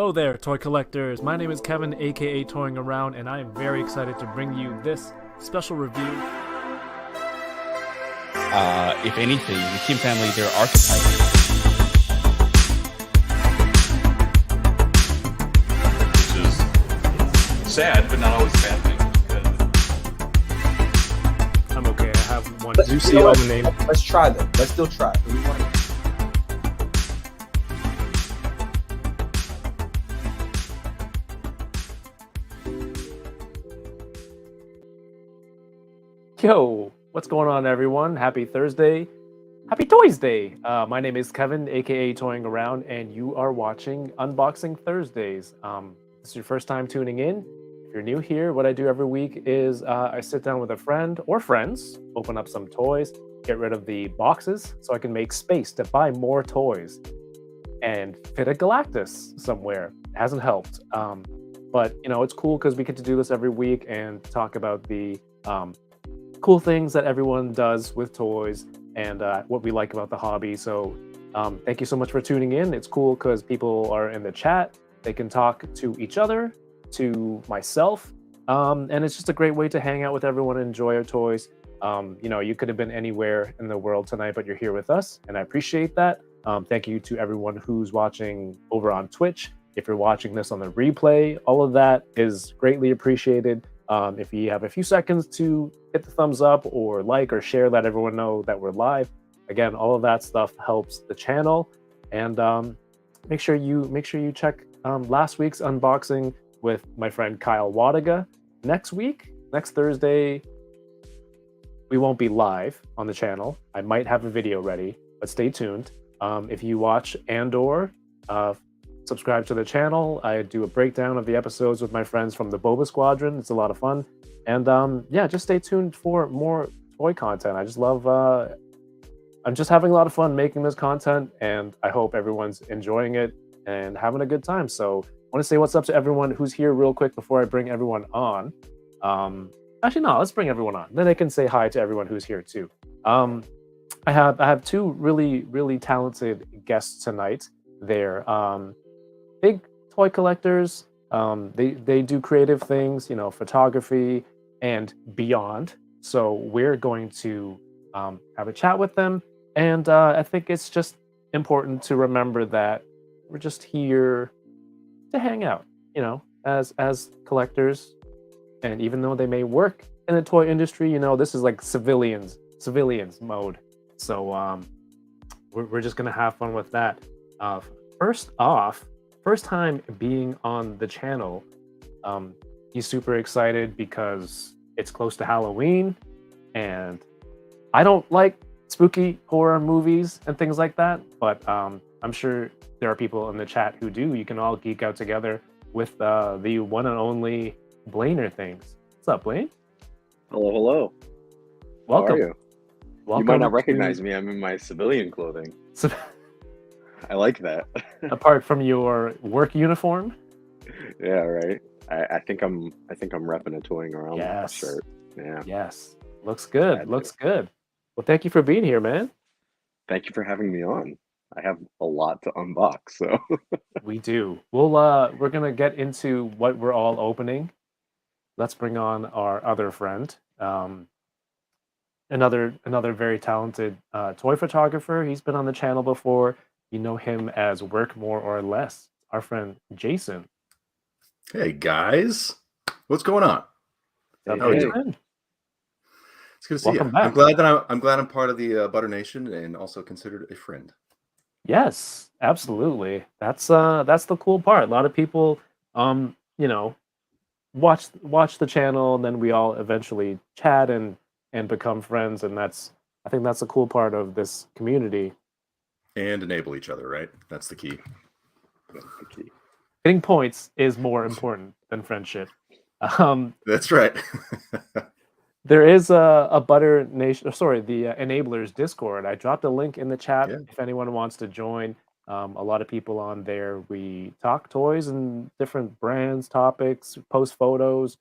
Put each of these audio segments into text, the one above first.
Hello there, toy collectors. My name is Kevin, aka Toying Around, and I am very excited to bring you this special review. If anything, the Kim family, they're archetypes. Which is sad, but not always a bad thing. I'm okay. I have one. Let's, Do you you see know all what? the name? Let's try them. Let's still try. We want to- Yo, what's going on, everyone? Happy Thursday. Happy Toys Day. My name is Kevin, aka Toying Around, and you are watching Unboxing Thursdays. This is your first time tuning in. If you're new here, what I do every week is I sit down with a friend or friends, open up some toys, get rid of the boxes so I can make space to buy more toys and fit a Galactus somewhere. It hasn't helped. But, you know, it's cool because we get to do this every week and talk about the cool things that everyone does with toys and what we like about the hobby. So thank you so much for tuning in. It's cool because people are in the chat. They can talk to each other, to myself, and it's just a great way to hang out with everyone and enjoy our toys. You know, you could have been anywhere in the world tonight, but you're here with us, and I appreciate that. Thank you to everyone who's watching over on Twitch. If you're watching this on the replay, all of that is greatly appreciated. If you have a few seconds to hit the thumbs up or like or share, let everyone know that we're live. Again, all of that stuff helps the channel. And make sure you check last week's unboxing with my friend Kyle Wadiga. Next Thursday, we won't be live on the channel. I might have a video ready, but stay tuned. If you watch Andor, subscribe to the channel. I do a breakdown of the episodes with my friends from the Boba Squadron. It's a lot of fun. And yeah, just stay tuned for more toy content. I just love, I'm just having a lot of fun making this content, and I hope everyone's enjoying it and having a good time. So I want to say what's up to everyone who's here real quick before I bring everyone on. Actually, no, let's bring everyone on. Then I can say hi to everyone who's here too. I have two really talented guests tonight. They're big toy collectors. They do creative things, you know, photography and beyond. So we're going to have a chat with them, and I think it's just important to remember that we're just here to hang out, you know, as collectors. And even though they may work in the toy industry, you know, this is like civilians mode. So we're just gonna have fun with that. First time being on the channel. He's super excited because it's close to Halloween, and I don't like spooky horror movies and things like that, but I'm sure there are people in the chat who do. You can all geek out together with the one and only Blainer things. What's up, Blaine? Hello, hello. Welcome. How are you? Welcome. You might not recognize me. I'm in my civilian clothing. I like that. Apart from your work uniform. Yeah, right. I think I'm repping a Toying Around Yes. shirt. Yeah. Yes. Looks good. Glad Looks to. good. Well, thank you for being here, man. Thank you for having me on. I have a lot to unbox, so We do. We're gonna get into what we're all opening. Let's bring on our other friend, another very talented toy photographer. He's been on the channel before. You know him as Work More or Less. Our friend Jason. Hey guys, what's going on? How Hey, you hey. been? It's good to see Welcome you. back. I'm glad I'm part of the Butter Nation and also considered a friend. Yes, absolutely. That's the cool part. A lot of people, you know, watch the channel, and then we all eventually chat and become friends, and I think that's the cool part of this community. And enable each other, right? That's the key. Getting points is more important than friendship. Um, That's right. there is a Butter Nation, sorry, the Enablers Discord. I dropped a link in the chat Yeah. if anyone wants to join. A lot of people on there. We talk toys and different brands, topics, post photos,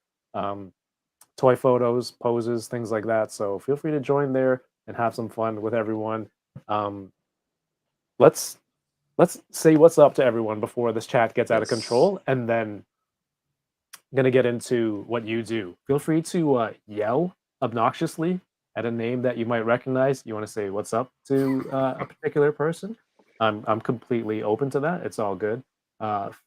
toy photos, poses, things like that. So feel free to join there and have some fun with everyone. Let's let's say what's up to everyone before this chat gets out of control, and then I'm gonna get into what you do. Feel free to yell obnoxiously at a name that you might recognize. You want to say what's up to a particular person? I'm completely open to that. It's all good.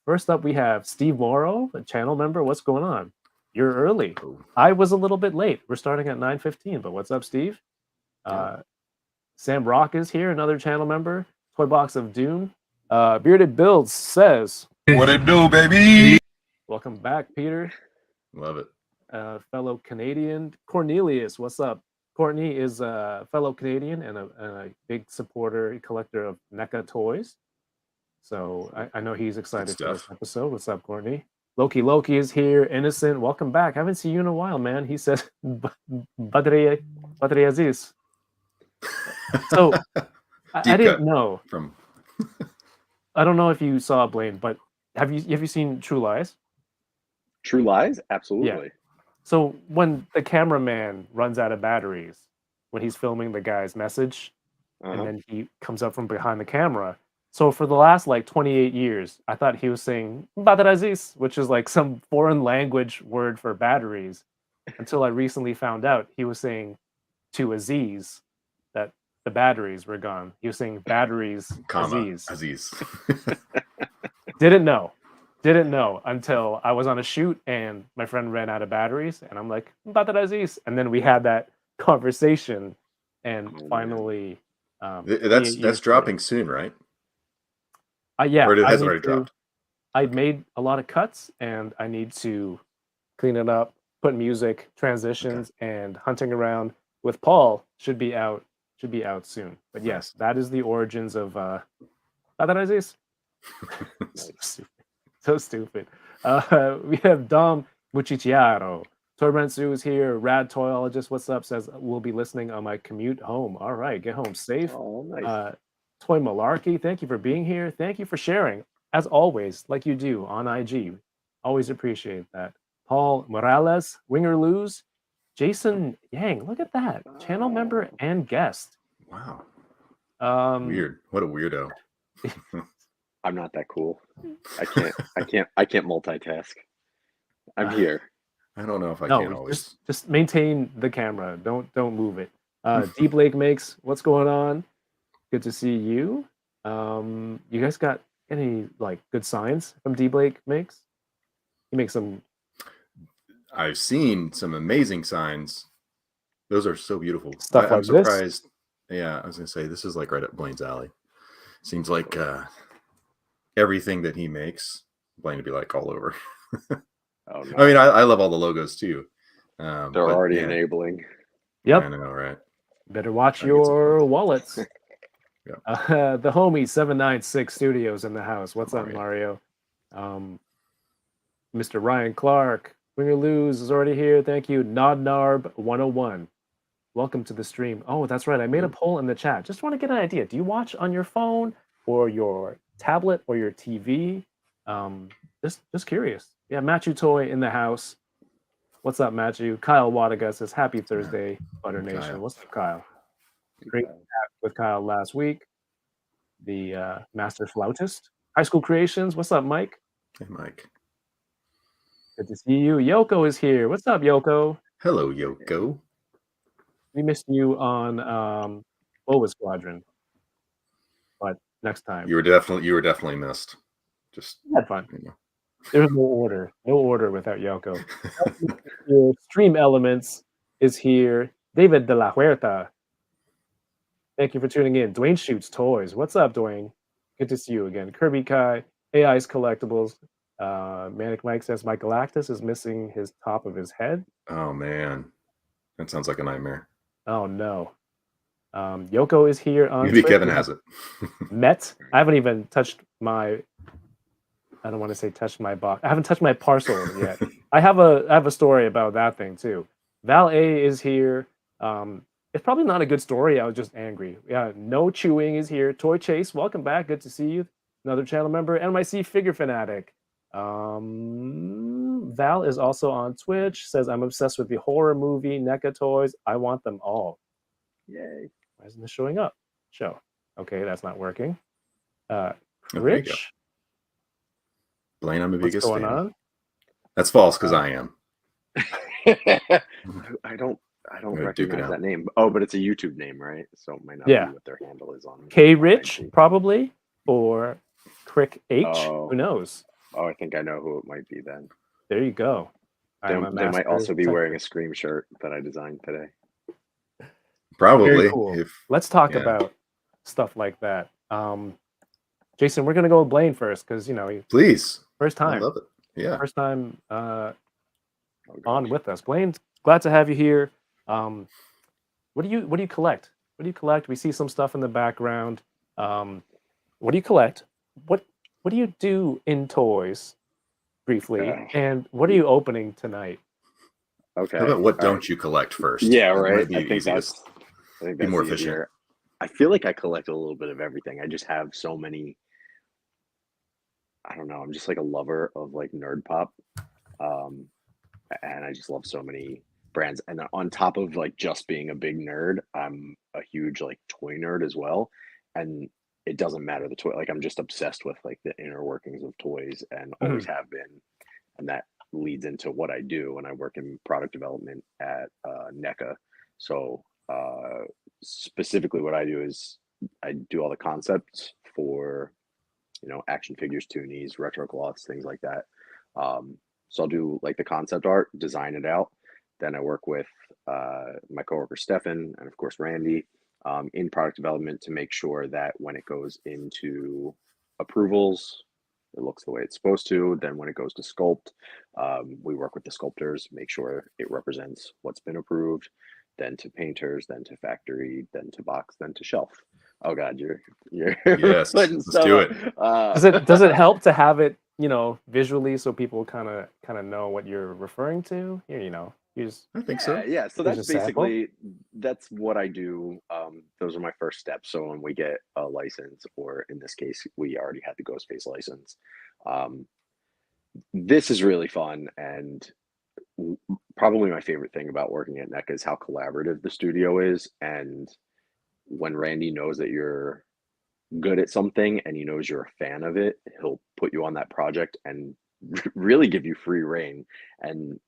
First up, we have Steve Morrow, a channel member. What's going on? You're early. I was a little bit late. We're starting at 9:15, but what's up, Steve? Sam Rock is here, another channel member. Toy Box of Doom. Bearded Builds says, What it do, baby? welcome back, Peter. Love it. Fellow Canadian. Cornelius, what's up? Courtney is a fellow Canadian and a big supporter, collector of NECA toys. So I know he's excited for this episode. What's up, Courtney? Loki is here. Innocent, welcome back. Haven't seen you in a while, man. He said, Badri Aziz. So I didn't know. I don't know if you saw Blaine, but have you seen True Lies? True Lies? Absolutely. Yeah. So when the cameraman runs out of batteries, when he's filming the guy's message, and then he comes up from behind the camera. So for the last like 28 years, I thought he was saying "Batteries," which is like some foreign language word for batteries, until I recently found out he was saying to Aziz that the batteries were gone. He was saying batteries, Aziz. Didn't know until I was on a shoot and my friend ran out of batteries, and I'm like, Batteries, and then we had that conversation, and finally, that's dropping soon, right? Yeah, or it has already dropped. I made a lot of cuts, and I need to clean it up, put music, transitions, and Hunting Around with Paul should be out soon. But yes, that is the origins of Batteries. So stupid. We have Dom Muchichiaro. Torrentsu is here. Rad Toyologist, what's up? Says, we'll be listening on my commute home. All right, get home safe. Oh, nice. Toy Malarkey, thank you for being here. Thank you for sharing, as always, like you do on IG. Always appreciate that. Paul Morales, Winger Lose, Jason Yang, look at that. Channel member and guest. Wow. Weird. What a weirdo. I'm not that cool. I can't multitask. I'm here. I don't know if I can always. Just maintain the camera. Don't move it. Deep Lake Makes, what's going on? Good to see you. You guys got any like good signs from Deep Lake Makes? He makes some. I've seen some amazing signs. Those are so beautiful. I'm surprised. Yeah, I was gonna say this is like right up Blaine's alley. Seems like everything that he makes, Blaine would be like all over. Oh, no. I mean, I love all the logos too. They're already enabling. Yep. I know, right? Better watch your wallets. The homie 796 Studios in the house. What's up, Mario? Mr. Ryan Clark, Winger Lose is already here. Thank you. Nod Narb 101. Welcome to the stream. Oh, that's right. I made a poll in the chat. Just want to get an idea. Do you watch on your phone or your tablet or your TV? Just curious. Yeah, Matthew Toy in the house. What's up, Matthew? Kyle Wadaga says, happy Thursday, Butter Nation. Kyle. What's up, Kyle? Great chat with Kyle last week. The master flautist. High School Creations. What's up, Mike? Hey, Mike. Good to see you. Yoko is here. What's up, Yoko? Hello, Yoko. We missed you on Boba Squadron, but next time. You were definitely missed. Just had fun. There's no order without Yoko. Your Stream Elements is here. David de la Huerta. Thank you for tuning in. Dwayne Shoots Toys. What's up, Dwayne? Good to see you again. Kirby Kai, AI's Collectibles. Manic Mike says my Galactus is missing his top of his head. Oh man, that sounds like a nightmare. Oh no. Yoko is here on Maybe Twitter. Kevin has it. Met. I haven't even touched my. I don't want to say touched my box. I haven't touched my parcel yet. I have a story about that thing too. Val A is here. It's probably not a good story. I was just angry. Yeah, No Chewing is here. Toy Chase, welcome back. Good to see you. Another channel member. NYC Figure Fanatic. Val is also on Twitch. Says I'm obsessed with the horror movie NECA toys. I want them all. Yay! Why isn't this showing up? Show. Okay, that's not working. Oh, there you go. Rich, Blaine, I'm a what's biggest going fan. on? That's false because I am. I don't Gotta duke it recognize out. that name. Oh, but it's a YouTube name, right? So it might not Yeah. be what their handle is on. K on Rich, IG. probably, or Crick H. Oh. Who knows? Oh, I think I know who it might be then. There you go. They I'm a might master also be wearing a detective. Scream shirt that I designed today. Probably. Very cool. If Let's talk yeah. about stuff like that. Jason, we're gonna go with Blaine first because please. first I time, love it. Yeah. first time Oh, on gosh. with us. Blaine, glad to have you here. What do you collect? What do you collect? We see some stuff in the background. What do you collect? What do you do in toys? Briefly, and what are you opening tonight? Okay. How about what All don't right. you collect first? Yeah, That right. might be I the think easiest. that's Be more easier. efficient. I feel like I collect a little bit of everything. I just have so many. I don't know. I'm just like a lover of like nerd pop, and I just love so many brands. And on top of like just being a big nerd, I'm a huge like toy nerd as well. And it doesn't matter the toy. Like I'm just obsessed with like the inner workings of toys, and always have been. And that leads into what I do when I work in product development at NECA. So specifically, what I do is I do all the concepts for action figures, toonies, retro cloths, things like that. So I'll do like the concept art, design it out. Then I work with my coworker Stefan and of course Randy in product development to make sure that when it goes into approvals, it looks the way it's supposed to. Then when it goes to sculpt, we work with the sculptors, make sure it represents what's been approved. Then to painters, then to factory, then to box, then to shelf. Oh God, you're Yes, putting let's stuff do up. it. Does it help to have it visually so people kind of know what you're referring to? You just I think so. Yeah. So There's that's a sample? basically that's what I do. Those are my first steps. So when we get a license, or in this case, we already had the Ghostface license. This is really fun, and probably my favorite thing about working at NECA is how collaborative the studio is. And when Randy knows that you're good at something and he knows you're a fan of it, he'll put you on that project and really give you free reign. And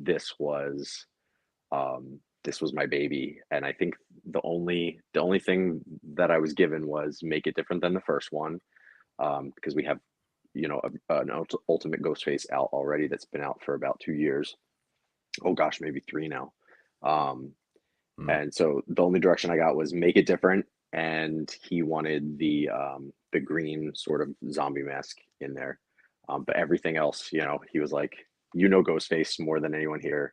this was my baby. And I think the only thing that I was given was make it different than the first one, because we have an ultimate Ghostface out already that's been out for about 2 years. Oh gosh, maybe 3 now. And so the only direction I got was make it different, and he wanted the green sort of zombie mask in there. But everything else, he was like, Ghostface more than anyone here.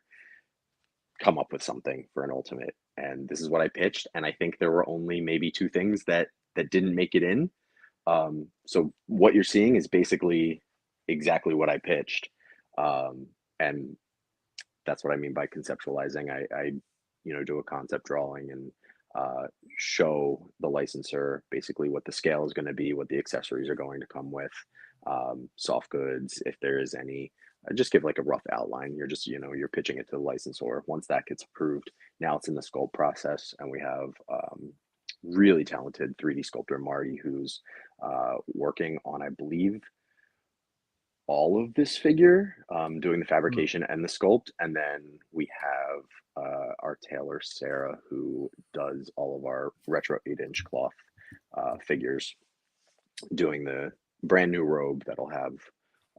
Come up with something for an ultimate. And this is what I pitched. And I think there were only maybe 2 things that didn't make it in. So what you're seeing is basically exactly what I pitched. And that's what I mean by conceptualizing. I do a concept drawing and show the licensor basically what the scale is going to be, what the accessories are going to come with, soft goods, if there is any. I just give like a rough outline. You're just, you're pitching it to the licensor. Once that gets approved, now it's in the sculpt process, and we have really talented 3D sculptor Marty, who's working on, I believe, all of this figure, doing the fabrication and the sculpt. And then we have our tailor Sarah, who does all of our retro 8-inch cloth figures, doing the brand new robe that'll have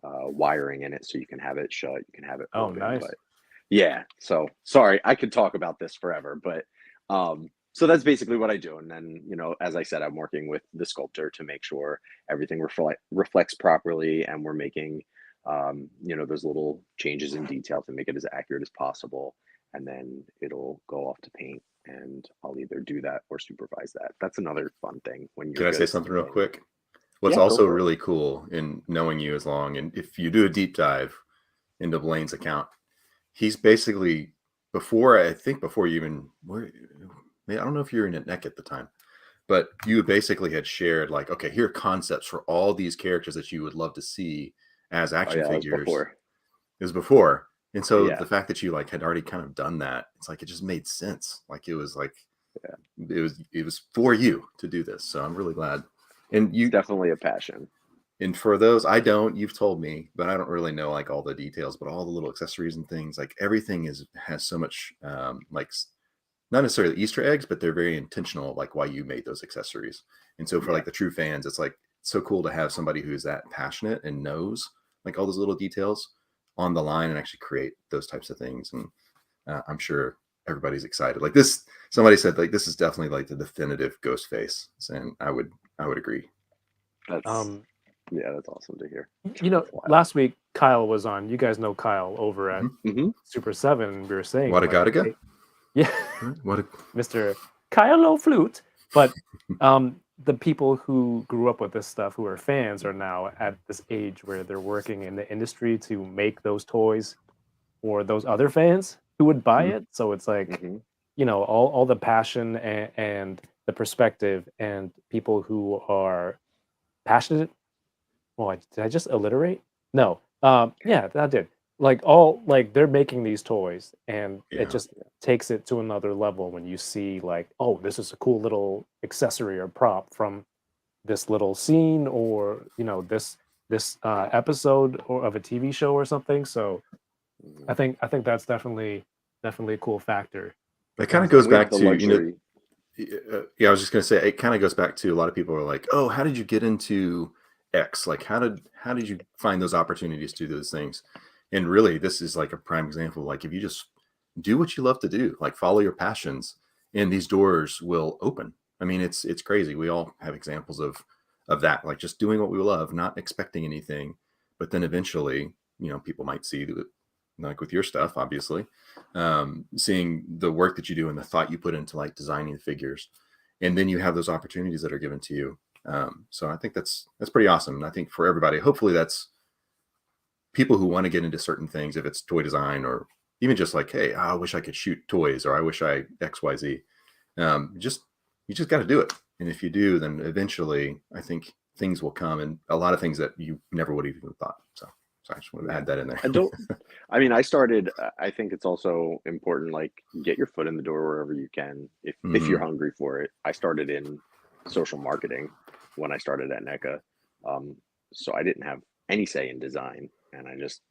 wiring in it, so you can have it shut, you can have it open. nice. But yeah, so sorry, I could talk about this forever, but so that's basically what I do. And then, as I said, I'm working with the sculptor to make sure everything reflects properly, and we're making, those little changes in detail to make it as accurate as possible. And then it'll go off to paint, and I'll either do that or supervise that. That's another fun thing when you're. Can I say something real quick? What's Yeah, also really cool in knowing you as long, and if you do a deep dive into Blaine's account, he's basically before you even I don't know if you were in a NEC at the time, but you basically had shared like, okay, here are concepts for all these characters that you would love to see as action figures. It was before. And so the fact that you like had already kind of done that, it's like, it just made sense. Like it was like, it was for you to do this. So I'm really glad. And It's you definitely a passion. and for those, I don't, you've told me, but I don't really know like all the details, but all the little accessories and things, like everything has so much not necessarily Easter eggs, but they're very intentional, like why you made those accessories. And so for Yeah. like the true fans, it's like so cool to have somebody who's that passionate and knows like all those little details on the line and actually create those types of things. And I'm sure everybody's excited. Like this, somebody said like this is definitely like the definitive ghost face, and I would agree. That's Um, that's awesome to hear. last week Kyle was on. You guys know Kyle over at Mm-hmm. Super 7, and we were saying What a like, gotta hey- yeah, What a Mr. Kyle Flute. But the people who grew up with this stuff, who are fans, are now at this age where they're working in the industry to make those toys for those other fans who would buy it. So it's like, Mm-hmm. all the passion and the perspective and people who are passionate. Well, did I just alliterate? No. Yeah, that did. Like they're making these toys, and Yeah. it just takes it to another level when you see like, oh, this is a cool little accessory or prop from this little scene, or this episode or of a TV show or something. So I think that's definitely a cool factor. It kind of Because goes We have back the to luxury. yeah, I was just gonna say it kind of goes back to a lot of people are like, oh, how did you get into X? Like how did you find those opportunities to do those things? And really, this is like a prime example. Like if you just do what you love to do, like follow your passions, and these doors will open. I mean, it's crazy. We all have examples of that, like just doing what we love, not expecting anything, but then eventually, people might see that, like with your stuff, obviously, seeing the work that you do and the thought you put into like designing the figures, and then you have those opportunities that are given to you. So I think that's pretty awesome. And I think for everybody, hopefully that's people who want to get into certain things, if it's toy design or even just like, hey, I wish I could shoot toys, or I wish I XYZ. You just got to do it. And if you do, then eventually I think things will come, and a lot of things that you never would have even thought. So I just want to add that in there. I started, I think it's also important, like get your foot in the door wherever you can. If you're hungry for it. I started in social marketing when I started at NECA. So I didn't have any say in design, and I just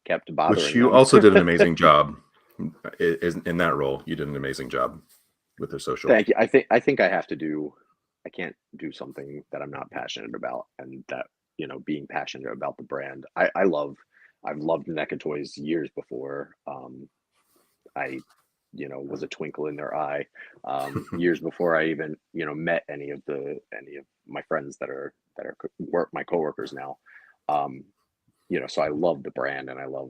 kept bothering Which you them. also did an amazing job in that role. You did an amazing job with their social. Thank you. I think I can't do something that I'm not passionate about, and that, being passionate about the brand. I've loved NECA toys years before I was a twinkle in their eye, years before I even met any of my friends that are my coworkers now. So I love the brand, and I love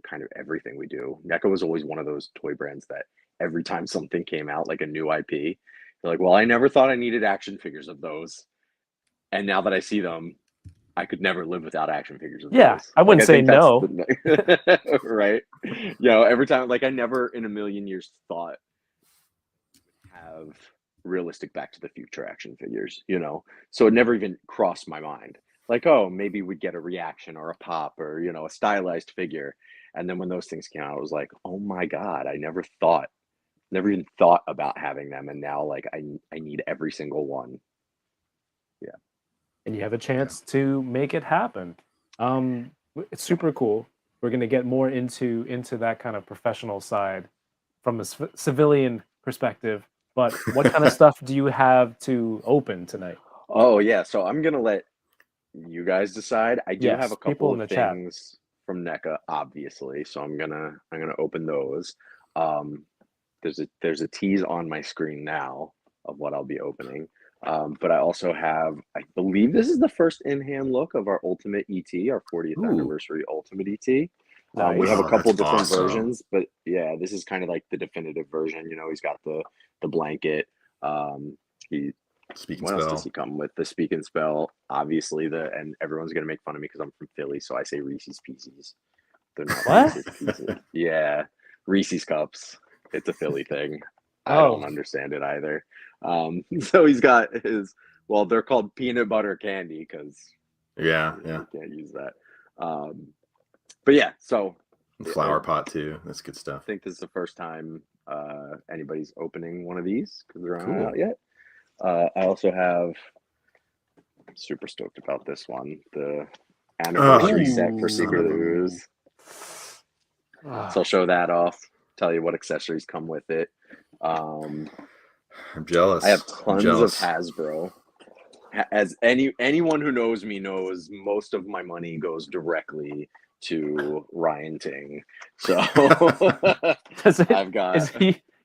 kind of everything we do. NECA was always one of those toy brands that every time something came out, like a new IP, they're like, well, I never thought I needed action figures of those, and now that I see them, I could never live without action figures of Yeah, those. I wouldn't say no. Right? Every time, like I never in a million years thought have realistic Back to the Future action figures, so it never even crossed my mind. Like, oh, maybe we'd get a reaction or a pop or, a stylized figure. And then when those things came out, I was like, oh my God, I never even thought about having them. And now like I need every single one. Yeah. And you have a chance to make it happen. It's super cool. We're going to get more into that kind of professional side from a civilian perspective. But what kind of stuff do you have to open tonight? Oh yeah, so I'm gonna let you guys decide. I do have a couple in the of chat. things from NECA, obviously, so I'm gonna open those. There's a tease on my screen now of what I'll be opening. But I also have, I believe this is the first in-hand look of our Ultimate ET, our 40th anniversary Ultimate ET. We have a couple different versions, but yeah, this is kind of like the definitive version. He's got the blanket. Speak and What else does spell. he come with? The Speak and Spell, obviously. And everyone's gonna make fun of me because I'm from Philly, so I say Reese's Pieces. They're not What? Reese's Pieces. Yeah, Reese's Cups. It's a Philly thing. I don't understand it either. So he's got well, they're called peanut butter candy because Yeah. you can't use that. But yeah, so Flower pot too. That's good stuff. I think this is the first time anybody's opening one of these because they're not Cool. out yet. I also have super stoked about this one, the anniversary set for son Secret of of the a- Ooze. Ah, So I'll show that off. Tell you what accessories come with it. I'm jealous. I have I'm tons of jealous. Hasbro. As anyone who knows me knows, most of my money goes directly to Ryan Ting. So does it? I've got.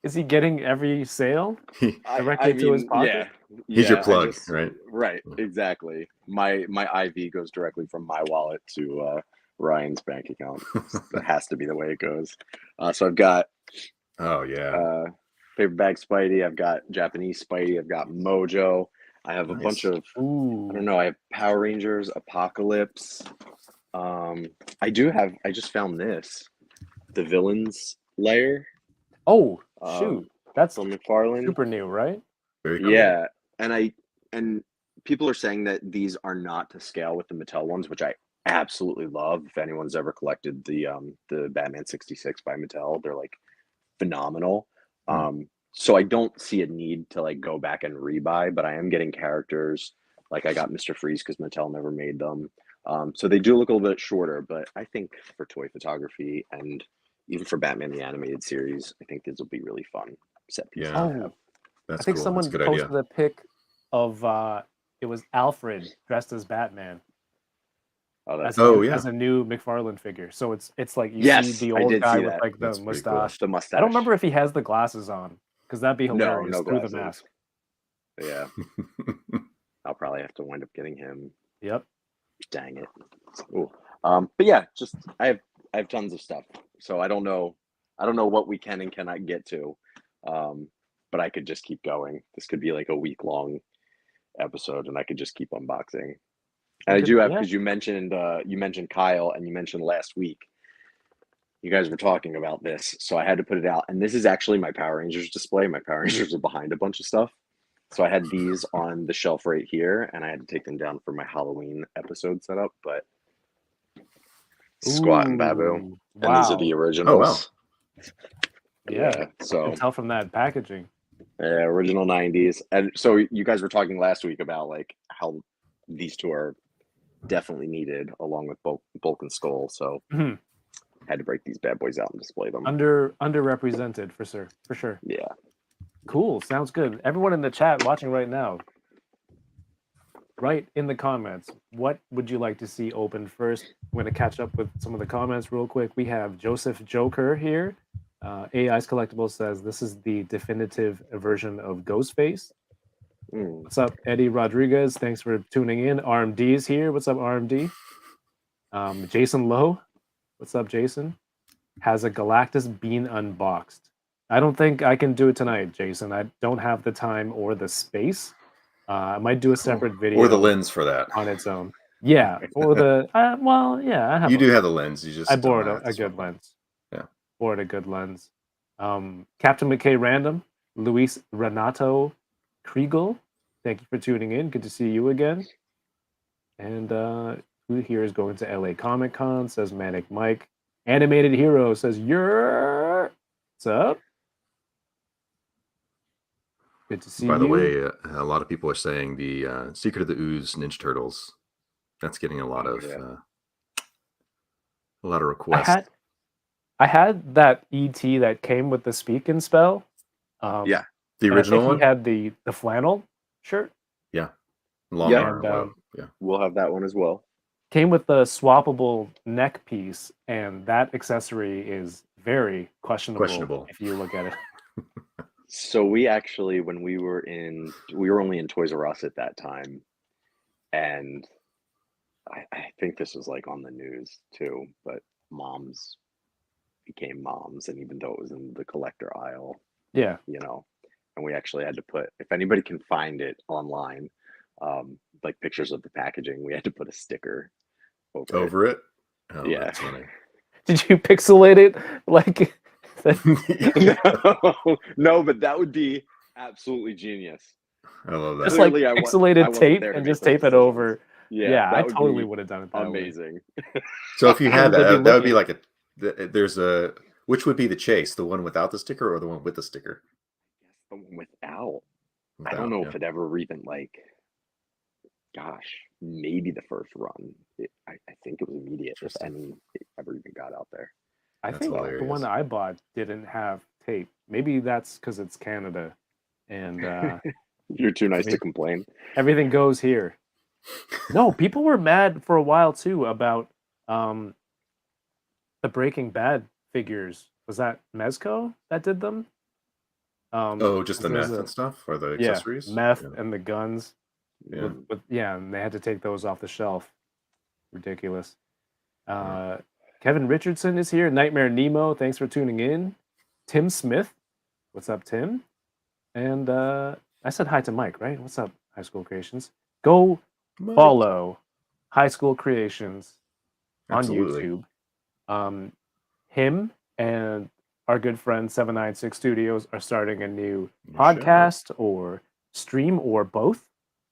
Is he getting every sale I directly to his mean, pocket? He's your I plug, right? right, exactly. My IV goes directly from my wallet to Ryan's bank account. That has to be the way it goes. So I've got Oh yeah. paper bag Spidey. I've got Japanese Spidey. I've got Mojo. I have a Nice. bunch of Ooh. I don't know. I have Power Rangers, Apocalypse. I just found this, the Villains layer Oh, shoot. That's from McFarlane. super new, right? Very cool. Yeah, and people are saying that these are not to scale with the Mattel ones, which I absolutely love. If anyone's ever collected the Batman 66 by Mattel, they're like phenomenal. So I don't see a need to like go back and rebuy, but I am getting characters. Like I got Mr. Freeze because Mattel never made them. So they do look a little bit shorter, but I think for toy photography and even for Batman the Animated Series, I think this will be really fun set pieces Yeah. to have. Oh, That's I think cool. someone That's a good posted idea. a pic of it was Alfred dressed as Batman Oh, that's as a new McFarlane figure. So it's like you Yes, see the I old did guy see with that. like the That's pretty cool. mustache. the mustache. I don't remember if he has the glasses on because that'd be No, hilarious no through the glasses. mask. Yeah, I'll probably have to wind up getting him. Yep. Dang it. Ooh. But yeah, just I have tons of stuff. So I don't know what we can and cannot get to. But I could just keep going. This could be like a week-long episode and I could just keep unboxing. And I do have, because you mentioned Kyle and you mentioned last week you guys were talking about this, so I had to put it out. And this is actually my Power Rangers display. My Power Rangers are behind a bunch of stuff. So I had these on the shelf right here, and I had to take them down for my Halloween episode setup. But Squat and Babu, Ooh, and these are wow. the originals. Oh, Yeah. Yeah, You so can tell from that packaging. original 90s. And so you guys were talking last week about like how these two are definitely needed along with Bulk and Skull. So Mhm. had to break these bad boys out and display them. Underrepresented for sure. Yeah. Cool. Sounds good. Everyone in the chat watching right now, write in the comments, what would you like to see open first? I'm going to catch up with some of the comments real quick. We have Joseph Joker here. AI's Collectible says this is the definitive version of Ghostface. What's up, Eddie Rodriguez? Thanks for tuning in. RMD is here. What's up, RMD? Jason Lowe. What's up, Jason? Has a Galactus bean unboxed. I don't think I can do it tonight, Jason. I don't have the time or the space. I might do a separate video or the lens for that. on its own. Yeah, or the well, yeah. I have. You do have the lens. You just I don't borrowed have a this good one. lens. Yeah, borrowed a good lens. Captain McKay Random, Luis Renato Kriegel. Thank you for tuning in. Good to see you again. And who here is going to LA Comic Con? Says Manic Mike. Animated Hero says, "You're what's up? Good to see you." By the way, a lot of people are saying the Secret of the Ooze Ninja Turtles. That's getting a lot of requests. I had that ET that came with the speak and spell. Yeah, the original one. He had the flannel shirt. Yeah, long Yeah. arm. And, yeah, we'll have that one as well. Came with the swappable neck piece, and that accessory is very questionable if you look at it. So we actually, when we were only in Toys R Us at that time, and I think this was like on the news too, but moms became moms, and even though it was in the collector aisle, Yeah, and we actually had to put, if anybody can find it online, like pictures of the packaging, we had to put a sticker over it. Oh, Yeah. that's funny. did you pixelate it like? No, but that would be absolutely genius. I love that. Just like Clearly, I pixelated wasn't tape there to and make just those tape it decisions. over. Yeah, I totally would have done it that way. Amazing. So if you had They'd be that, that would be looking. like there's a, which would be the chase, the one without the sticker or the one with the sticker? The one without. I don't know yeah. if it ever even maybe the first run. I think it was immediate if any it ever even got out there. I That's think the hilarious. one I bought didn't have tape. Maybe that's because it's Canada, and You're too nice to complain. everything goes here. No, people were mad for a while too about the Breaking Bad figures. Was that Mezco that did them? Oh, just the there's meth a- and stuff, or the Yeah, accessories? meth Yeah. and the guns. Yeah. And they had to take those off the shelf. Ridiculous. Kevin Richardson is here. Nightmare Nemo, thanks for tuning in. Tim Smith, what's up, Tim? And I said hi to Mike, right? What's up, High School Creations? Go Mike. follow High School Creations on Absolutely. YouTube. Him and our good friend 796 Studios are starting a new podcast or stream or both.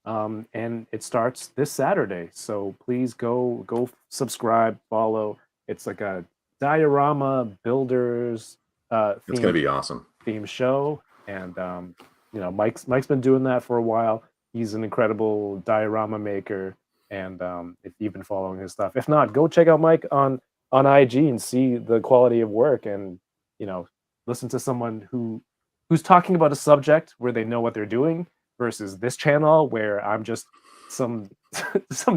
And it starts this Saturday. So please go subscribe, follow. It's like a diorama builders It's gonna be awesome. theme show. And Mike's been doing that for a while. He's an incredible diorama maker. And if you've been following his stuff, if not, go check out Mike on IG and see the quality of work, and listen to someone who's talking about a subject where they know what they're doing, versus this channel where I'm just some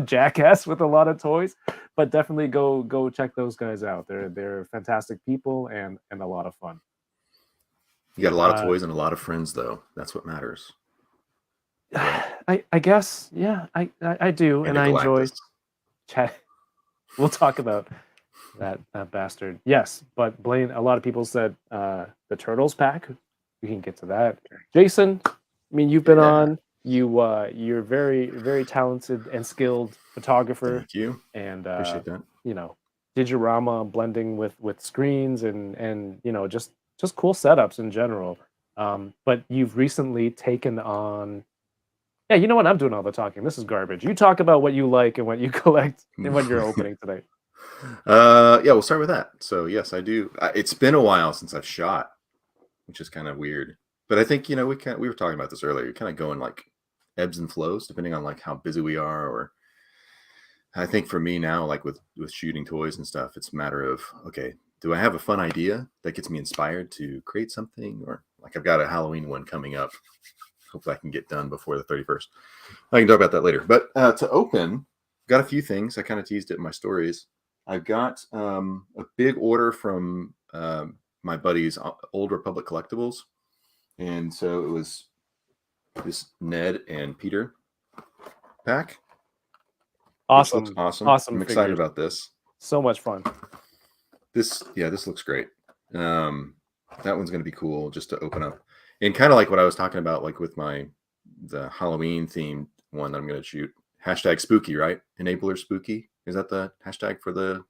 jackass with a lot of toys. But definitely go check those guys out. They're fantastic people and a lot of fun. You got a lot of toys and a lot of friends, though. That's what matters. I guess, yeah, I do, and I enjoy chat. We'll talk about that bastard. Yes, but Blaine, a lot of people said the Turtles pack. We can get to that. Jason, I mean, you've been on. You're very, very talented and skilled photographer. Thank you. And appreciate that. Digirama, blending with screens and just cool setups in general. But you've recently taken on. Yeah, you know what? I'm doing all the talking. This is garbage. You talk about what you like and what you collect and what you're opening today. Yeah, we'll start with that. So yes, I do. It's been a while since I've shot, which is kind of weird. But I think we were talking about this earlier. You're kind of going like ebbs and flows depending on like how busy we are. Or I think for me now, like with shooting toys and stuff, it's a matter of, okay, do I have a fun idea that gets me inspired to create something? Or like I've got a Halloween one coming up. Hopefully I can get done before the 31st. I can talk about that later. But to open, got a few things. I kind of teased it in my stories. I've got a big order from my buddies, Old Republic Collectibles. And so it was this Ned and Peter pack. Awesome. Awesome. I'm excited figures. about this. So much fun. This looks great. That one's going to be cool just to open up. And kind of like what I was talking about, like with the Halloween themed one that I'm going to shoot. Hashtag spooky, right? Enabler spooky. Is that the hashtag for the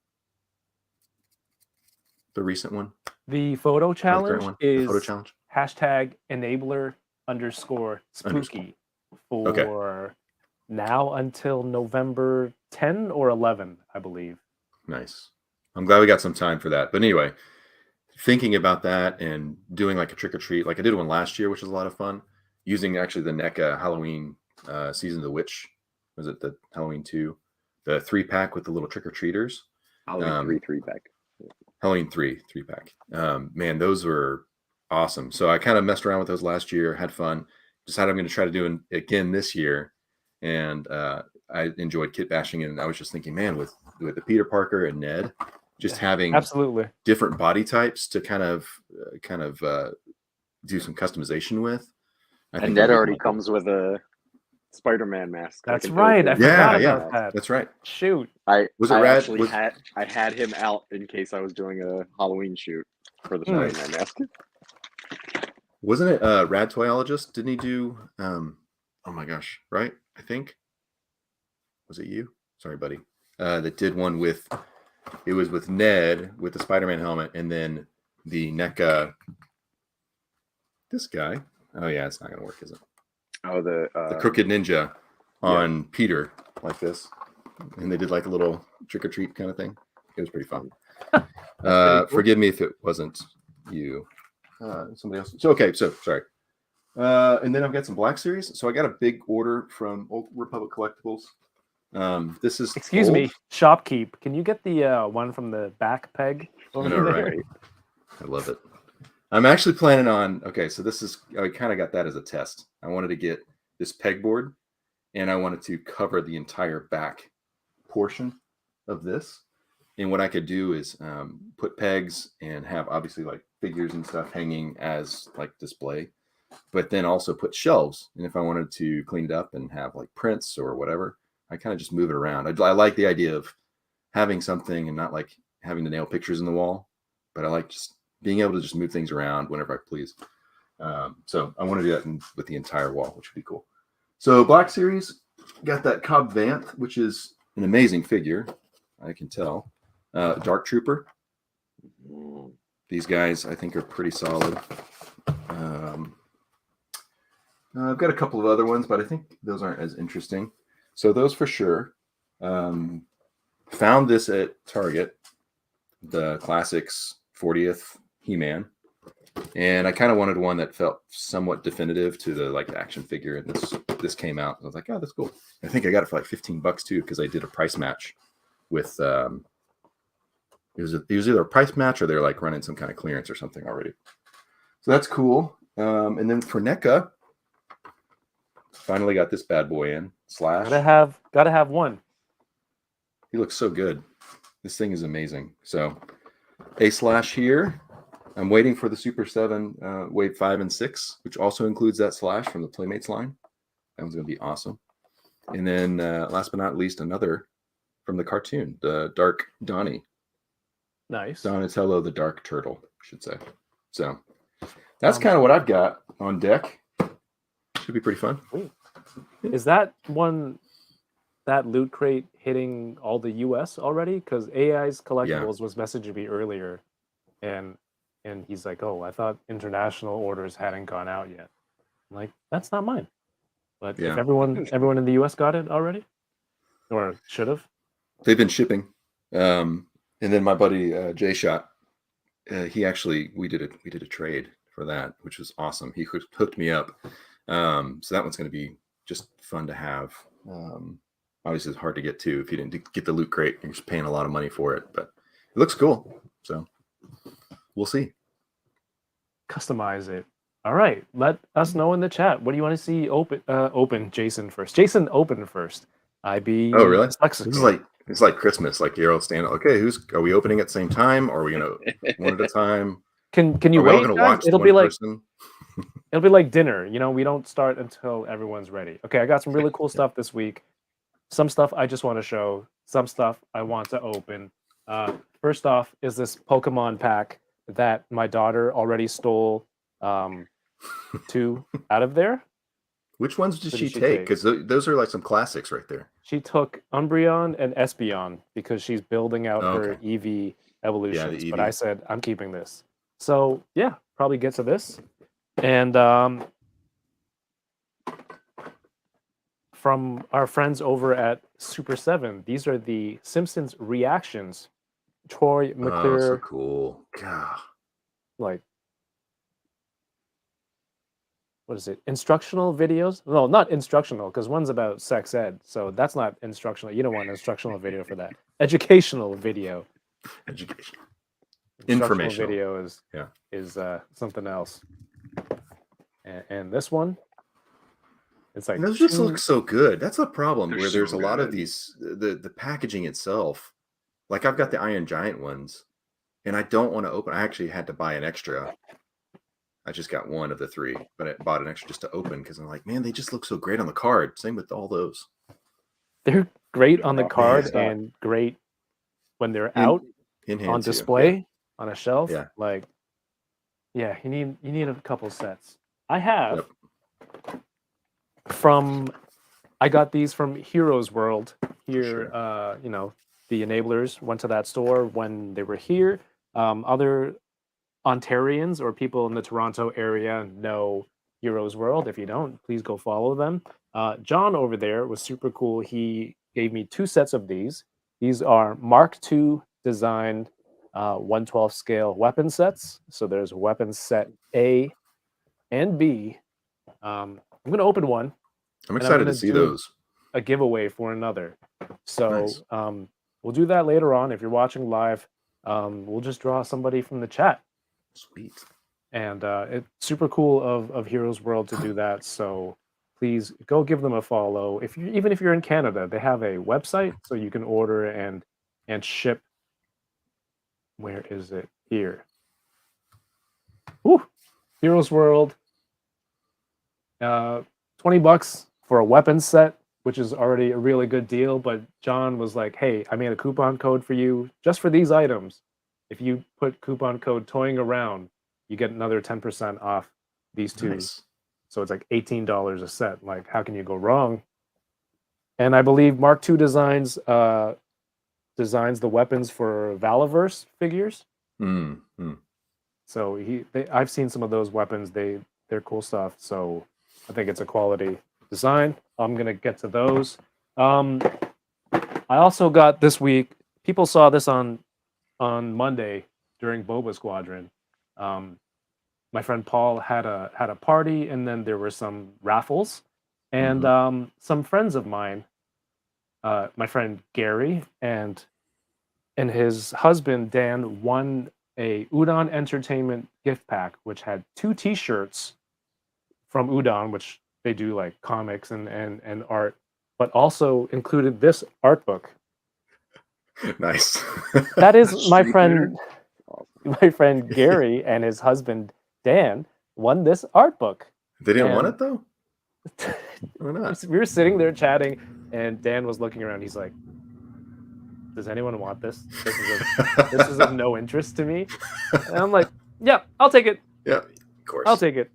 recent one? The photo challenge is photo challenge? hashtag enabler_spooky for now until November 10 or 11, I believe. Nice. I'm glad we got some time for that. But anyway, thinking about that and doing like a trick or treat, like I did one last year, which was a lot of fun, using actually the NECA Halloween Season of the Witch. Was it the Halloween 2? The 3-pack with the little trick or treaters. Halloween 3-pack. Halloween 3-pack. Man, those were awesome. So I kind of messed around with those last year, had fun, decided I'm going to try to do it again this year. And I enjoyed kit bashing. And I was just thinking, man, with the Peter Parker and Ned, just having absolutely different body types to kind of do some customization with. And Ned already comes with a Spider-Man mask. That's right. I forgot about that. That's right. Shoot. I had him out in case I was doing a Halloween shoot for the Spider-Man mask. Wasn't it Rad Toyologist? Didn't he do oh my gosh, right? I think. Was it you? Sorry, buddy. That did one with Ned with the Spider-Man helmet, and then the NECA. This guy. Oh yeah, it's not gonna work, is it? Oh, the Crooked Ninja on Peter, like this, and they did like a little trick or treat kind of thing. It was pretty fun. Cool. Forgive me if it wasn't you, somebody else. So sorry. And then I've got some Black Series. So I got a big order from Old Republic Collectibles. This is Excuse old. me, shopkeep. Can you get the one from the back peg over I know, there? right? I love it. I'm actually planning on. Okay, so this is. I kind of got that as a test. I wanted to get this pegboard, and I wanted to cover the entire back portion of this. And what I could do is put pegs and have obviously like figures and stuff hanging as like display, but then also put shelves. And if I wanted to clean it up and have like prints or whatever, I kind of just move it around. I like the idea of having something and not like having to nail pictures in the wall, but I like just being able to just move things around whenever I please. So I want to do that with the entire wall, which would be cool. So Black Series, got that Cobb Vanth, which is an amazing figure. I can tell. Dark Trooper. These guys, I think, are pretty solid. I've got a couple of other ones, but I think those aren't as interesting. So those for sure. Found this at Target, the Classics 40th He-Man. And I kind of wanted one that felt somewhat definitive to the like action figure. And this came out. I was like, oh, that's cool. I think I got it for like $15 too, because I did a price match with it was either a price match or they're like running some kind of clearance or something already. So that's cool. And then for NECA, finally got this bad boy in. Slash. Gotta have one. He looks so good. This thing is amazing. So a Slash here. I'm waiting for the Super 7 Wave 5 and 6, which also includes that Slash from the Playmates line. That one's going to be awesome. And then last but not least, another from the cartoon, the Dark Donnie. Nice. Donatello the Dark Turtle, I should say. So that's kind of what I've got on deck. Should be pretty fun. Is that loot crate hitting all the US already? Because AI's Collectibles was messaging me earlier, and he's like, oh, I thought international orders hadn't gone out yet. I'm like, that's not mine. But if everyone in the US got it already, or should have, they've been shipping. And then my buddy Jay Shot, he actually we did a trade for that, which was awesome. He hooked me up. So that one's going to be just fun to have. Obviously, it's hard to get to if you didn't get the loot crate. You're just paying a lot of money for it, but it looks cool. So we'll see. Customize it. All right. Let us know in the chat. What do you want to see open Jason first? Jason, open first. IB. Oh, really? It's like Christmas. Like you're all standing. Okay, are we opening at the same time, or are we gonna one at a time? Can you wait? Guys? It'll be like dinner. You know, we don't start until everyone's ready. Okay, I got some really cool stuff this week. Some stuff I just want to show. Some stuff I want to open. First off is this Pokemon pack that my daughter already stole 2 out of there. Which ones did she take? Because those are like some classics right there. She took Umbreon and Espeon because she's building out her EV evolutions. But I said, I'm keeping this. So, yeah, probably get to this. And from our friends over at Super 7, these are the Simpsons reactions. Troy McClure. Oh, so cool. God. Like, what is it? Instructional videos? No, not instructional, because one's about sex ed. So that's not instructional. You don't want an instructional video for that. Educational video. Educational. Informational video is something else. And this one, it's like those just look so good. That's a problem where there's a lot of these. The packaging itself, like I've got the Iron Giant ones, and I don't want to open. I actually had to buy an extra. I just got one of the 3, but I bought an extra just to open because I'm like, man, they just look so great on the card. Same with all those. They're great on the card and great when they're out on display on a shelf. Yeah. Like, yeah, you need a couple sets. I have I got these from Heroes World here. The enablers went to that store when they were here. Other Ontarians or people in the Toronto area know Heroes World. If you don't, please go follow them. John over there was super cool. He gave me 2 sets of these. These are Mark II designed 1/12 scale weapon sets. So there's weapon set A and B. I'm gonna open one. I'm I'm excited to gonna see do those. a giveaway for another. So Nice. we'll do that later on. If you're watching live, we'll just draw somebody from the chat. Sweet. And it's super cool of Heroes World to do that. So please go give them a follow. Even if you're in Canada, they have a website so you can order and ship. Where is it? Here. Woo! Heroes World. $20 for a weapons set, which is already a really good deal. But John was like, "Hey, I made a coupon code for you just for these items. If you put coupon code toyingaround, you get another 10% off these two. Nice. So it's like $18 a set. Like, how can you go wrong?" And I believe Mark II designs the weapons for Valaverse figures. So I've seen some of those weapons. They're cool stuff. So I think it's a quality design. I'm gonna get to those. I also got this week. People saw this on Monday during Boba Squadron. My friend Paul had a party, and then there were some raffles, and some friends of mine, my friend Gary and his husband Dan, won a Udon Entertainment gift pack, which had 2 T-shirts from Udon, which they do like comics and art, but also included this art book. Nice. That is my Street friend, my friend Gary and his husband Dan won this art book. They didn't want And- it though? Why not? We were sitting there chatting, and Dan was looking around. He's like, "Does anyone want this? This is of no interest to me." And I'm like, "Yeah, I'll take it. Yeah, of course. I'll take it."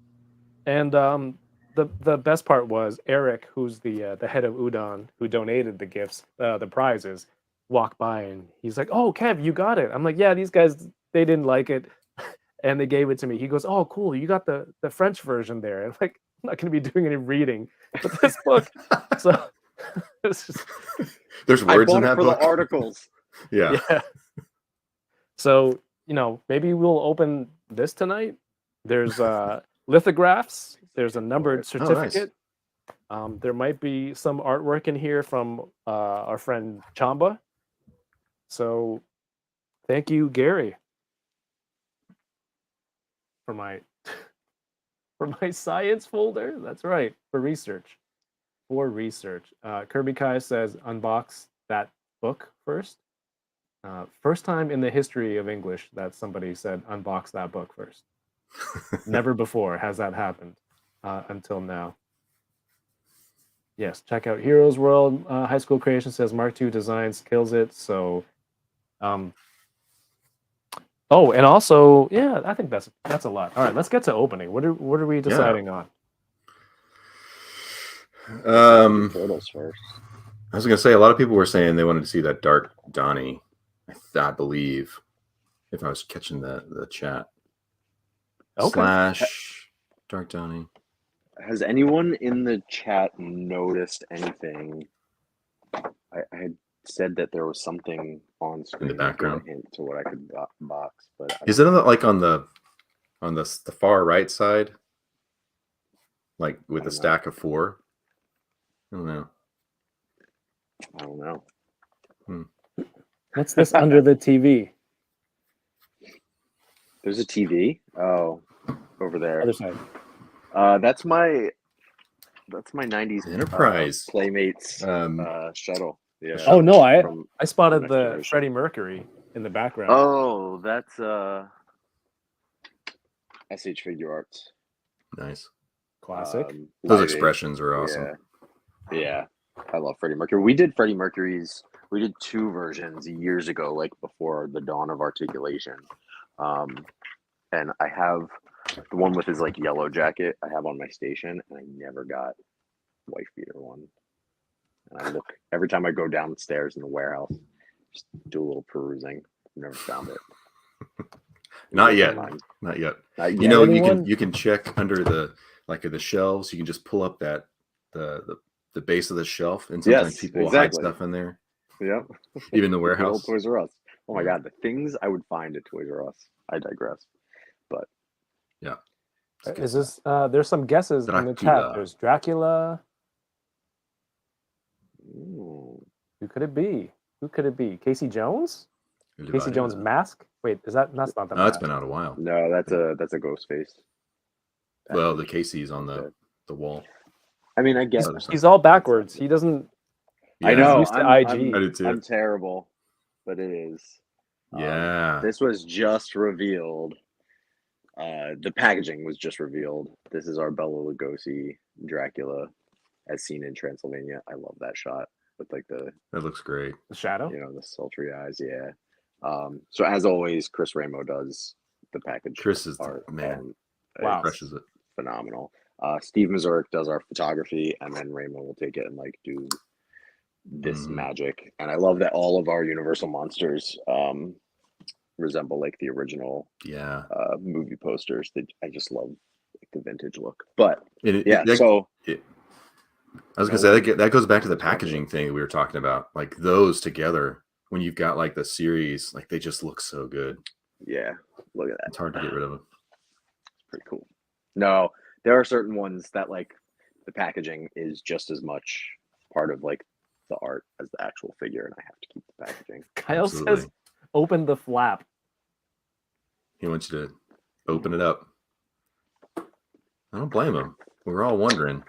And the best part was Eric, who's the head of Udon, who donated the gifts, the prizes, walked by and he's like, "Oh, Kev, you got it." I'm like, "Yeah, these guys, they didn't like it, and they gave it to me." He goes, "Oh, cool, you got the French version there." And like, I'm not going to be doing any reading, but this book. So it's just, There's I words in bought it that for book. the articles. Yeah. yeah. So maybe we'll open this tonight. There's lithographs. There's a numbered Oh, nice. certificate. There might be some artwork in here from our friend Chamba. So thank you, Gary, for my science folder. That's right, for research. Kirby Kai says unbox that book first. First time in the history of English that somebody said unbox that book first. Never before has that happened until now. Yes, check out Heroes World. High School Creation says Mark II Designs kills it. So, oh, and also, yeah, I think that's a lot. All right, let's get to opening. What are we deciding on? Turtles first. I was gonna say a lot of people were saying they wanted to see that Dark Donnie. I believe, if I was catching the chat. Okay. / Dark Donnie. Has anyone in the chat noticed anything? I had said that there was something on screen in the background that gave a hint to what I could box, but is it on the far right side, like with a stack of 4? I don't know. What's this under the TV? There's a TV. Oh, over there. Other side. That's my 90s Enterprise Playmates shuttle. Yeah. Oh no, from I spotted Next the Generation. Freddie Mercury in the background. Oh, that's SH Figure Arts. Nice. Classic. Those Live expressions are awesome. Yeah. I love Freddie Mercury. We did Freddie Mercury's. We did 2 versions years ago, like before the dawn of articulation. And I have the one with his like yellow jacket. I have on my station, and I never got wife beater one. And I look every time I go downstairs in the warehouse, just do a little perusing. Never found it. Not yet. You know, you can check under the shelves. You can just pull up that the base of the shelf, and sometimes people will hide stuff in there. Yeah. Even the The warehouse. old Toys R Us. Oh my God, the things I would find at Toys R Us. I digress. But Let's Is get this? There's some guesses in the chat. Dracula. There's Dracula. Ooh. Who could it be? Who could it be? Casey Jones? that. Casey Jones mask? Wait, is that's not the No, it's mask? been out a while. No, that's a ghost face. Well, the Casey's on Okay. the wall. I mean, I guess Other side. He's all backwards. He doesn't. I Yeah. know. used to I'm, IG. I do too. I'm terrible, but it is. Yeah. This was just revealed. The packaging was just revealed. This is our Bela Lugosi Dracula, as seen in Transylvania. I love that shot with like the That looks great. The shadow. the sultry eyes. Yeah. So as always, Chris Ramo does the package. Chris is the art, man. and Wow. it's Crushes it. phenomenal. Steve Mazurek does our photography, and then Ramo will take it and like do this magic. And I love that all of our Universal monsters resemble like the original Yeah. movie posters. That I just love like the vintage look. But It, yeah, that- so I was gonna say that goes back to the packaging thing we were talking about. Like those together, when you've got like the series, like they just look so good. yeah, look at that. It's hard to get rid of them. Pretty cool. No, there are certain ones that like the packaging is just as much part of like the art as the actual figure, and I have to keep the packaging. Kyle says, Absolutely. "Open the flap." He wants you to open it up. I don't blame him. We're all wondering.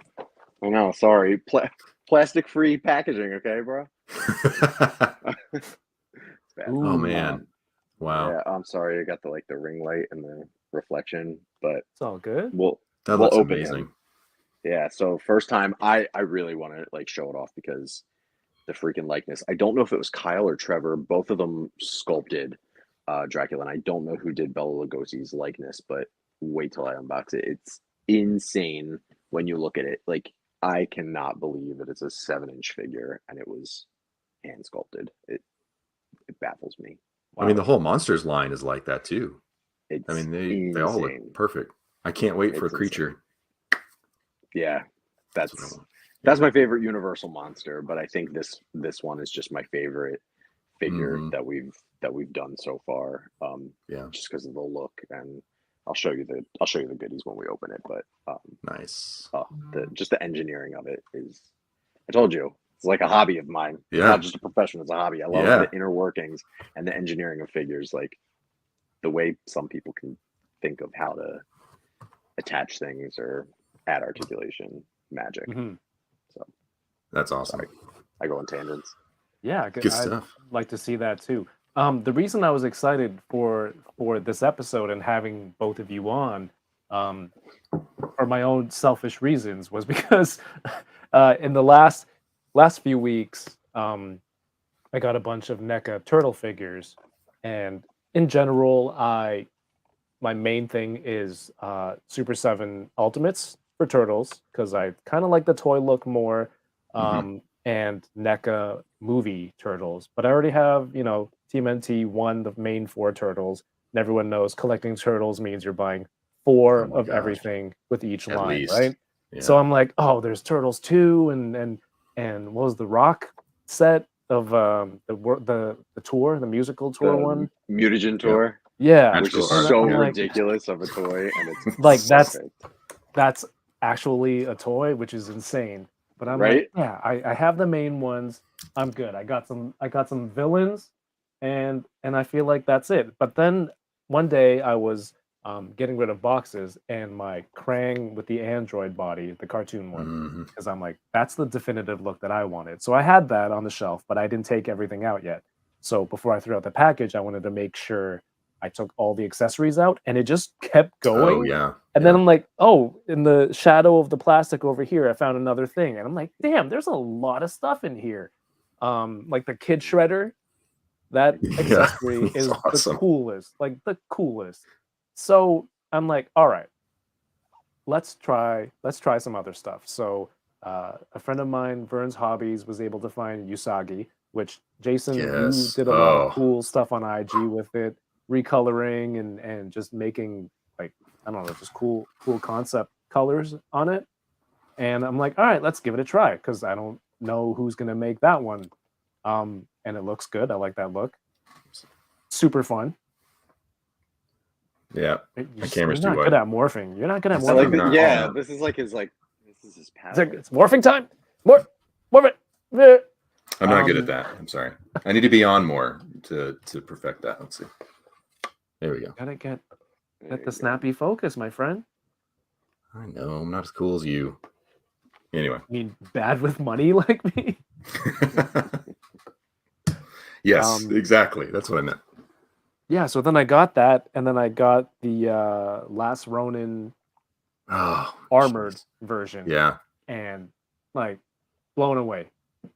Oh no, sorry, plastic-free packaging, okay, bro? It's bad. Ooh. Oh man. Wow. Yeah, I'm sorry. I got the like the ring light and the reflection, but It's all good. we'll That we'll looks open amazing. him. Yeah, so first time I really want to like show it off because the freaking likeness. I don't know if it was Kyle or Trevor. Both of them sculpted Dracula, and I don't know who did Bela Lugosi's likeness, but wait till I unbox it. It's insane when you look at it. Like I cannot believe that it's a 7-inch figure and it was hand sculpted. It baffles me. I mean, the whole Monsters line is like that too. It's I mean, they all look insane. perfect. I can't wait for a It's creature. Yeah, That's what I that's want. that's my favorite Universal monster, but I think this one is just my favorite figure Mhm. that we've done so far. Yeah. Just because of the look, and I'll show you the goodies when we open it. But Nice. just the engineering of it is, I told you, it's like a hobby of mine. It's Yeah. not just a profession; it's a hobby. I love Yeah. the inner workings and the engineering of figures, like the way some people can think of how to attach things or add articulation, magic. Mhm. That's awesome. Sorry. I go on tangents. Yeah, Good I'd stuff. like to see that too. The reason I was excited for this episode and having both of you on, for my own selfish reasons, was because in the last few weeks, I got a bunch of NECA turtle figures, and in general, my main thing is Super 7 Ultimates for turtles because I kind of like the toy look more. And NECA movie turtles, but I already have, Team NT one, the main 4 turtles, and everyone knows collecting turtles means you're buying 4 Oh my of gosh. everything with each At line, least. right? Yeah. So I'm like, oh, there's Turtles 2 and what was the Rock set of the tour, the musical tour The one? Mutagen tour, Yeah, which is Magical art. so I'm like- ridiculous of a toy, and it's Like, perfect. that's actually a toy, which is insane. But I'm Right? like, yeah, I have the main ones. I'm good. I got some villains, and I feel like that's it. But then one day I was getting rid of boxes, and my Krang with the android body, the cartoon one, Mhm. because I'm like, that's the definitive look that I wanted. So I had that on the shelf, but I didn't take everything out yet. So before I threw out the package, I wanted to make sure I took all the accessories out, and it just kept going. Oh yeah. And then I'm like, oh, in the shadow of the plastic over here, I found another thing. And I'm like, damn, there's a lot of stuff in here. Like the kid shredder, that Yeah, accessory that's is awesome. the coolest, like the coolest. So I'm like, all right, let's try some other stuff. So a friend of mine, Vern's Hobbies, was able to find Usagi, which Jason, you Yes. did a lot Oh. of cool stuff on IG with it, recoloring and just making, like, I don't know, just cool concept colors on it. And I'm like, all right, let's give it a try, because I don't know who's gonna make that one. And it looks good. I like that look. Super fun. Yeah, my camera's You're too not good wide. at morphing. You're not good at I like morphing. that. not. Yeah, Oh. this is his It's, like, pattern. it's morphing time. Morph it. I'm not good at that. I'm sorry. I need to be on more to perfect that. Let's see. There we go. Gotta get There the you go. snappy focus, my friend. I know I'm not as cool as you. Anyway. I mean, bad with money like me. Yes, exactly. That's what I meant. Yeah, so then I got that, and then I got the Last Ronin Oh, armored jeez. version. Yeah. And like blown away.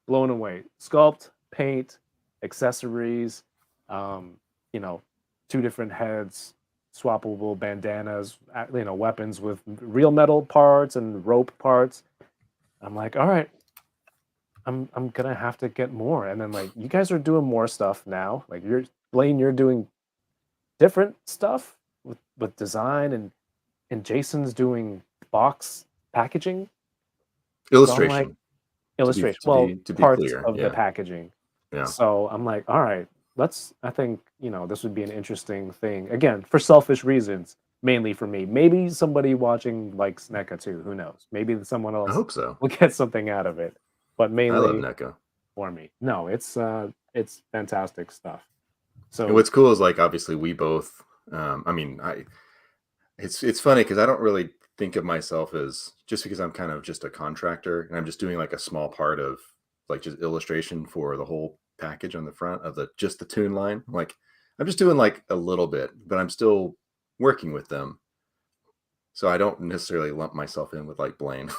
Sculpt, paint, accessories, you know, 2 different heads, swappable bandanas, weapons with real metal parts and rope parts. I'm like, all right, I'm gonna have to get more. And then like you guys are doing more stuff now. Like you're doing different stuff with design, and Jason's doing box packaging. Illustration. So illustration. To be Parts clear. of Yeah. the packaging. Yeah. So I'm like, all right, I think, this would be an interesting thing. Again, for selfish reasons, mainly for me. Maybe somebody watching likes NECA too. Who knows? Maybe someone I else hope so. will get something out of it. But I love mainly NECA. for me. No, it's fantastic stuff. So And what's cool is like obviously we both it's funny because I don't really think of myself as, just because I'm kind of just a contractor and I'm just doing like a small part of like just illustration for the whole package on the front of just the tune line. Like I'm just doing like a little bit, but I'm still working with them. So I don't necessarily lump myself in with like Blaine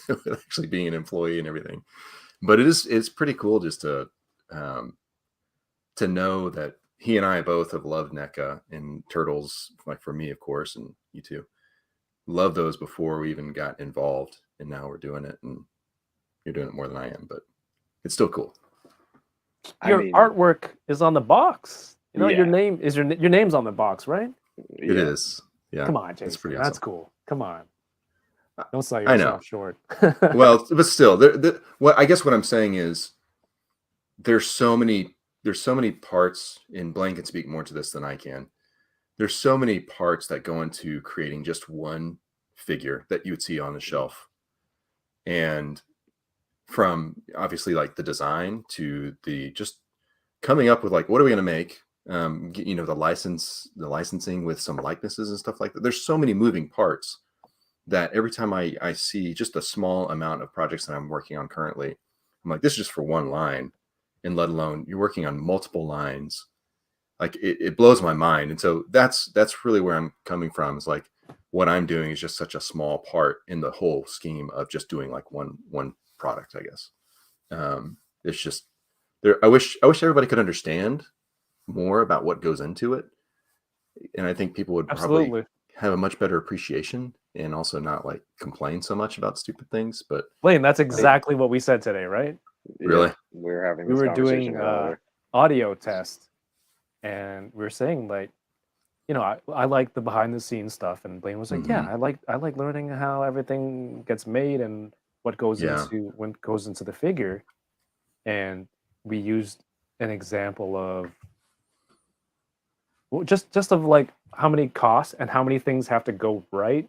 with actually being an employee and everything. But it's pretty cool just to know that he and I both have loved NECA and Turtles, like for me, of course, and you too. Love those before we even got involved, and now we're doing it, and you're doing it more than I am, but it's still cool. your artwork is on the box. Your Yeah. name is your name's on the box, right? It is. Yeah. Come on, Jason. It's pretty That's awesome. cool. Come on. Don't sell I know. yourself short. Well, but still, I guess what I'm saying is there's so many parts, and Blaine can speak more to this than I can. There's so many parts that go into creating just one figure that you would see on the shelf. And from obviously like the design to the just coming up with like, what are we going to make? The licensing with some likenesses and stuff like that. There's so many moving parts that every time I see just a small amount of projects that I'm working on currently, I'm like, this is just for one line, and let alone you're working on multiple lines. Like it blows my mind. And so that's really where I'm coming from. Is like what I'm doing is just such a small part in the whole scheme of just doing like one product, I guess. It's just there. I wish everybody could understand more about what goes into it. And I think people would probably have a much better appreciation and also not like complain so much about stupid things. But Blaine, that's exactly what we said today, right? Really? We were having We this were conversation doing earlier. audio test, and we were saying like, I like the behind the scenes stuff, and Blaine was like, yeah, I like learning how everything gets made and what goes into the figure. And we used an example of just of like how many costs and how many things have to go right,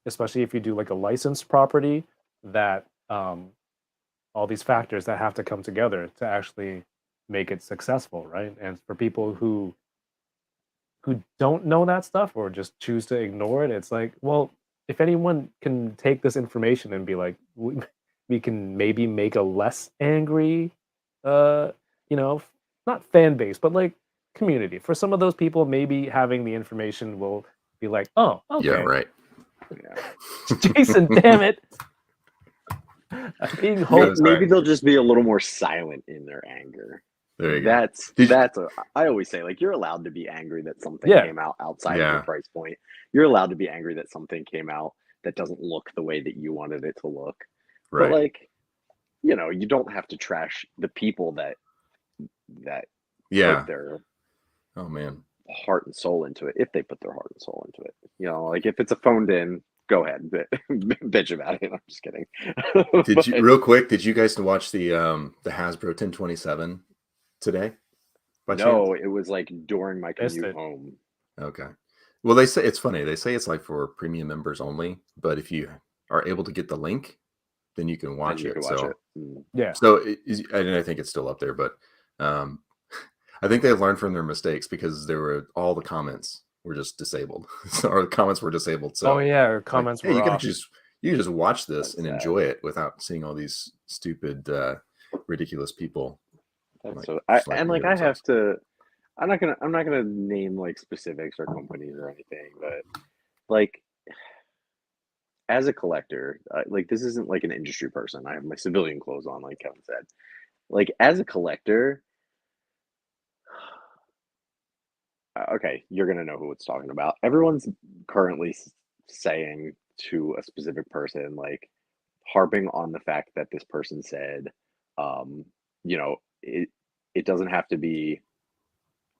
especially if you do like a licensed property, that all these factors that have to come together to actually make it successful, right? And for people who don't know that stuff or just choose to ignore it, it's like, well, if anyone can take this information and be like, we can maybe make a less angry, not fan base, but like community. For some of those people, maybe having the information will be like, oh, okay. Yeah, right. Yeah. Jason, damn it. Maybe they'll just be a little more silent in their anger. There you go. I always say, like, you're allowed to be angry that something Yeah. came out outside of your price point. You're allowed to be angry that something came out that doesn't look the way that you wanted it to look. Right. But like, you don't have to trash the people that put their heart and soul into it, if they put their heart and soul into it. Like if it's a phoned in, go ahead, bitch about it. I'm just kidding. Real quick, did you guys watch the Hasbro 1027 today? No, it was like during my commute home. Okay. Well, they say it's funny. They say it's like for premium members only, but if you are able to get the link, then you can watch And you it. can watch So, it. Mm. Yeah. so and I think it's still up there, but um, I think they learned from their mistakes because all the comments were just disabled. Or the comments were disabled. So, Oh yeah, our like, comments hey, were you can off. just watch this That's and sad. enjoy it without seeing all these stupid, ridiculous people. That's Like, so. just I liking have themselves. to. I'm not gonna name like specifics or companies or anything, but like as a collector, like this isn't like an industry person. I have my civilian clothes on, like Kevin said. Like as a collector, okay, you're gonna know who it's talking about. Everyone's currently saying to a specific person, like harping on the fact that this person said, um, you know, it doesn't have to be.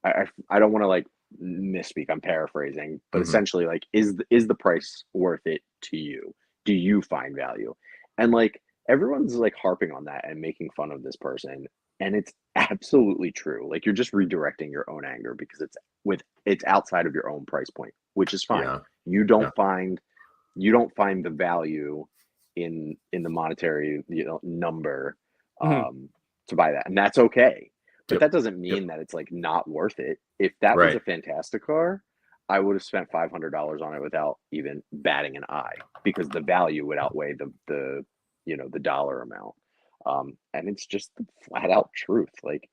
I don't want to like misspeak. I'm paraphrasing, but Mhm. essentially, like, is the price worth it to you? Do you find value? And like everyone's like harping on that and making fun of this person, and it's absolutely true. Like you're just redirecting your own anger because it's outside of your own price point, which is fine. Yeah. You Yeah. don't find the value in the monetary number Mhm. to buy that, and that's okay. But Yep. that doesn't Yep. mean that it's like not worth it. If that was a Right. fantastic car, I would have spent $500 on it without even batting an eye because the value would outweigh the the dollar amount. And it's just the flat out truth. Like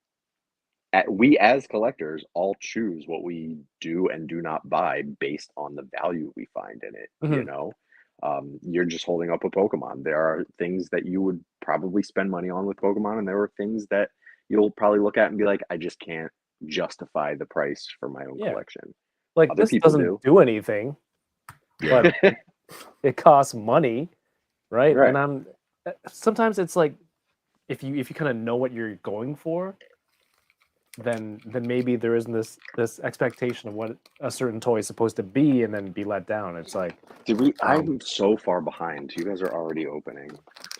we as collectors all choose what we do and do not buy based on the value we find in it. Mhm. You're just holding up a Pokemon. There are things that you would probably spend money on with Pokemon, and there are things that you'll probably look at and be like, I just can't justify the price for my own Yeah. collection. Like Other this people doesn't do. do anything, Yeah. but it costs money, right? Right. And I'm sometimes it's like if you kind of know what you're going for, then maybe there isn't this expectation of what a certain toy is supposed to be, and then be let down. It's like Did we? I'm so far behind. You guys are already opening.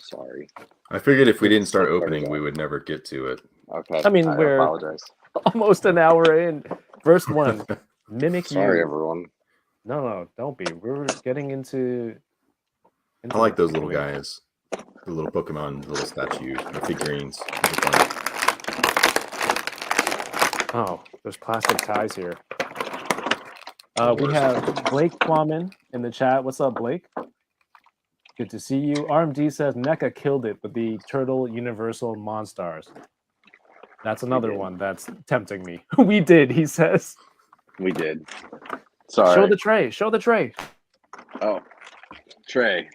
Sorry. I figured if we didn't start What opening, is we that? would never get to it. Okay. I mean, I we're apologize. almost an hour in. First one, mimic Sorry, you. everyone. No, don't be. We're getting into I like the those little thing. guys, the little Pokemon, little statues, the figurines. They're fun. Oh, there's plastic ties here. The We worst. have Blake Quammen in the chat. What's up, Blake? Good to see you. RMD says NECA killed it with the Turtle Universal Monstars. That's another did. one that's tempting me. We did, he says. We did. Sorry. Show the tray. Show the tray. Oh, Trey.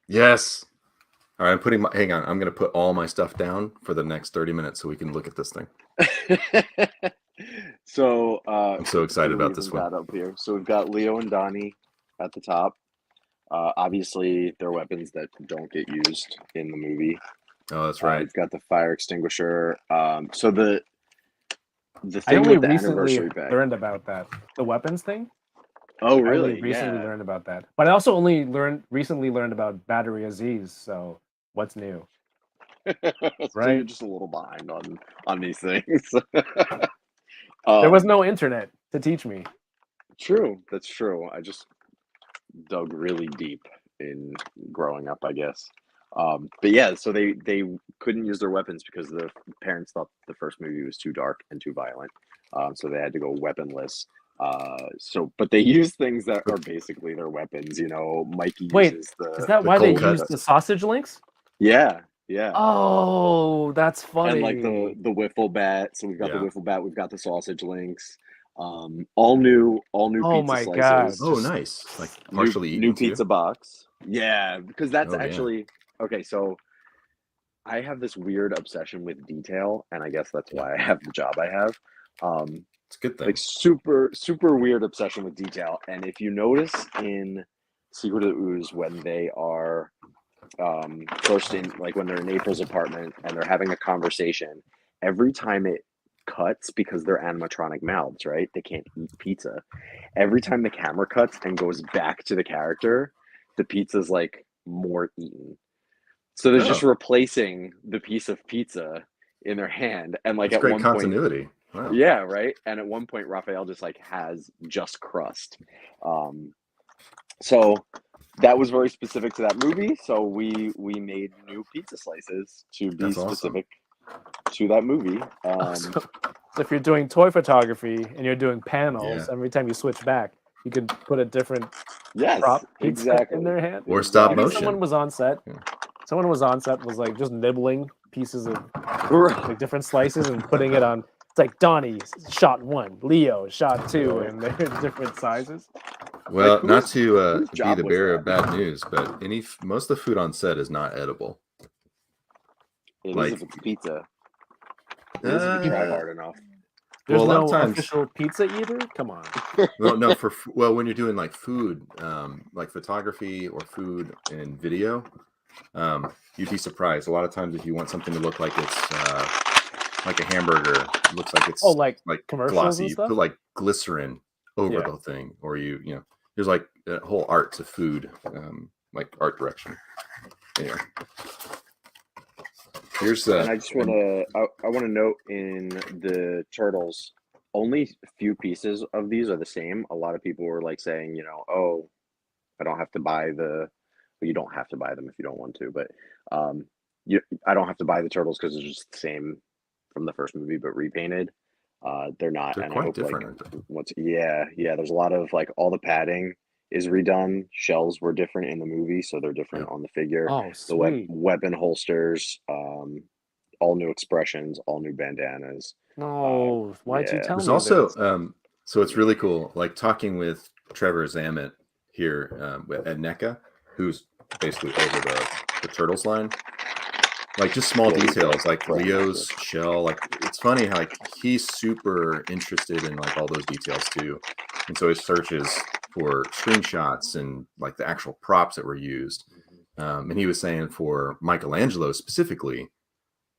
Yes. All right, hang on. I'm going to put all my stuff down for the next 30 minutes so we can look at this thing. So I'm so excited who about we've this one. got up here. So we've got Leo and Donnie at the top. Obviously, they're weapons that don't get used in the movie. Oh, that's right. We've got the fire extinguisher. So the I thing only with the recently anniversary bag. learned about that. The weapons thing? Oh, I really? only recently Yeah. learned about that. But I also only recently learned about Battery Aziz, so what's new? So Right? you're just a little behind on these things. There was no internet to teach me. True. That's true. I just dug really deep in growing up, I guess. But yeah, so they couldn't use their weapons because the parents thought the first movie was too dark and too violent. So they had to go weaponless. But they use things that are basically their weapons. Mikey Wait, uses is that why they cold cut. used the sausage links? Yeah. Oh, that's funny. And like the wiffle bat. So we've got the Yeah. wiffle bat. We've got the sausage links. All new Oh pizza my slices. God. Oh, Just nice. Like New- partially new eaten pizza too. box. Yeah, because that's Oh, yeah. actually okay. So I have this weird obsession with detail, and I guess that's why I have the job I have. It's a good thing. Like super weird obsession with detail. And if you notice in Secret of the Ooze when they are first in, like when they're in April's apartment and they're having a conversation, every time it cuts, because they're animatronic mouths, right? They can't eat pizza. Every time the camera cuts and goes back to the character, the pizza's like more eaten. So they're just replacing the piece of pizza in their hand, and like It's at great one continuity. Wow. Yeah, right. And at one point, Raphael just like has just crust. So that was very specific to that movie. So we made new pizza slices to be That's awesome. specific to that movie. So if you're doing toy photography and you're doing panels, Yeah. every time you switch back, you could put a different Yes, prop pizza exactly. in their hand. Or stop Maybe motion. someone was on set. Yeah. Someone was on set was like just nibbling pieces of Right. like different slices and putting it on. It's like Donnie shot 1, Leo shot 2, and they're different sizes. Well, Like, not whose to be job the was bearer that? of bad news, but most of the food on set is not edible. It Like- is if it's pizza. It is if you try hard enough. There's Well, a lot no of times- official pizza eater. Come on. Well, no, when you're doing like food, like photography or food and video, you'd be surprised. A lot of times, if you want something to look like it's like a hamburger, it looks like it's like glossy, commercials and you stuff? put like glycerin over Yeah. the thing, or you know, there's like a whole art to food, like art direction. Anyway, here's And I just want to I want to note in the turtles, only a few pieces of these are the same. A lot of people were like saying, you know, oh, I don't have to buy well, you don't have to buy them if you don't want to, but I don't have to buy the turtles because it's just the same from the first movie, but repainted. They're not, They're and quite I hope different, like aren't they? there's a lot of like all the padding is redone. Shells were different in the movie, so they're different on the figure. Oh, The sweet. weapon holsters, all new expressions, all new bandanas. No, why'd you yeah. tell There's me also this? so it's really cool. Like talking with Trevor Zamet here at NECA, who's basically over the Turtles line. Like just small Yeah, he's details, like right. Leo's shell. Like it's funny how like he's super interested in like all those details too, and so he searches for screenshots and like the actual props that were used. And he was saying for Michelangelo specifically,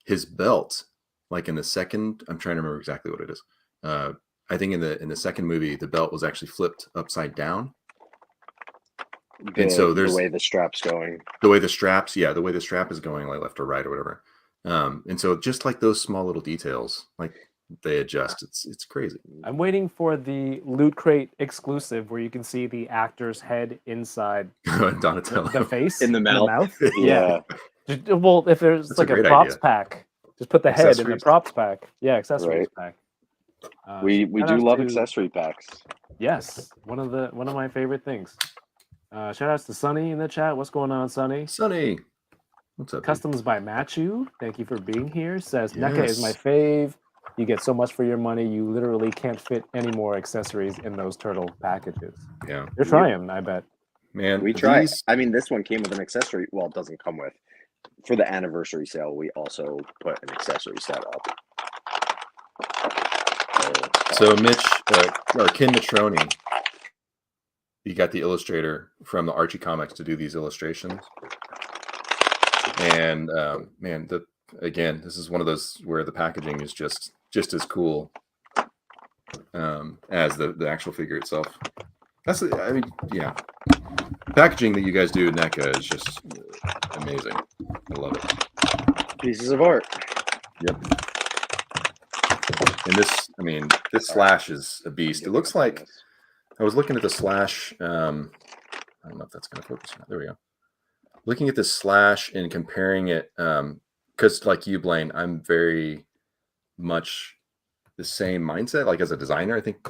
his belt, like in the second, I'm trying to remember exactly what it is. I think in the second movie, the belt was actually flipped upside down. And so there's the way the strap's going. The way the strap is going, like left or right or whatever. And so just like those small little details, like they adjust. It's crazy. I'm waiting for the Loot Crate exclusive where you can see the actor's head inside Donatello. the face In the mouth. Yeah. Well, if there's That's a like a great props idea. pack, just put the head in the Accessories. props pack. Yeah, accessories pack. We shout do outs love to- accessory packs. Yes, one of my favorite things. Shout outs to Sunny in the chat. What's going on, Sunny? Sunny, what's up? dude? Customs by Machu. Thank you for being here. Says NECA is my Yes. fave. You get so much for your money. You literally can't fit any more accessories in those turtle packages. Yeah, You're trying, I bet. man. We try. these- I mean, this one came with an accessory. Well, it doesn't come with. For the anniversary sale, we also put an accessory set up. So Mitch or Ken Matroni, he got the illustrator from the Archie comics to do these illustrations. And man, this is one of those where the packaging is just as cool as the actual figure itself. The packaging that you guys do at NECA is just amazing. I love it. Pieces of art. Yep. And this slash is a beast. It looks like I was looking at the slash. I don't know if that's going to focus. There we go. Looking at the slash and comparing it, because like you, Blaine, I'm very much the same mindset. Like as a designer, I think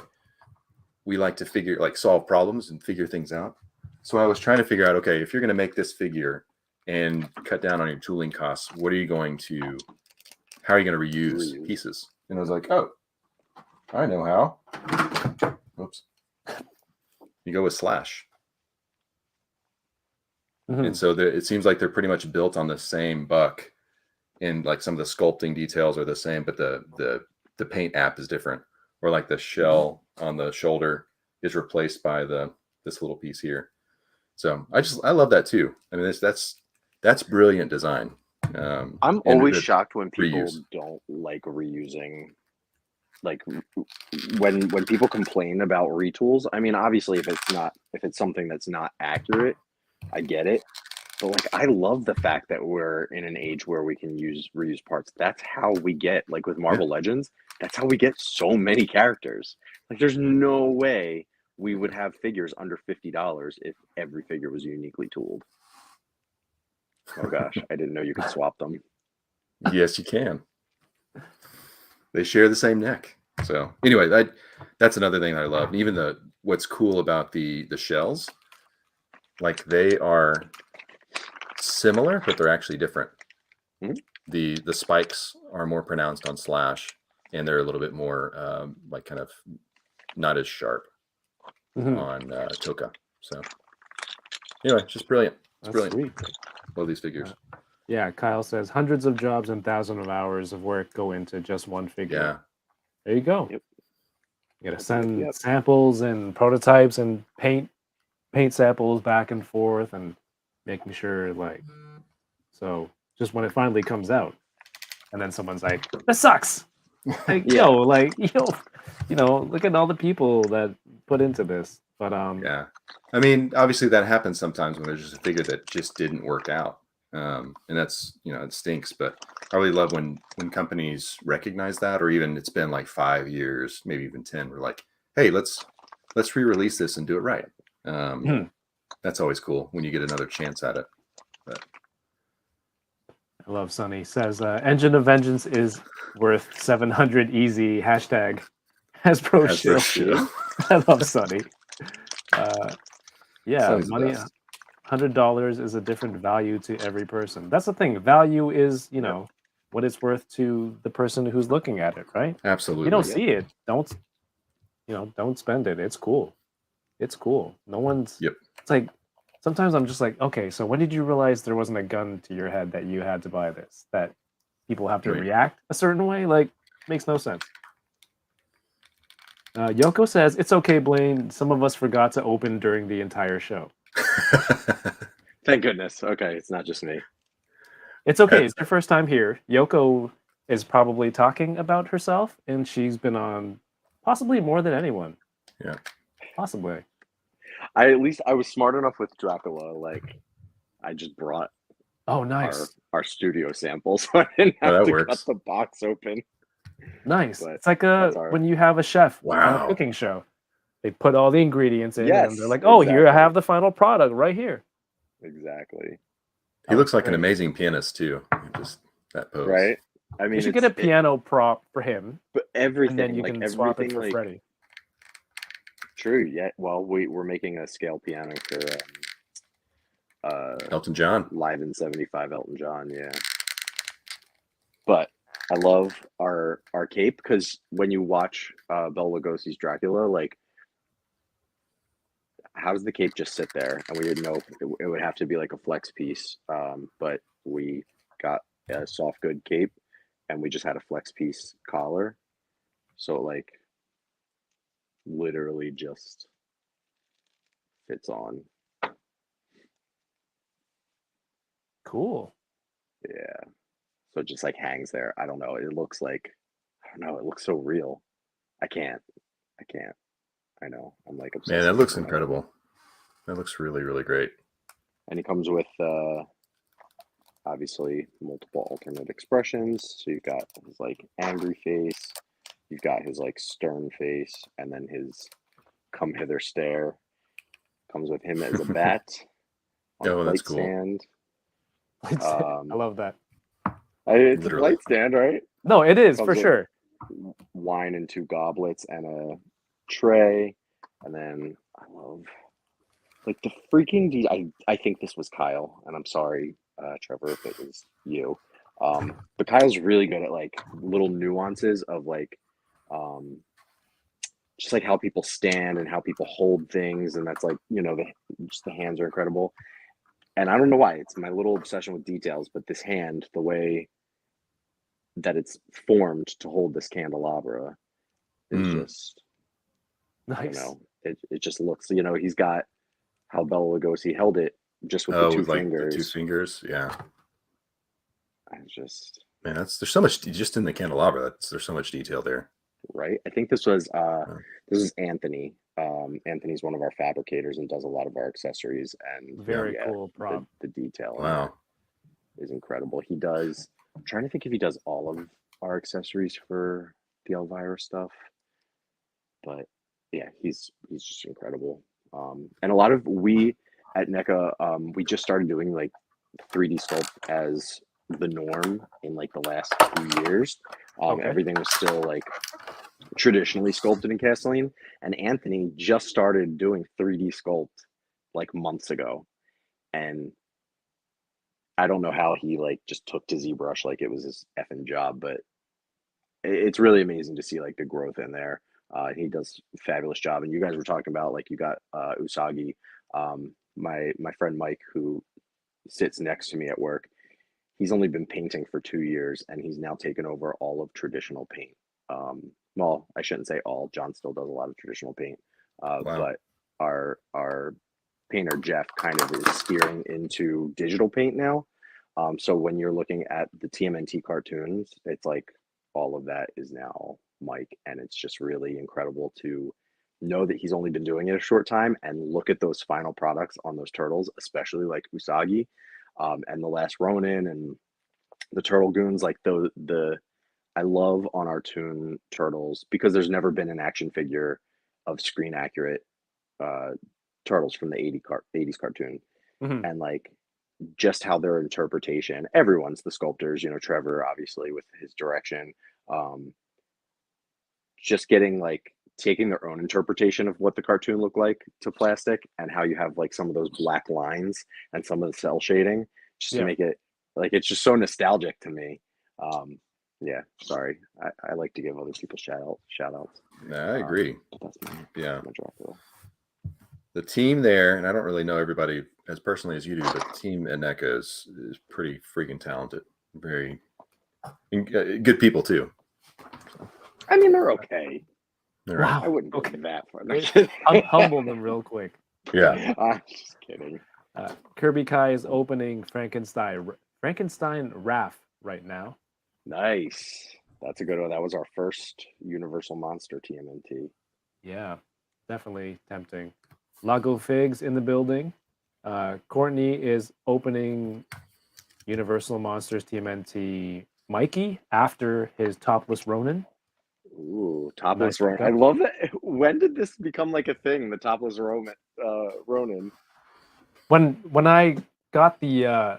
we like to solve problems and figure things out. So I was trying to figure out, okay, if you're going to make this figure and cut down on your tooling costs, how are you going to reuse pieces? And I was like, oh, I know how. Oops. You go with slash. Mhm. And so it seems like they're pretty much built on the same buck, and like some of the sculpting details are the same, but the paint app is different. Or like the shell on the shoulder is replaced by this little piece here. So I love that too. I mean, that's brilliant design. I'm and always the shocked when people reuse. don't like reusing. Like when people complain about retools. I mean, obviously, if it's something that's not accurate, I get it. But like, I love the fact that we're in an age where we can use reuse parts. That's how we get, like with Marvel Legends, that's how we get so many characters. Like, there's no way we would have figures under $50 if every figure was uniquely tooled. Oh gosh, I didn't know you could swap them. Yes, you can. They share the same neck. So anyway, that's another thing that I love. And even what's cool about the shells, like they are similar, but they're actually different. Mhm. The spikes are more pronounced on Slash, and they're a little bit more like kind of not as sharp on Toka. So anyway, just brilliant. It's That's brilliant. sweet. Love these figures. Yeah, Kyle says hundreds of jobs and thousands of hours of work go into just one figure. Yeah. There you go. Yep. You gotta send Yep. samples and prototypes and paint samples back and forth and making sure so just when it finally comes out and then someone's like, this sucks. Like, Yeah. look at all the people that put into this. But Yeah. I mean, obviously that happens sometimes when there's just a figure that just didn't work out. And that's, it stinks, but I really love when companies recognize that, or even it's been like 5 years, maybe even 10, we're like, hey, let's re-release this and do it right. That's always cool when you get another chance at it. But I love Sunny says Engine of Vengeance is worth 700 easy hashtag Hasbro shill. I love Sunny. Yeah, Sunny's the money. best. $100 is a different value to every person. That's the thing. Value is, what it's worth to the person who's looking at it, right? Absolutely. You don't see it. Don't spend it. It's cool. It's cool. No one's. Yep. It's like sometimes I'm just like, okay, so when did you realize there wasn't a gun to your head that you had to buy this? That people have to Right. react a certain way? Like, makes no sense. Yoko says, it's okay, Blaine. Some of us forgot to open during the entire show. Thank goodness. Okay, it's not just me. It's okay. It's your first time here. Yoko is probably talking about herself, and she's been on possibly more than anyone. Yeah. Possibly. I was smart enough with Dracula. Like, I just brought Oh, nice. our studio samples, so I didn't Oh, have that to works. cut the box open. Nice. But It's like that's our- when you have a chef on Wow. a cooking show. They put all the ingredients in, Yes, and they're like, "Oh, here I exactly. have the final product right here." Exactly. He looks like an Great. amazing pianist too. Just that pose. Right. I mean, You should get a piano prop for him, but everything, and then you like can swap it everything, for like Freddie. true. Yeah. Well, we're making a scale piano for Elton John. Live in 75 Elton John. Yeah. But I love our cape, because when you watch Bela Lugosi's Dracula, like, how does the cape just sit there? And we didn't know it would have to be like a flex piece. But we got a soft good cape, and we just had a flex piece collar. So it, like, literally just fits on. Cool. Yeah. So it just like hangs there. I don't know. It looks like, I don't know. It looks so real. I can't. I know. I'm like obsessed. Man, that with looks it. incredible. That looks really, really great. And he comes with obviously multiple alternate expressions. So you've got his like angry face, you've got his like stern face, and then his come hither stare. Comes with him as a bat on a Oh, that's light cool. stand. I love that. It's Literally. a light stand, right? No, it is Comes for with sure. wine in 2 goblets and a tray. And then I love like the freaking I think this was Kyle, and I'm sorry, Trevor, if it was you. But Kyle's really good at like little nuances of like just like how people stand and how people hold things, and that's like, just the hands are incredible. And I don't know why, it's my little obsession with details, but this hand, the way that it's formed to hold this candelabra is just, I don't Nice. know. It just looks, he's got how Bela Lugosi held it just with the 2 with like fingers. the 2 fingers. Yeah. I just, Man, there's so much just in the candelabra. There's so much detail there. right. I think this was Anthony Anthony's one of our fabricators and does a lot of our accessories, and Very cool prop. The detail in Wow. there is incredible. He does. I'm trying to think if he does all of our accessories for the Elvira stuff, but yeah, he's just incredible. And a lot of we at NECA, we just started doing like 3D sculpt as the norm in like the last few years. Okay. Everything was still like traditionally sculpted in Castelline, and Anthony just started doing 3D sculpt like months ago, and I don't know how he like just took to ZBrush like it was his effing job, but it's really amazing to see like the growth in there. He does a fabulous job, and you guys were talking about like you got Usagi, my friend Mike, who sits next to me at work. He's only been painting for 2 years, and he's now taken over all of traditional paint. Well, I shouldn't say all. John still does a lot of traditional paint, Wow. but our painter Jeff kind of is steering into digital paint now. So when you're looking at the TMNT cartoons, it's like all of that is now Mike, and it's just really incredible to know that he's only been doing it a short time and look at those final products on those turtles, especially like Usagi, and the last Ronin and the Turtle Goons. Like the I love on our Toon turtles because there's never been an action figure of screen accurate turtles from the 80s cartoon, and like just how their interpretation, everyone's the sculptors, Trevor obviously with his direction, just getting like taking their own interpretation of what the cartoon looked like to plastic, and how you have like some of those black lines and some of the cell shading just to make it like, it's just so nostalgic to me. Yeah, sorry, I like to give other people shout outs. I agree. That's my drop though. The team there, and I don't really know everybody as personally as you do, but the team at NECA is pretty freaking talented. Very good people too. I mean, they're okay. All right. I wouldn't go that far. Humble them real quick. Yeah. I'm just kidding. Kirby Kai is opening Frankenstein Raph right now. Nice. That's a good one. That was our first Universal Monster TMNT. Yeah, definitely tempting. Lago Figs in the building. Courtney is opening Universal Monsters TMNT Mikey after his topless Ronin. Ooh, topless Nice Ronin. pickup. I love that. When did this become like a thing? The topless Ronin. When I got the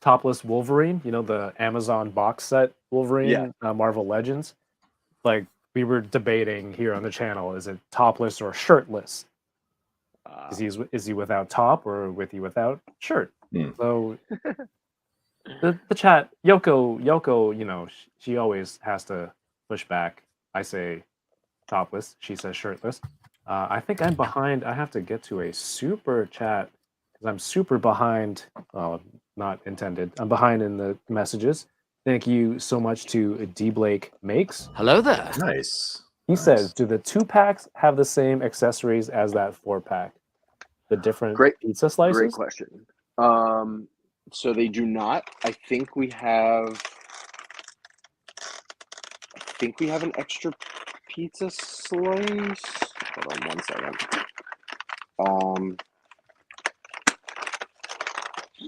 topless Wolverine, the Amazon box set Wolverine, Marvel Legends, like we were debating here on the channel, is it topless or shirtless? Is he without top or without shirt? So the chat, Yoko, she always has to push back. I say topless, she says shirtless. I think I'm behind. I have to get to a super chat because I'm super behind. Well, not intended. I'm behind in the messages. Thank you so much to D Blake Makes. Hello there. Nice. He says, do the 2-packs have the same accessories as that 4-pack? The different pizza slices? Great question. So they do not. I think we have an extra pizza slice. Hold on 1 second.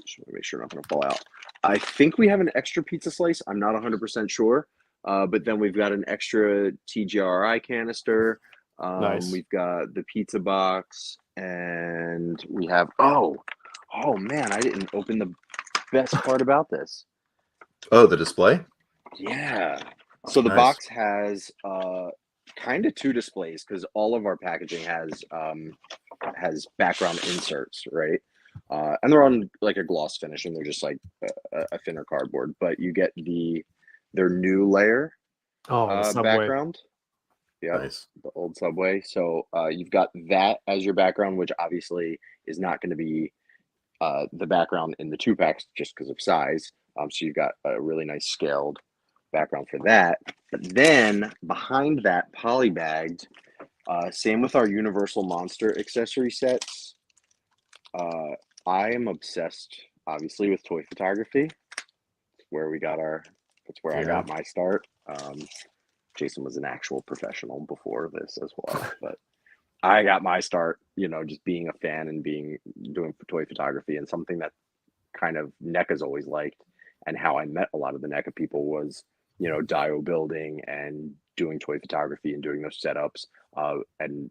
Just want to make sure nothing will fall out. I think we have an extra pizza slice. I'm not 100% sure. But then we've got an extra TGRI canister. Nice. We've got the pizza box, and we have oh man, I didn't open the best part about this. Oh, the display? Yeah. So the box has kind of 2 displays because all of our packaging has background inserts, right? And they're on like a gloss finish, and they're just like a thinner cardboard. But you get their new layer background. Yeah, nice. The old Subway. So you've got that as your background, which obviously is not going to be the background in the 2-packs just because of size. So you've got a really nice scaled background for that. But then behind that, polybagged, same with our Universal Monster accessory sets. I am obsessed, obviously, with toy photography. That's where I got my start. Jason was an actual professional before this as well, but I got my start, just being a fan and doing toy photography, and something that kind of NECA's always liked, and how I met a lot of the NECA people was, dio building and doing toy photography and doing those setups. And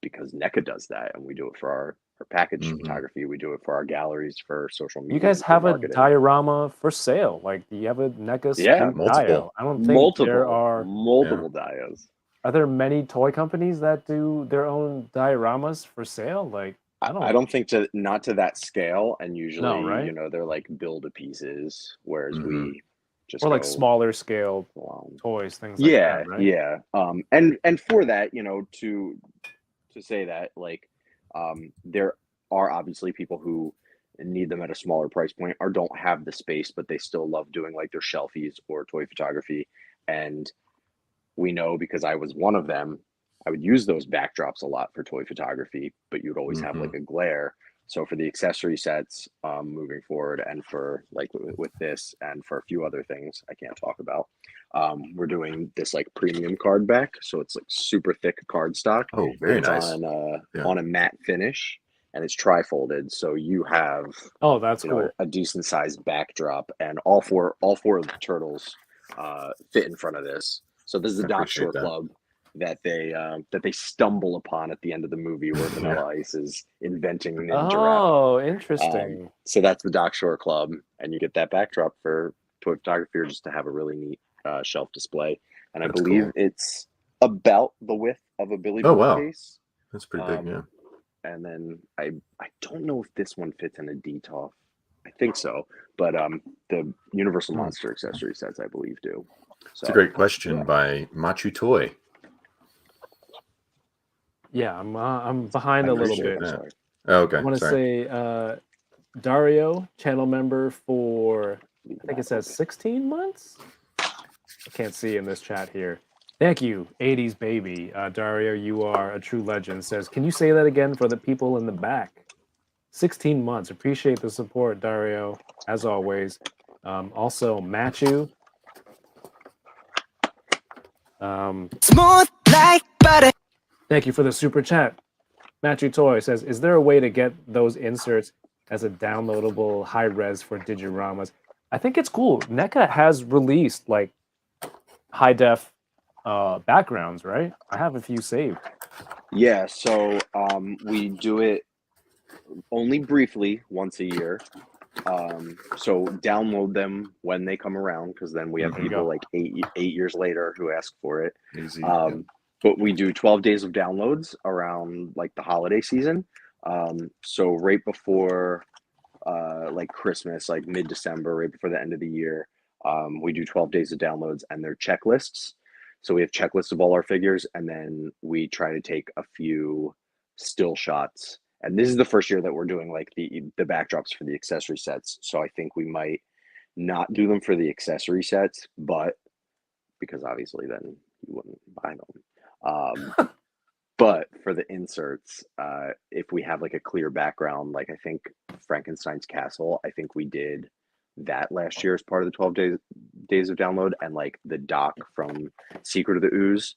because NECA does that, and we do it for our package photography, we do it for our galleries, for social media. You guys and for have a marketing. diorama for sale. Like, do you have a NECA Yeah, street multiple. dio? I don't think there are. multiple dios. Are there many toy companies that do their own dioramas for sale? Like, I don't think not to that scale, and usually, No, right? they're like build a pieces, whereas we just or like go smaller scale along. toys, things like Yeah, that, right? yeah. And for that, to say that, like, there are obviously people who need them at a smaller price point or don't have the space, but they still love doing like their shelfies or toy photography. And we know, because I was one of them, I would use those backdrops a lot for toy photography, but you'd always have like a glare. So for the accessory sets, moving forward, and for like with this, and for a few other things I can't talk about, we're doing this like premium card back. So it's like super thick cardstock. Oh, very It's nice. on a matte finish, and it's tri-folded. So you have Oh, that's cool. a decent sized backdrop, and all four of the turtles fit in front of this. So this is the Dock Shore Club that they stumble upon at the end of the movie, where Vanilla Ice is inventing ninja rap. Oh, interesting. So that's the Dock Shore Club, and you get that backdrop for toy photography, or just to have a really neat shelf display. And I believe it's about the width of a Billy Board case. That's pretty big, yeah. And then I don't know if this one fits in a DTOF. I think so, but the Universal Monster accessory sets, I believe, do. So, it's a great question by Machu Toy. Yeah, I'm behind a little bit. Oh, okay. I want to say Dario, channel member for, I think it says 16 months. I can't see in this chat here. Thank you, 80s baby. Dario, you are a true legend. Says, can you say that again for the people in the back? 16 months. Appreciate the support, Dario, as always. Also, Machu. Smooth like butter. Thank you for the super chat. Machu Toy says, is there a way to get those inserts as a downloadable high res for digiramas? I think it's cool. NECA has released like high def backgrounds, right? I have a few saved. Yeah, so we do it only briefly once a year. So download them when they come around, because then we have people like eight years later who ask for it. Easy. But we do 12 days of downloads around like the holiday season. So right before like Christmas, like mid-December, right before the end of the year, we do 12 days of downloads, and they're checklists. So we have checklists of all our figures, and then we try to take a few still shots. And this is the first year that we're doing like the backdrops for the accessory sets. So I think we might not do them for the accessory sets, but because obviously then you wouldn't buy them. But for the inserts, if we have like a clear background, like I think Frankenstein's Castle, I think we did that last year as part of the 12 days of download, and like the dock from Secret of the Ooze,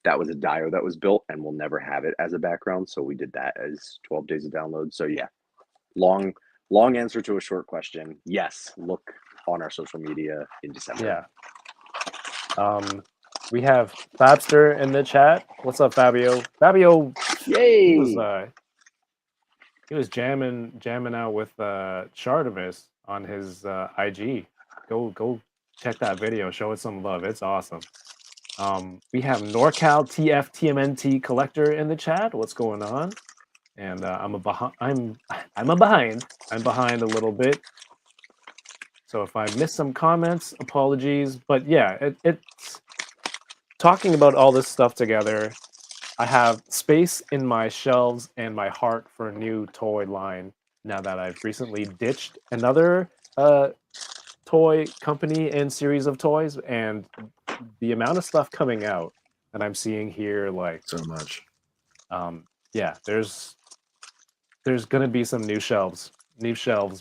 that was a dio that was built, and we'll never have it as a background, so we did that as 12 days of download. So yeah, long answer to a short question. Yes, look on our social media in December. Yeah. We have Fabster in the chat. What's up, Fabio? Fabio, yay! He was jamming out with Shardavis on his IG. Go check that video. Show it some love. It's awesome. We have NorCal TFTMNT collector in the chat. What's going on? And I'm behind a little bit. So if I missed some comments, apologies. But yeah, it's talking about all this stuff together. I have space in my shelves and my heart for a new toy line now that I've recently ditched another toy company and series of toys, and the amount of stuff coming out that I'm seeing here, like so much. Yeah, there's gonna be some new shelves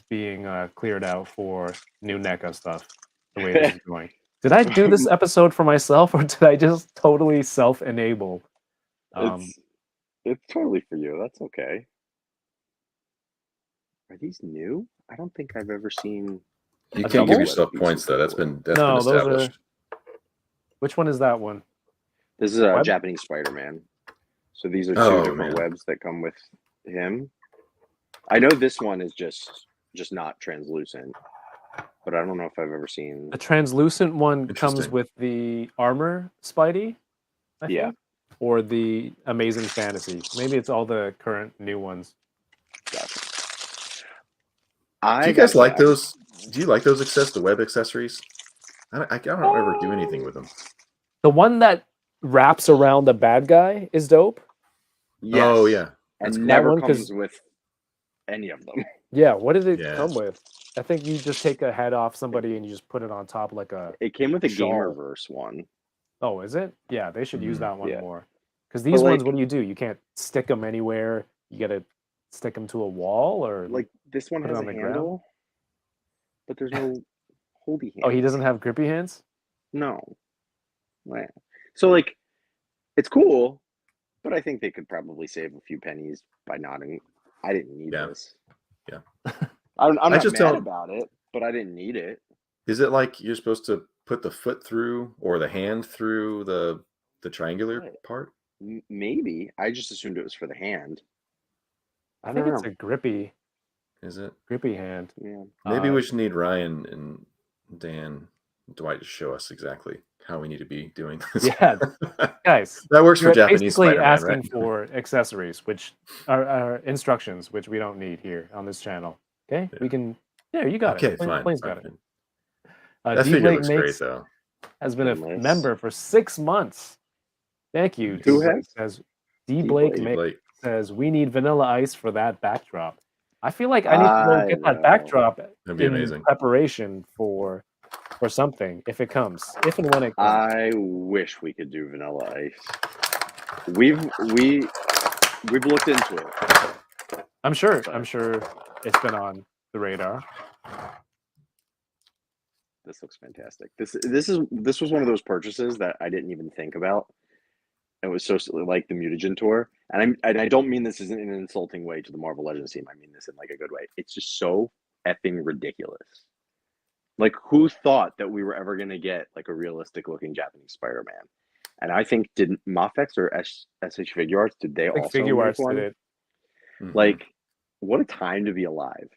being cleared out for new NECA stuff. The way this is going. Did I do this episode for myself, or did I just totally self-enable? It's totally for you. That's okay. Are these new? I don't think I've ever seen. You A can't give double? yourself pieces points though. That's before. been No, those are. established. Which one is that one? This is a Web? Japanese Spider-Man. So these are two Oh, different man. webs that come with him. I know this one is just not translucent, but I don't know if I've ever seen. The translucent one comes Interesting. with the armor Spidey, I Yeah. think, or the Amazing Fantasy. Maybe it's all the current new ones. Gotcha. Do you guys like those? Do you like those the web accessories? I don't ever do anything with them. The one that wraps around the bad guy is dope. Yes. Oh yeah, and cool. never That one, comes with any of them. Yeah, what did it Yeah. come with? I think you just take a head off somebody and you just put it on top like a. It came with a Shawl. Gamerverse one. Oh, is it? Yeah, they should use Mhm. that one Yeah. more. Because these But, ones, like- what do? You can't stick them anywhere. You gotta stick them to a wall or Like this one Put it has on a the handle, but there's no holdy hand. Oh, he doesn't have grippy hands. No. Yeah. So like, it's cool, but I think they could probably save a few pennies by nodding. I didn't need Yeah. this. Yeah. I'm I not just mad don't- about it, but I didn't need it. Is it like you're supposed to put the foot through or the hand through the triangular Right. part? Maybe. I just assumed it was for the hand. I I think don't it's know. a grippy Is it? hand. Yeah. Maybe we should need Ryan and Dan, Dwight to show us exactly how we need to be doing this. Yeah, guys, That works for you're Japanese basically Spider-Man, asking right? for accessories, which are instructions, which we don't need here on this channel. Okay, we can. Yeah, you got Okay, it. fine. Blaine's got it. fine. That D. figure Blake looks great, Makes though. has been a Nice. member for 6 months. Thank you. D. Who Blake has? says D. Blake Blake. Makes Blake. says we need Vanilla Ice for that backdrop. I feel like I need to go get that know. backdrop That'd be in amazing. preparation for something if it comes, if and when it comes. I wish we could do Vanilla Ice. We've looked into it. I'm sure it's been on the radar. This looks fantastic. This was one of those purchases that I didn't even think about. It was so like the Mutagen tour, and I don't mean this in an insulting way to the Marvel Legends team. I mean this in like a good way. It's just so effing ridiculous. Like, who thought that we were ever gonna get like a realistic looking Japanese Spider-Man? And I think did Mafex or SH Figure Arts, did they I think also Figure make Arts one? did it. Mhm. Like, what a time to be alive.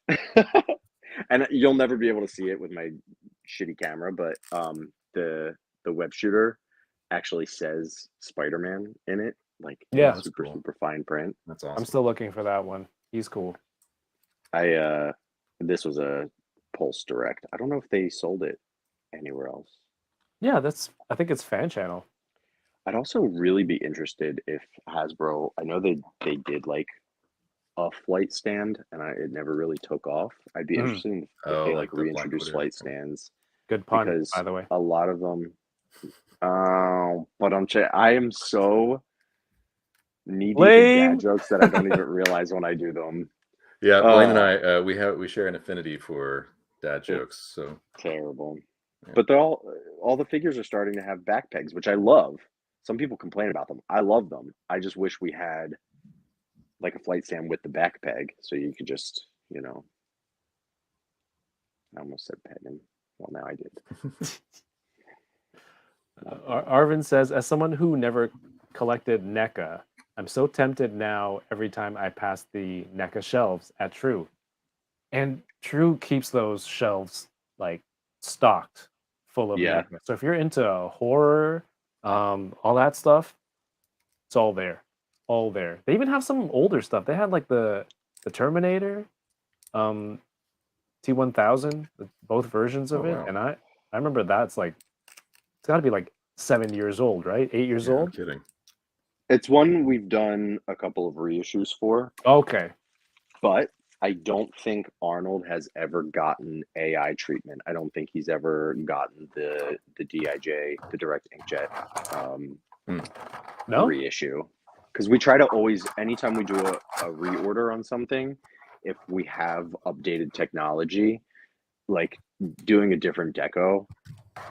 And you'll never be able to see it with my shitty camera, but the web shooter actually says Spider-Man in it, like Yeah. That's super cool. super fine print. That's I'm awesome. still looking for that one. He's cool. This was a Pulse Direct. I don't know if they sold it anywhere else. Yeah, I think it's fan channel. I'd also really be interested if Hasbro, I know they did like a flight stand and it never really took off. I'd be interested in if Oh, they like like the reintroduce Blackwood flight era. stands, Good pun, because by the way. a lot of them. But I am so knee deep in Lame. dad jokes that I don't even realize when I do them. Yeah, Blaine and I, we share an affinity for dad jokes. So Terrible. Yeah. But they're all the figures are starting to have back pegs, which I love. Some people complain about them. I love them. I just wish we had like a flight stand with the back peg, so you could just, I almost said peg him. Well, now I did. Arvin says, as someone who never collected NECA, I'm so tempted now every time I pass the NECA shelves at True. And True keeps those shelves like stocked full of Yeah. NECA. So if you're into horror, all that stuff, it's all there. All there. They even have some older stuff. They had like the Terminator, T1000, both versions of Oh, it. wow. And I remember that's like, it's got to be like 7 years old, right? 8 years yeah, no old. kidding. It's one we've done a couple of reissues for, Okay. but I don't think Arnold has ever gotten AI treatment. I don't think he's ever gotten the DIJ, the direct inkjet No. reissue. Because we try to always, anytime we do a reorder on something, if we have updated technology, like doing a different deco,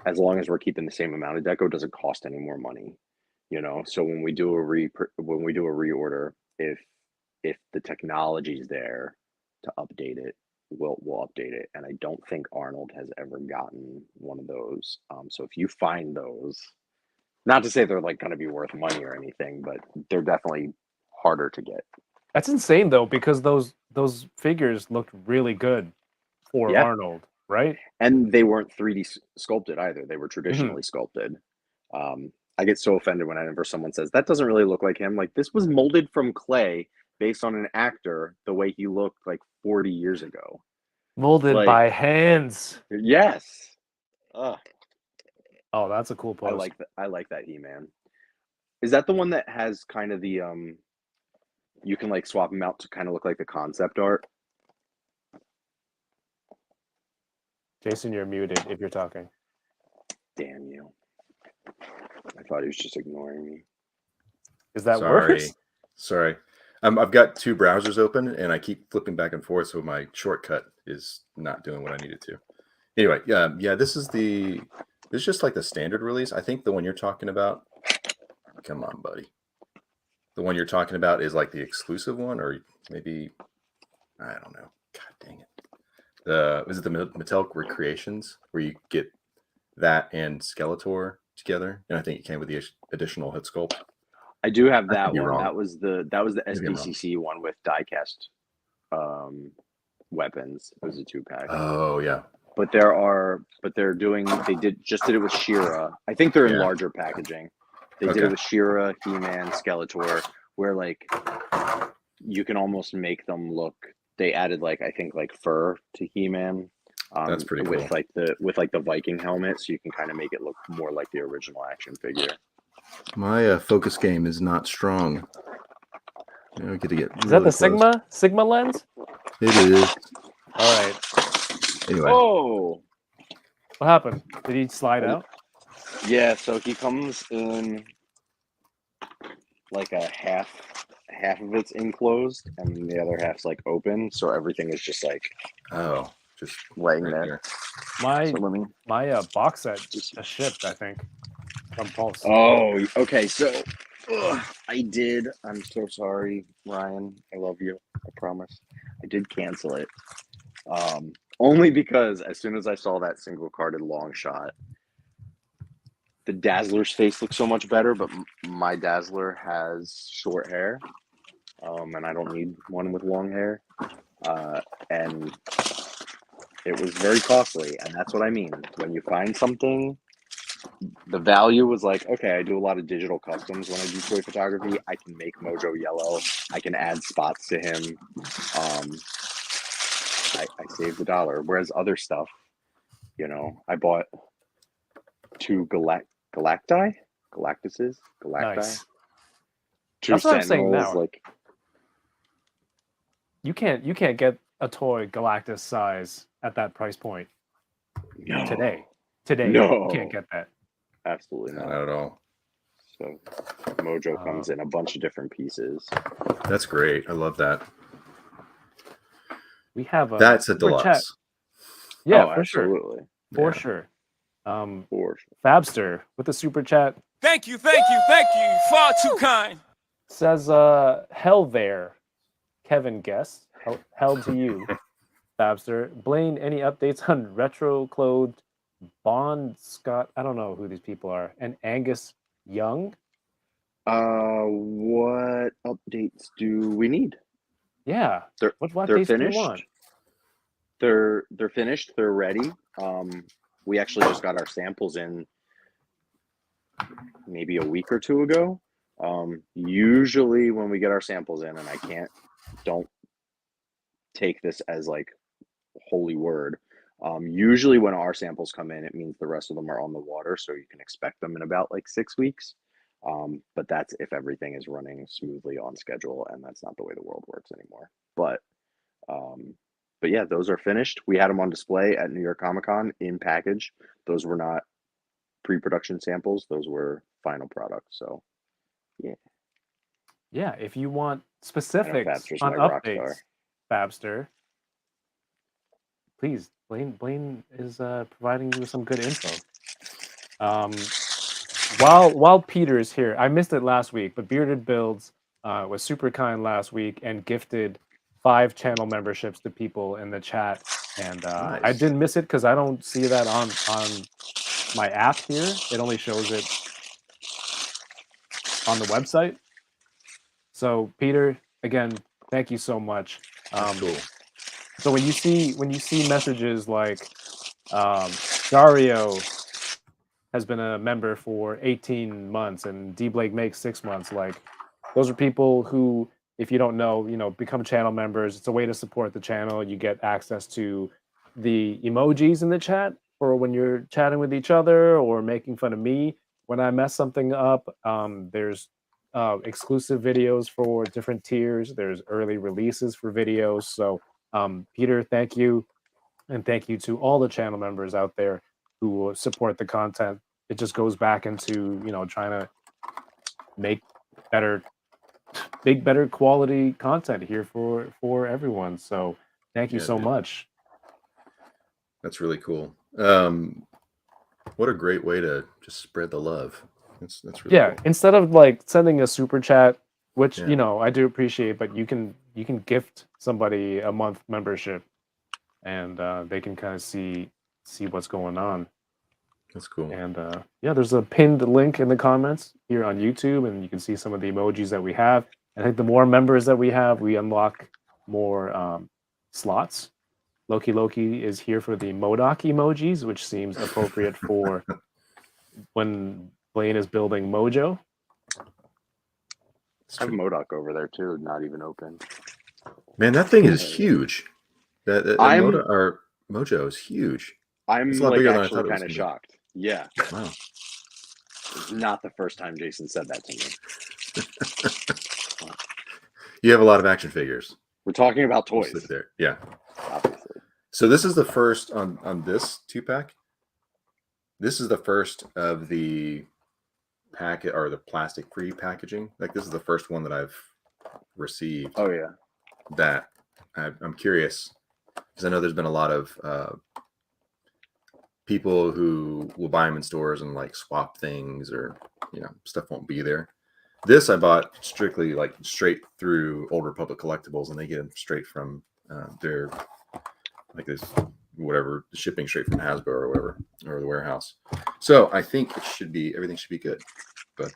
as long as we're keeping the same amount of deco, doesn't cost any more money. You know, so when we do a reorder, if the technology's there to update it, we'll update it. And I don't think Arnold has ever gotten one of those. So if you find those, not to say they're like going to be worth money or anything, but they're definitely harder to get. That's insane though, because those figures looked really good for Yeah. Arnold, right? And they weren't 3D sculpted either. They were traditionally sculpted. I get so offended whenever someone says that doesn't really look like him. Like, this was molded from clay based on an actor the way he looked like 40 years ago. Molded Like, by hands. yes. Ugh, Oh, that's a cool post. I like that He-Man. Is that the one that has kind of the you can like swap them out to kind of look like the concept art? Jason, you're muted if you're talking. Damn you. I thought he was just ignoring me. Is that worse? Sorry. I've got two browsers open and I keep flipping back and forth, so my shortcut is not doing what I need it to. Anyway, yeah, this is just like the standard release. I think the one you're talking about, come on, buddy. The one you're talking about is like the exclusive one, or maybe, I don't know. God dang it. Is it the Mattel Recreations where you get that and Skeletor together? And I think it came with the additional head sculpt. I do have I that could be one. wrong. That was the Maybe I'm SDCC one with diecast weapons. It was a 2-pack. Oh yeah. But they just did it with She-Ra. I think they're in larger packaging. They did it with She-Ra, He-Man, Skeletor, where like you can almost make them look. They added like, I think, like fur to He-Man. That's pretty cool. With like the Viking helmet, so you can kind of make it look more like the original action figure. My focus game is not strong. I get to get. Is that the Sigma lens? It is. All right. Anyway. Oh, what happened? Did he slide out? Yeah. So he comes in like a half of it's enclosed, and the other half's like open. So everything is just like just laying right there. My box set just shipped, I think, from Pulse. Oh, okay. So I did. I'm so sorry, Ryan. I love you. I promise. I did cancel it. Only because as soon as I saw that single carded long shot, the Dazzler's face looks so much better, but my Dazzler has short hair, and I don't need one with long hair. And it was very costly, and that's what I mean. When you find something, the value was like, okay, I do a lot of digital customs when I do toy photography. I can make Mojo yellow. I can add spots to him. I saved $1. Whereas other stuff, you know, I bought 2 Galactuses. Nice. 2 That's what I'm saying Sentinels. now. Like, you can't get a toy Galactus size at that price point today. No. You can't get that. Absolutely not. Not at all. So Mojo comes in a bunch of different pieces. That's great. I love that. We have that's a deluxe. Chat. Yeah, for absolutely. Sure. For sure. For sure. Fabster with the super chat. Thank you. Far too kind. Says hell there. Kevin guess. Hell to you. Fabster. Blaine, any updates on retro clothed Bond Scott? I don't know who these people are. And Angus Young? What updates do we need? Yeah. What they're updates finished. do you want? They're finished. They're ready. We actually just got our samples in maybe a week or 2 ago. Usually when we get our samples in, and don't take this as like holy word. Usually when our samples come in, it means the rest of them are on the water, so you can expect them in about like 6 weeks. But that's if everything is running smoothly on schedule, and that's not the way the world works anymore. But yeah, those are finished. We had them on display at New York Comic Con in package. Those were not pre-production samples; those were final products. So, yeah. Yeah, if you want specifics Fabster's on my rock updates, Fabster, please, Blaine is providing you with some good info. while Peter is here, I missed it last week, but Bearded Builds was super kind last week and gifted 5 channel memberships to people in the chat, and I Nice. didn't miss it because I don't see that on my app here. It only shows it on the website. So Peter, again, thank you so much. That's cool. So when you see messages like Dario has been a member for 18 months and D Blake makes 6 months, like those are people who, if you don't know, become channel members. It's a way to support the channel. You get access to the emojis in the chat for when you're chatting with each other or making fun of me when I mess something up. There's exclusive videos for different tiers. There's early releases for videos. So Peter, thank you. And thank you to all the channel members out there who support the content. It just goes back into, trying to make better quality content here for everyone. So thank you so much. That's really cool. What a great way to just spread the love. That's really cool. Instead of like sending a super chat, which I do appreciate, but you can gift somebody a month membership, and they can kind of see what's going on. That's cool. And there's a pinned link in the comments here on YouTube, and you can see some of the emojis that we have. I think the more members that we have, we unlock more slots. Loki is here for the MODOK emojis, which seems appropriate for when Blaine is building Mojo. I have MODOK over there too, not even open. Man, that thing is huge. That Mojo is huge. I'm like actually kind of shocked. Yeah. Wow. It's not the first time Jason said that to me. You have a lot of action figures. We're talking about toys. There. Yeah. Obviously. So this is the first on this 2-pack. This is the first of the packet or the plastic-free packaging. Like this is the first one that I've received. Oh yeah. That I'm curious because I know there's been a lot of people who will buy them in stores and like swap things or stuff won't be there. This I bought strictly like straight through Old Republic Collectibles, and they get them straight from their like this whatever shipping straight from Hasbro or whatever or the warehouse. So I think everything should be good. But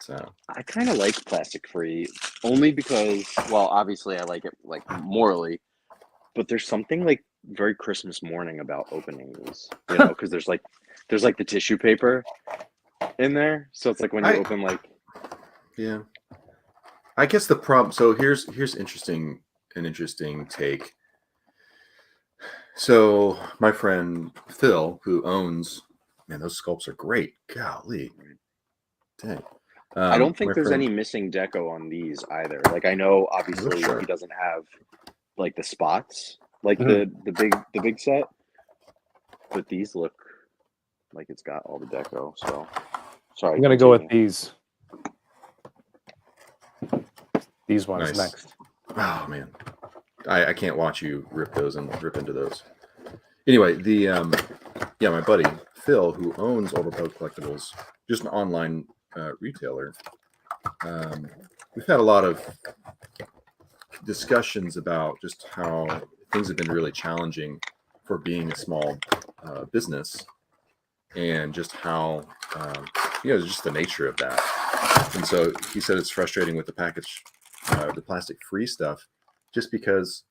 I kind of like plastic free only because, well, obviously I like it like morally, but there's something like very Christmas morning about opening these, because there's like the tissue paper in there, so it's like when you open like. Yeah, I guess the problem. So here's an interesting take. So my friend Phil, who owns, man, those sculpts are great. Golly, dang. I don't think there's any missing deco on these either. Like I know, obviously, he doesn't have like the spots, like the big set, but these look like it's got all the deco. So sorry, I'm gonna go with these. These ones next. Oh man, I can't watch you rip those and rip into those. Anyway, my buddy Phil, who owns Old Republic Collectibles, just an online retailer. We've had a lot of discussions about just how things have been really challenging for being a small business, and just how just the nature of that. And so he said it's frustrating with the package, the plastic-free stuff, just because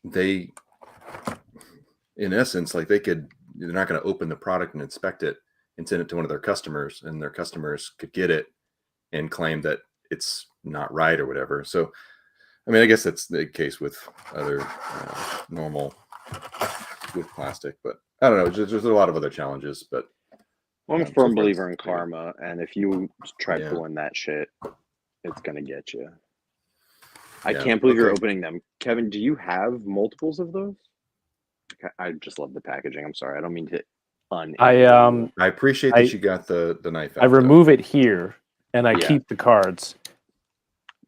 they, in essence, like they're not going to open the product and inspect it and send it to one of their customers, and their customers could get it and claim that it's not right or whatever. So, I mean, I guess that's the case with other normal with plastic, but I don't know. There's a lot of other challenges, but I'm a firm believer in karma, and if you try pulling that shit, it's gonna get you. I can't believe you're opening them, Kevin. Do you have multiples of those? I just love the packaging. I'm sorry, I don't mean to. I appreciate that you got the knife out. I remove it here, and I keep the cards.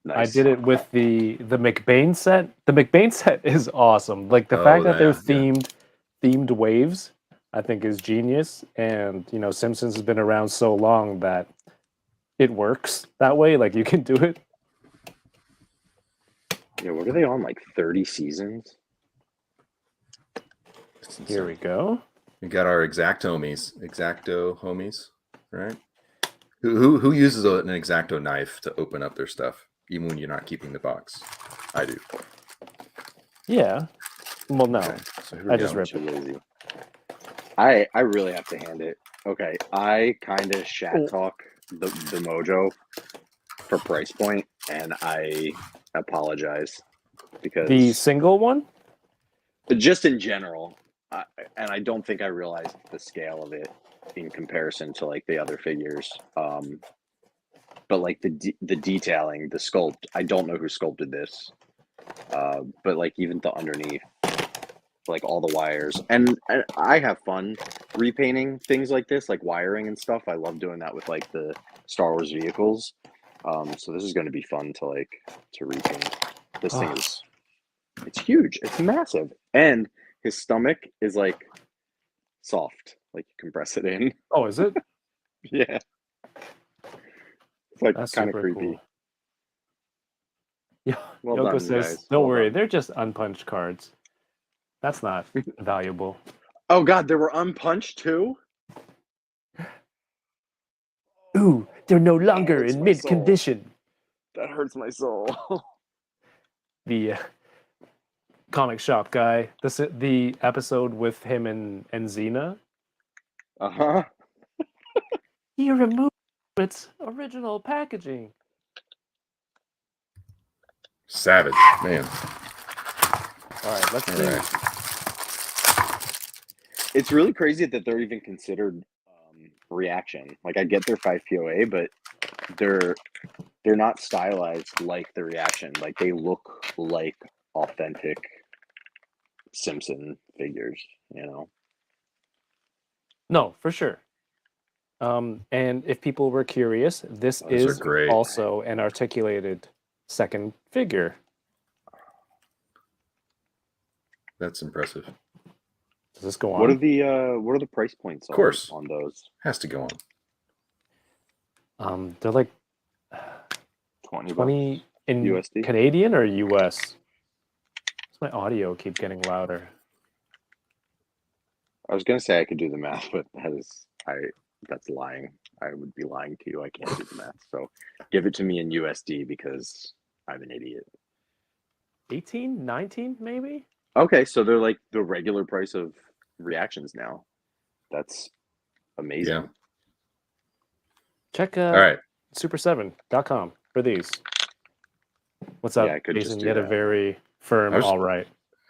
Nice. I did it with the McBain set. The McBain set is awesome. Like the fact that they're themed waves I think is genius. And Simpsons has been around so long that it works that way. Like you can do it. Yeah, what are they on? Like 30 seasons? Here we go. We got our exacto homies, right? Who uses an exacto knife to open up their stuff, even when you're not keeping the box? I do. Yeah. Well, no. Okay, so here we I go. just ripped Too it. lazy. I really have to hand it. Okay, I kind of shat talk the Mojo for price point, and I apologize because The single one? just in general, and I don't think I realized the scale of it in comparison to like the other figures. But like the detailing, the sculpt, I don't know who sculpted this, but like even the underneath, like all the wires, and I have fun repainting things like this, like wiring and stuff. I love doing that with like the Star Wars vehicles. So this is going to be fun to repaint. This thing it's huge. It's massive, and his stomach is like soft, like you can press it in. Oh, is it? Yeah, it's like That's kind of super creepy. cool. Yeah. Well Yoko done, says, guys. "Don't Well worry, done. they're just unpunched cards. That's not valuable." Oh God, there were unpunched too. Ooh, they're no longer hurts in my mint soul. condition. That hurts my soul. The comic shop guy. The episode with him and Xena. Uh-huh. He removed its original packaging. Savage, man. All right, let's All see. right. It's really crazy that they're even considered reaction. Like I get their 5 POA, but they're not stylized like the reaction. Like they look like authentic Simpson figures, No, for sure. And if people were curious, this Those are is great. also an articulated second figure. That's impressive. Does this go on? What are the price points Of course. on those? Has to go on. They're like 20 in USD? Canadian or US? My audio keeps getting louder. I was gonna say I could do the math, but that's lying. I would be lying to you. I can't do the math. So give it to me in USD because I'm an idiot. 18, 19 maybe? Okay, so they're like the regular price of reactions now. That's amazing. Yeah. Check All right. super7.com for these. What's up, Yeah, I could just Jason? do You had a that. very firm all right.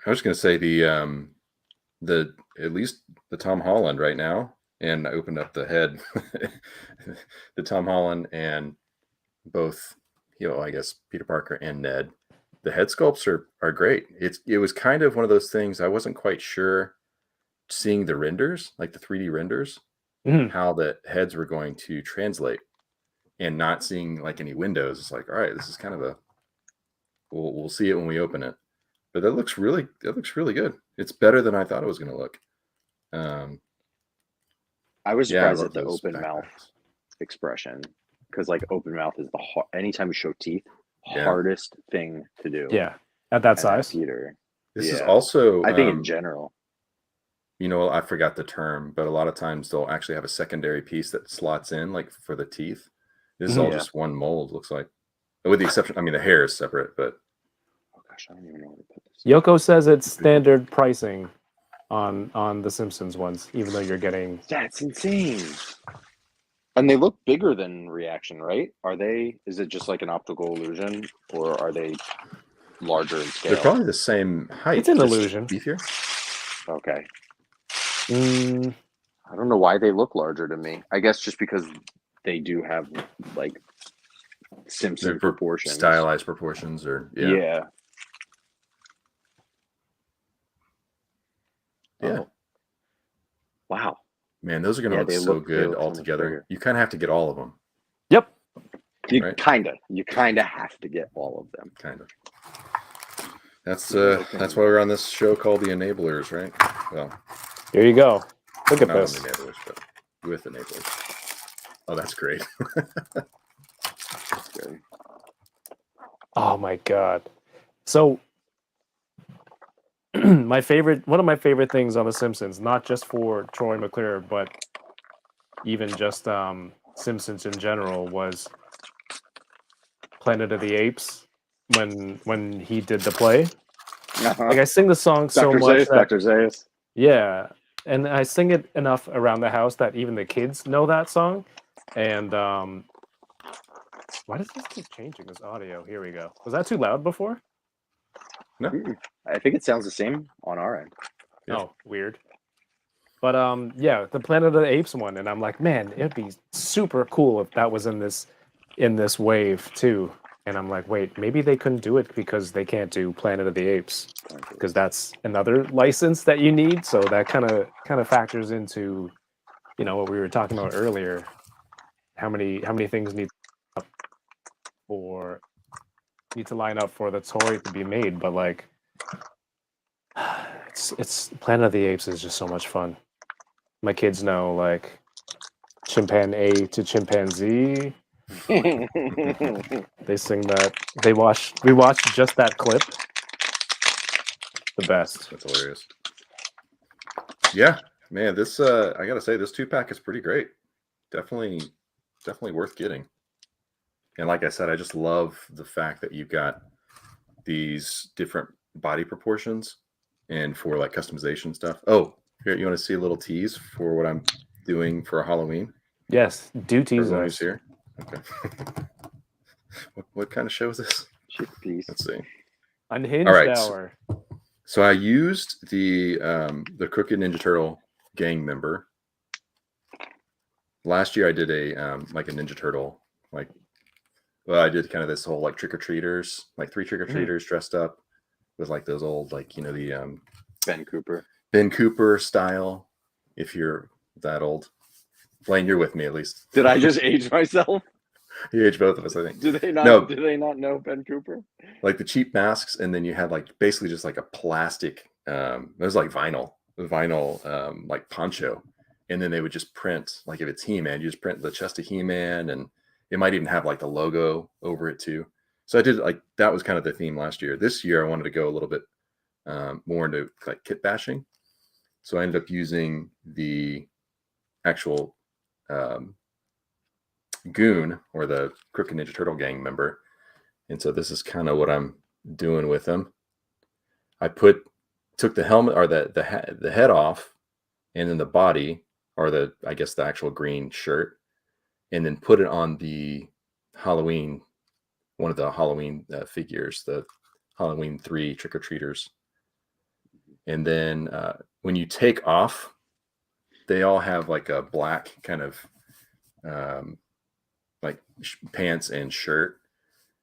I was going to say the at least the Tom Holland right now, and I opened up the head, the Tom Holland and both, I guess Peter Parker and Ned. The head sculpts are great. It was kind of one of those things I wasn't quite sure, seeing the renders, like the 3D renders, how the heads were going to translate, and not seeing like any windows. It's like, all right, this is kind of we'll see it when we open it. But that looks really good. It's better than I thought it was going to look. I was surprised at the those open mouth backpacks. expression, because like open mouth is anytime you show teeth, Yeah. hardest thing to do. Yeah, at that And size. Peter. This is Yeah. also, I think in general. I forgot the term, but a lot of times they'll actually have a secondary piece that slots in, like for the teeth. This is all Yeah. just one mold, looks like, with the exception. I mean, the hair is separate, but Oh gosh, I don't even know where to put this. Yoko says it's standard pricing on the Simpsons ones, even though you're getting. That's insane. And they look bigger than reaction, right? Is it just like an optical illusion, or are they larger in scale? they're probably the same height. It's an just illusion. beefier. Okay. Mm, I don't know why they look larger to me. I guess just because they do have like Simpson They're proportions. stylized proportions, or Yeah. Yeah. Oh. Wow. Man, those are going to Yeah, look they so look good so all much together. bigger. You kind of have to get all of them. yep. You Right. kind of have to get all of them. Kind of. That's why we're on this show called The Enablers, right? Well, Here you go. Look at Not this. on the enablers, but with enablers. Oh, that's great. That's good. Oh my god. So one of my favorite things on The Simpsons, not just for Troy McClure, but even just Simpsons in general, was Planet of the Apes when he did the play. Like I sing the song so Dr. much Zayas, that Dr. Zayas. yeah, and I sing it enough around the house that even the kids know that song. And why does this keep changing this audio? Here we go. Was that too loud before? I think it sounds the same on our end. Yeah. Oh, weird. But yeah, the Planet of the Apes one, and I'm like, man, it'd be super cool if that was in this wave too. And I'm like, wait, maybe they couldn't do it because they can't do Planet of the Apes because that's another license that you need. So that kind of factors into, what we were talking about earlier. How many things need to line up for the toy to be made? But like, it's Planet of the Apes is just so much fun. My kids know like chimpan A to chimpanzee. They sing that. We watched just that clip. The best. That's hilarious. Yeah, man, this I gotta say, this 2-pack is pretty great. Definitely worth getting. And like I said, I just love the fact that you've got these different body proportions and for like customization stuff. Oh, here, you want to see a little tease for what I'm doing for Halloween? Yes, do tease Everyone us. who's here. Okay. What kind of show is this? Cheap piece. Let's see. Unhinged All right. Hour. So I used the Crooked Ninja Turtle gang member. Last year I did a like a Ninja Turtle, I did kind of this whole like trick-or-treaters, like 3 trick-or-treaters dressed up with like those old, like, the Ben Cooper style, if you're that old. Blaine, you're with me at least. Did I just age myself? You aged both of us, I think. Do they not? No. Do they not know Ben Cooper? Like the cheap masks, and then you had like basically just like a plastic, it was like vinyl like poncho, and then they would just print, like if it's He-Man, you just print the chest of He-Man, and it might even have like the logo over it too. So I did like that was kind of the theme last year. This year I wanted to go a little bit more into like kit bashing, so I ended up using the actual Goon, or the Crooked Ninja Turtle gang member. And so this is kind of what I'm doing with him. I took the helmet, or the head off, and then the body, or the actual green shirt, and then put it on the Halloween, one of the Halloween figures, the Halloween 3 trick-or-treaters. And then when you take off, they all have like a black kind of like pants and shirt.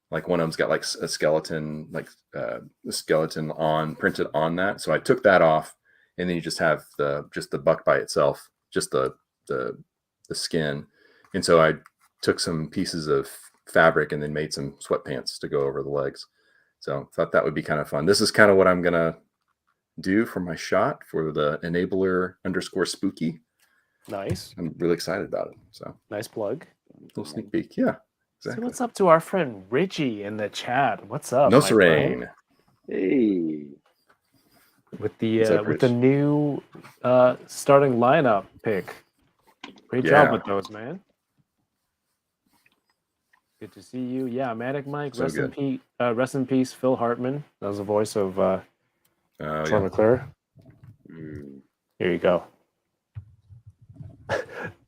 Like one of them's got like a skeleton, like the skeleton printed on that. So I took that off, and then you just have the buck by itself, just the skin. And so I took some pieces of fabric and then made some sweatpants to go over the legs. So I thought that would be kind of fun. This is kind of what I'm gonna do for my shot for the enabler_spooky. Nice. I'm really excited about it. So Nice plug. little sneak peek. Yeah, So exactly. what's up to our friend Richie in the chat? What's up? No my Serene. friend? Hey. With the What's up, with the Rich? new starting lineup pick. Great Yeah. job with those, man. Good to see you. Yeah, Manic Mike. So good. Rest in peace, Phil Hartman. That was the voice of Troy Yeah. McClure. Here you go.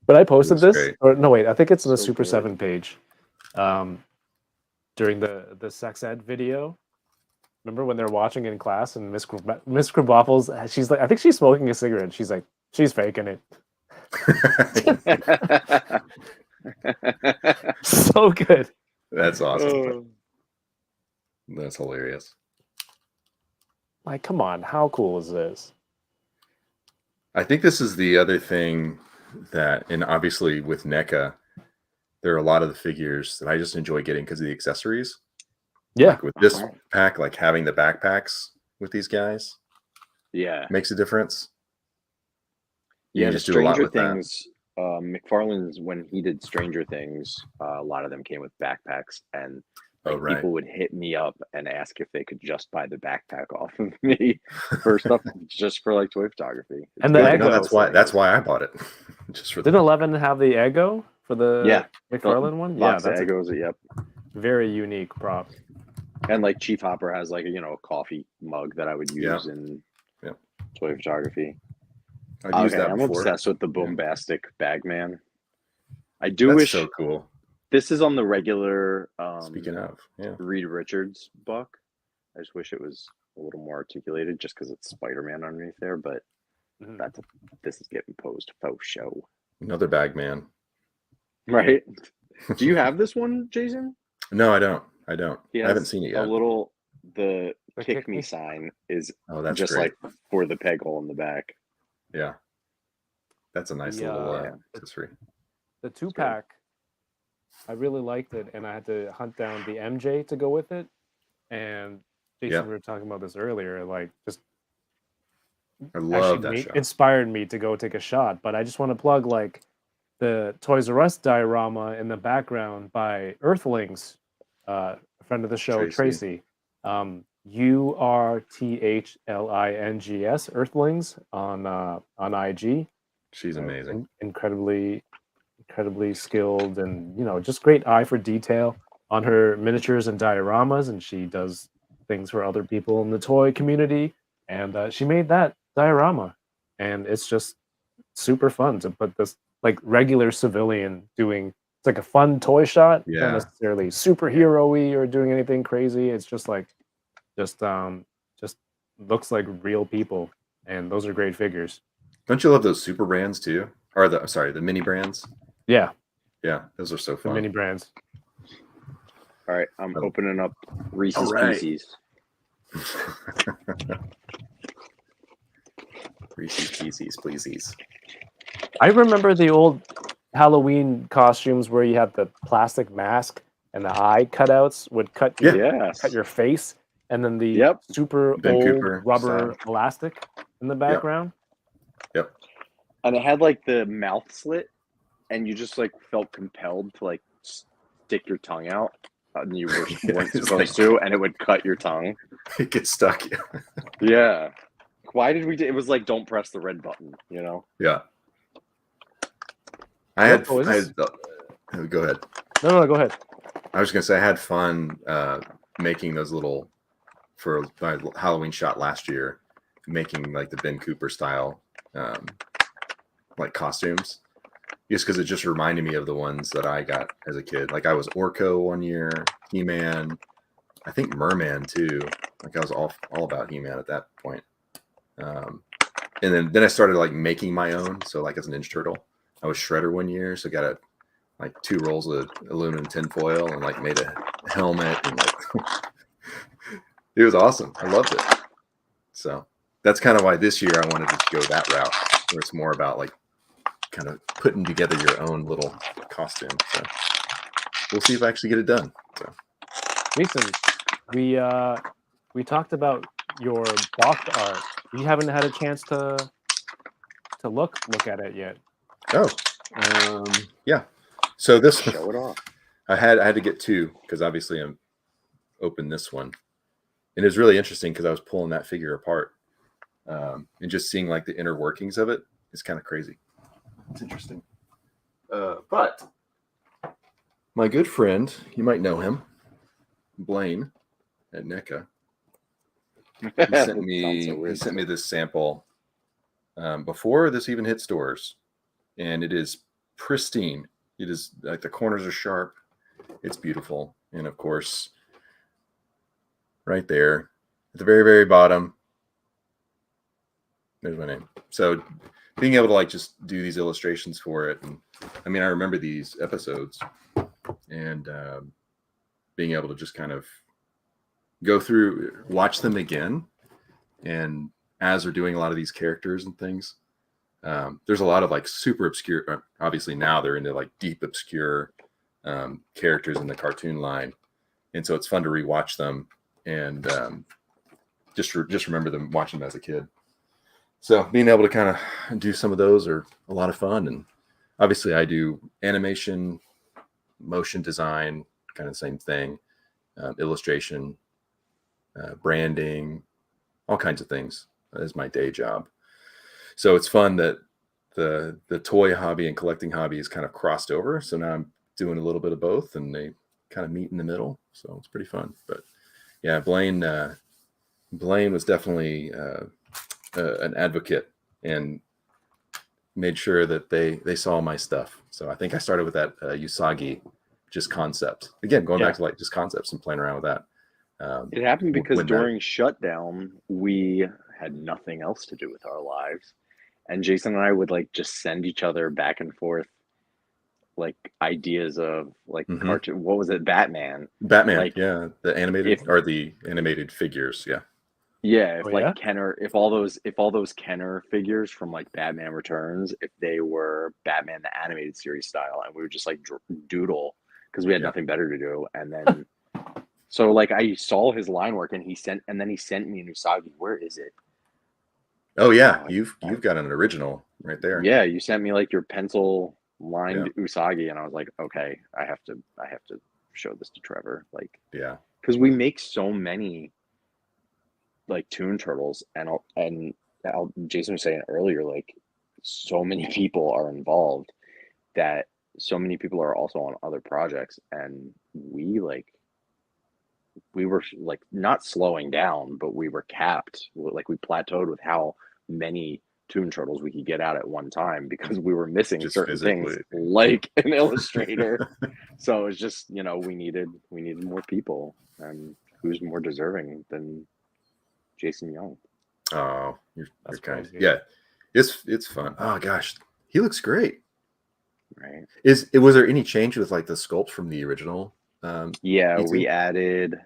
But I posted It was this, great. or no, wait, I think it's in the So Super good. 7 page. During the sex ed video. Remember when they're watching in class and Miss Krabappels, she's like, I think she's smoking a cigarette. She's like, she's faking it. So good. That's awesome. Oh. That's hilarious. Like, come on, how cool is this? I think this is the other thing that, and obviously with NECA, there are a lot of the figures that I just enjoy getting because of the accessories. Yeah. Like with this pack, like having the backpacks with these guys Yeah. makes a difference. You Yeah, can the just do a lot Stranger with that. Things, McFarlane's when he did Stranger Things, a lot of them came with backpacks, and Oh, like right. people would hit me up and ask if they could just buy the backpack off of me for stuff just for like toy photography. It's And the good. Eggo. No, that's why I bought it. Just for Didn't 11 have the Eggo for the Yeah, McFarlane one? Yeah, box of that's a Eggos, yep. very unique prop. And like Chief Hopper has like a coffee mug that I would Yeah. use in Yep. toy photography. I've used that I'm before. obsessed with the Yeah. Boombastic Bagman. I do That's wish so cool. this is on the regular Speaking of, yeah. Reed Richards book. I just wish it was a little more articulated just because it's Spider-Man underneath there, but this is getting posed faux show. Another bag man. Right? Do you have this one, Jason? No, I don't. I He haven't has seen it yet. the The kick kick me me? sign is Oh, that's just great. like for the peg hole in the back. Yeah. That's a nice little accessory. The 2-pack, I really liked it, and I had to hunt down the MJ to go with it. And Jason, we were talking about this earlier, like just I love that actually shot. inspired me to go take a shot. But I just want to plug like the Toys R Us diorama in the background by Earthlings, a friend of the show, Tracy. URTHLINGS, Earthlings on IG. She's amazing. Incredibly skilled, and just great eye for detail on her miniatures and dioramas, and she does things for other people in the toy community, and she made that diorama, and it's just super fun to put this like regular civilian doing. It's like a fun toy shot, not necessarily superhero-y or doing anything crazy. It's just like just looks like real people, and those are great figures. Don't you love those super brands too? Or the mini brands? Yeah, those are so fun. the mini brands. All right, I'm opening up Reese's Pieces. Reese's Pieces, pleasies. I remember the old Halloween costumes where you had the plastic mask and the eye cutouts would cut your face, and then the super Ben old Cooper rubber style. elastic in the background. Yep. And it had like the mouth slit, and you just like felt compelled to like stick your tongue out, and you weren't supposed to, and it would cut your tongue. It gets stuck. Yeah. Why did we? It was like, don't press the red button. Yeah. Go ahead. No, go ahead. I was gonna say I had fun making those little for my Halloween shot last year, making like the Ben Cooper style like costumes, just because it just reminded me of the ones that I got as a kid. Like I was Orko one year, He-Man, I think Merman too. Like I was all about He-Man at that point. And then I started like making my own. So like as a Ninja Turtle, I was Shredder one year, so got like 2 rolls of aluminum tinfoil and like made a helmet, and like it was awesome. I loved it. So that's kind of why this year I wanted to go that route, where it's more about like kind of putting together your own little costume. So we'll see if I actually get it done. So Jason, we talked about your box art. You haven't had a chance to look at it yet. Oh, yeah. So this Show it off. I had to get 2 because obviously I'm open this one, and it's really interesting because I was pulling that figure apart, and just seeing like the inner workings of it is kind of crazy. It's interesting. But my good friend, you might know him, Blaine at NECA. He sent me this sample before this even hit stores, and it is pristine. It is like the corners are sharp. It's beautiful, and of course, right there at the very, very bottom, there's my name. So being able to like just do these illustrations for it, and I mean, I remember these episodes, and being able to just kind of go through, watch them again, and as they're doing a lot of these characters and things, there's a lot of like super obscure. Obviously now they're into like deep obscure characters in the cartoon line, and so it's fun to rewatch them and just remember them, watching them as a kid. So being able to kind of do some of those are a lot of fun. And obviously I do animation, motion design, kind of the same thing, illustration, branding, all kinds of things. That is my day job. So it's fun that the toy hobby and collecting hobby is kind of crossed over. So now I'm doing a little bit of both, and they kind of meet in the middle. So it's pretty fun. But yeah, Blaine was definitely an advocate and made sure that they saw my stuff. So I think I started with that Usagi, just concept. Again, going back to like just concepts and playing around with that. It happened because when during shutdown, we had nothing else to do with our lives. And Jason and I would like just send each other back and forth like ideas of like cartoon. What was it? Batman. Like, yeah. The animated or the animated figures. Yeah. Yeah, if Kenner, if all those Kenner figures from like Batman Returns, if they were Batman the animated series style, and we would just like doodle because we had nothing better to do, and then so like I saw his line work, and then he sent me an Usagi. Where is it? Oh yeah, you've got an original right there. Yeah, you sent me like your pencil lined Usagi, and I was like, okay, I have to show this to Trevor, like, yeah, because we make so many like Toon Turtles, and Jason was saying earlier, like so many people are involved that so many people are also on other projects, and we were like not slowing down, but we were capped, like we plateaued with how many Toon Turtles we could get out at one time because we were missing just certain things like an illustrator. So it's just, we needed more people, and who's more deserving than Jason Young? Oh, you're kind. crazy. Yeah, it's fun. Oh gosh, he looks great. Right. Was there any change with like the sculpt from the original? Yeah, E2? we added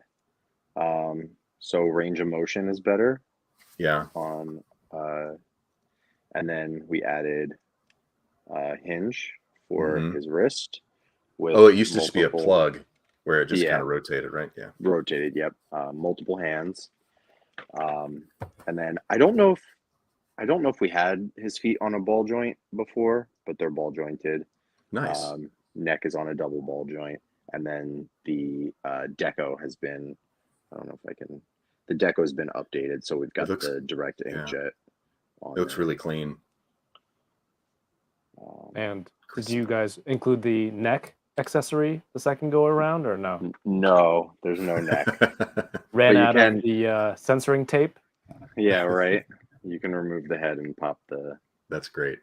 so range of motion is better. Yeah. And then we added hinge for his wrist. It used to just be a plug where it just kind of rotated, right? Yeah. Rotated, yep. Multiple hands. And then I don't know if we had his feet on a ball joint before, but they're ball jointed. Nice. Neck is on a double ball joint, and then the deco has been, I don't know if I can, the deco has been updated, so we've got the direct inkjet. It looks really clean. And did you guys include the neck accessory the second go around, or no? No, there's no neck. Ran out of the censoring tape. Yeah, right. You can remove the head and pop the. That's great.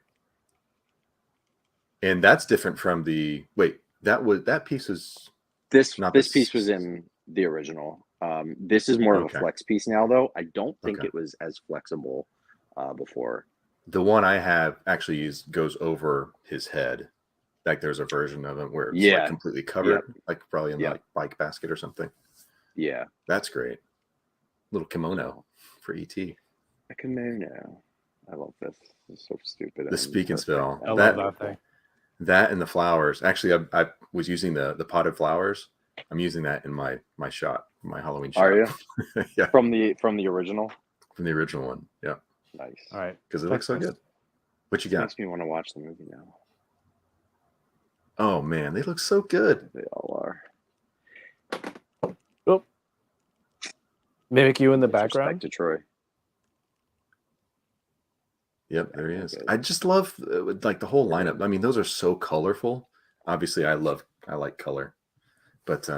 And that's different from the that piece is this piece was in the original. This is more of a flex piece now, though. I don't think it was as flexible before. The one I have actually goes over his head. Like there's a version of it where it's like completely covered, like probably in like bike basket or something. Yeah, that's great. Little kimono for ET. A kimono. I love this. It's so stupid. The speak and spell. I love that thing. That and the flowers. Actually, I was using the potted flowers. I'm using that in my shot, my Halloween shot. Are you? Yeah. From the original? From the original one. Yeah. Nice. All right. Because it looks so good. What you got? Makes me want to watch the movie now. Oh man, they look so good. They all are. Oh. Mimic you in the background. To Troy. Yep, there he is. I just love like the whole lineup. I mean, those are so colorful. Obviously, I like color, but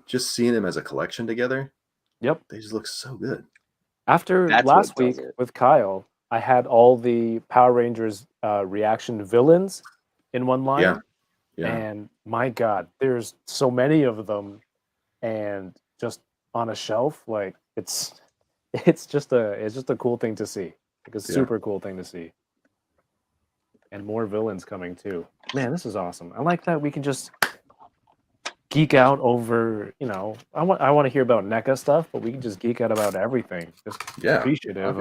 just seeing them as a collection together, yep, they just look so good. After last week with Kyle, I had all the Power Rangers reaction villains in one line. Yeah. And my God, there's so many of them, and just on a shelf, like it's just a cool thing to see. Like a super cool thing to see. And more villains coming too. Man, this is awesome. I like that we can just geek out over, I want to hear about NECA stuff, but we can just geek out about everything. Just appreciative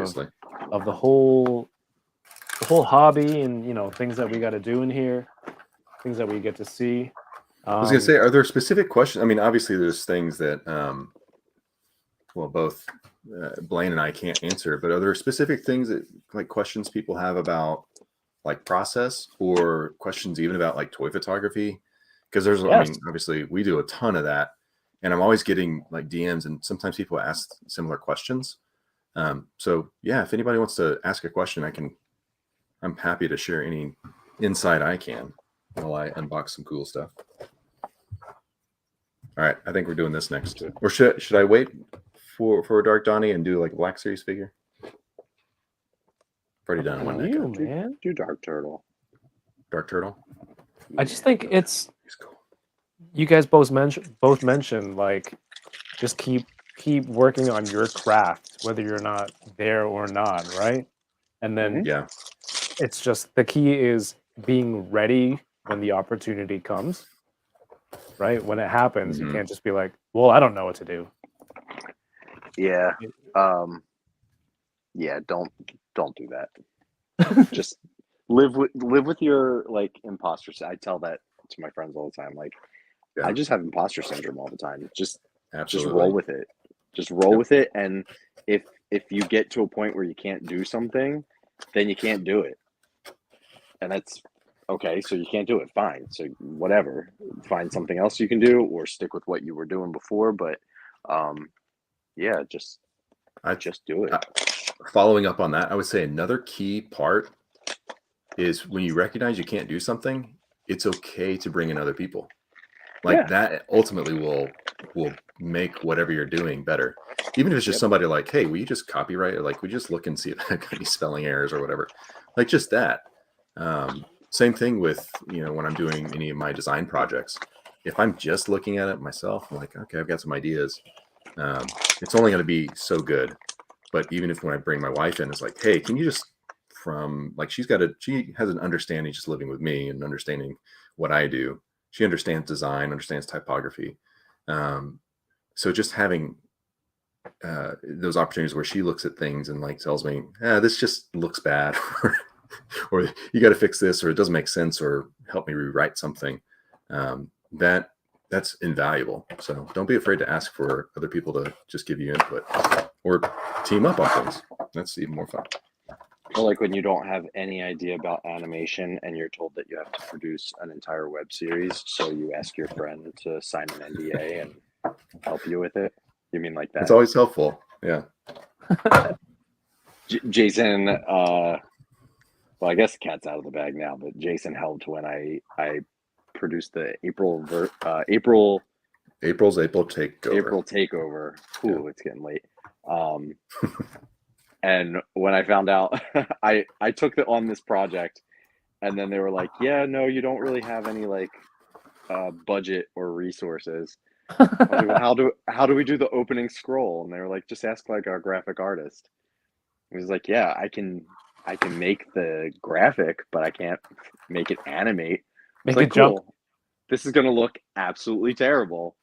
of the whole hobby and things that we got to do in here, things that we get to see. I was gonna say, are there specific questions? I mean, obviously there's things that well, both Blaine and I can't answer, but are there specific things that like questions people have about like process or questions even about like toy photography? Because there's, I mean, obviously we do a ton of that, and I'm always getting like DMs, and sometimes people ask similar questions. So yeah, if anybody wants to ask a question, I'm happy to share any insight I can while I unbox some cool stuff. All right, I think we're doing this next. Or should I wait for Dark Donnie and do like a Black Series figure? I've already done one. You, man. Do Dark Turtle. Dark Turtle. I just think it's He's cool. you guys both mentioned like just keep working on your craft, whether you're not there or not, right? And then Yeah. it's just the key is being ready when the opportunity comes, right? When it happens, you can't just be like, well, I don't know what to do. Yeah. Yeah, don't do that. Just live with your like imposter. I tell that to my friends all the time. Like, I just have imposter syndrome all the time. Just roll with it. Just roll with it. And if you get to a point where you can't do something, then you can't do it. And that's okay. So you can't do it. Fine. So whatever. Find something else you can do, or stick with what you were doing before. But yeah, just do it. Following up on that, I would say another key part is when you recognize you can't do something, it's okay to bring in other people. Like that ultimately will make whatever you're doing better. Even if it's just somebody like, hey, will you just copyright it? Like, we just look and see if I've got any spelling errors or whatever. Like just that. Same thing with, when I'm doing any of my design projects. If I'm just looking at it myself, I'm like, okay, I've got some ideas. It's only going to be so good. But even if when I bring my wife in, it's like, hey, can you just she has an understanding just living with me and understanding what I do. She understands design, understands typography. So just having those opportunities where she looks at things and like tells me, this just looks bad, or you got to fix this, or it doesn't make sense, or help me rewrite something. That's invaluable. So don't be afraid to ask for other people to just give you input or team up on things. That's even more fun. Or like when you don't have any idea about animation and you're told that you have to produce an entire web series, so you ask your friend to sign an NDA and help you with it. You mean like that? It's always helpful. Yeah. Jason, well, I guess the cat's out of the bag now, but Jason helped when I produced the April takeover. Ooh, it's getting late. And when I found out, I took it on this project, and then they were like, yeah, no, you don't really have any like budget or resources. I was like, well, how do we do the opening scroll? And they were like, just ask like our graphic artist. He was like, yeah, I can make the graphic, but I can't make it animate. Make like, it jump. cool. This is gonna look absolutely terrible.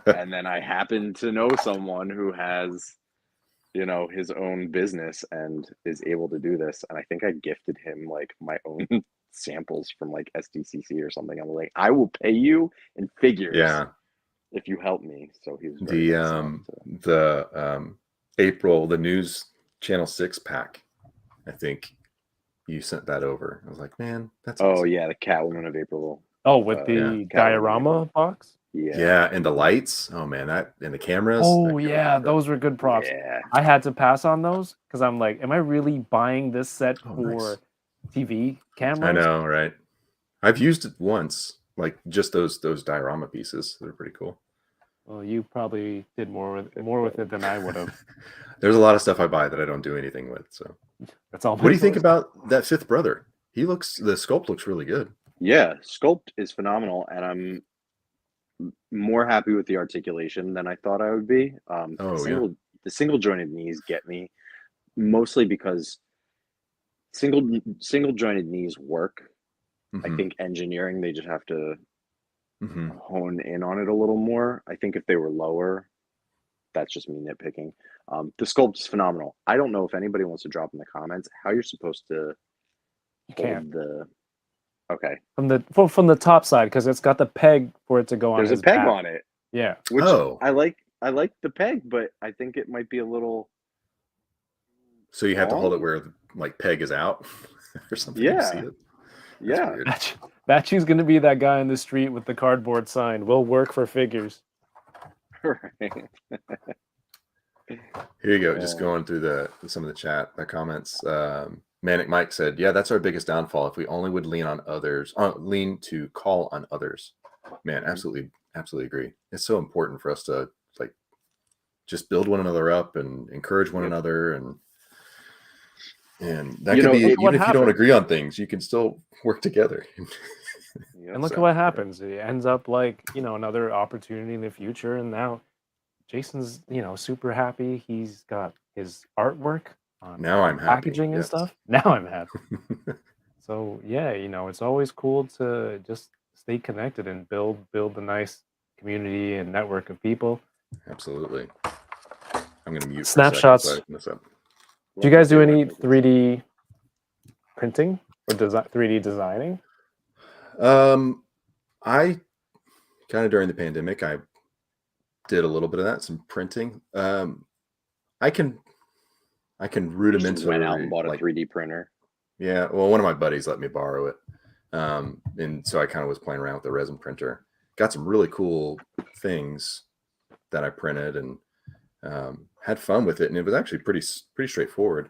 And then I happen to know someone who has, his own business and is able to do this. And I think I gifted him like my own samples from like SDCC or something. I'm like, I will pay you in figures if you help me. So he was the April, the News Channel 6 pack. I think you sent that over. I was like, man, that's awesome. Yeah, the Catwoman of April. Oh, with the diorama box? Yeah, and the lights. Oh man, that and the cameras. Oh yeah, those were good props. Yeah. I had to pass on those because I'm like, am I really buying this set for TV cameras? I know, right? I've used it once, like just those diorama pieces. They're pretty cool. Well, you probably did more with it than I would have. There's a lot of stuff I buy that I don't do anything with. So that's all. What do you think about that fifth brother? The sculpt looks really good. Yeah, sculpt is phenomenal, and I'm more happy with the articulation than I thought I would be. The single jointed knees get me, mostly because single jointed knees work. I think engineering, they just have to hone in on it a little more. I think if they were lower, that's just me nitpicking. The sculpt is phenomenal. I don't know if anybody wants to drop in the comments how you're supposed to hold the. Okay. From the top side, because it's got the peg for it to go on. There's a peg on it. Yeah. Which I like. I like the peg, but I think it might be a little. So you have to hold it long. where the like peg is out or something. You see Yeah, it. That's yeah. weird. Batchy's gonna be that guy in the street with the cardboard sign. We'll work for figures. Right. Here you go. Just going through some of the chat, the comments. Manic Mike said, "Yeah, that's our biggest downfall. If we only would lean on others, lean to call on others." Man, absolutely agree. It's so important for us to like just build one another up and encourage one another, and that could be even if you don't agree on things, you can still work together. And look at what happens. It ends up like, another opportunity in the future. And now Jason's, super happy. He's got his artwork on Now I'm happy. Packaging and stuff. Now I'm happy. So yeah, it's always cool to just stay connected and build a nice community and network of people. Absolutely. I'm gonna mute snapshots. For a second, so I can Do you guys do any 3D printing or 3D designing? I kind of during the pandemic, I did a little bit of that, some printing. I can rudimentally went out and bought a 3D printer. Yeah, well, one of my buddies let me borrow it, and so I kind of was playing around with the resin printer. Got some really cool things that I printed and had fun with it, and it was actually pretty straightforward.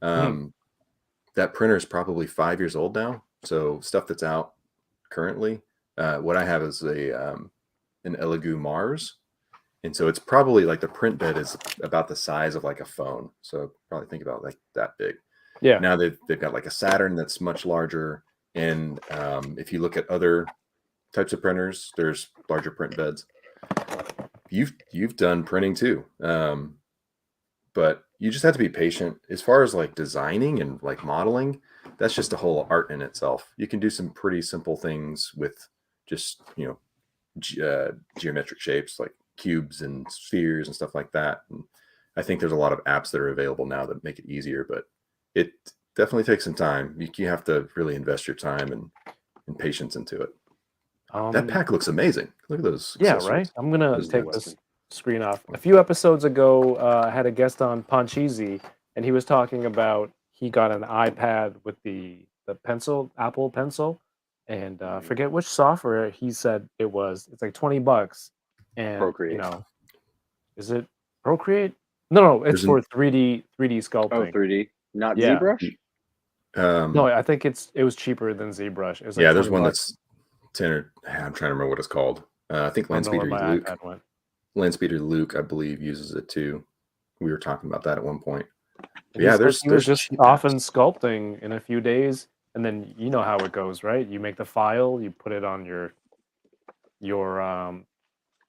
That printer is probably 5 years old now, so stuff that's out currently. What I have is an Elegoo Mars, and so it's probably like the print bed is about the size of like a phone. So probably think about like that big. Yeah. Now they've got like a Saturn that's much larger, and if you look at other types of printers, there's larger print beds. You've done printing too, but you just have to be patient. As far as like designing and like modeling, that's just a whole art in itself. You can do some pretty simple things with just geometric shapes like cubes and spheres and stuff like that. And I think there's a lot of apps that are available now that make it easier, but it definitely takes some time. You have to really invest your time and patience into it. That pack looks amazing. Look at those. Yeah, right. I'm gonna take this screen off. A few episodes ago, I had a guest on Poncheezy, and he was talking about he got an iPad with the pencil, Apple Pencil, and forget which software he said it was. It's like $20, and Procreate. Is it Procreate? No, it's for 3D sculpting. Oh, 3D, not Yeah. ZBrush. No, I think it was cheaper than ZBrush. It was like there's one $20. that's 10 or I'm trying to remember what it's called. I think Landspeeder Luke, I believe, uses it too. We were talking about that at one point. Yeah, he was just often sculpting in a few days, and then you know how it goes, right? You make the file, you put it on your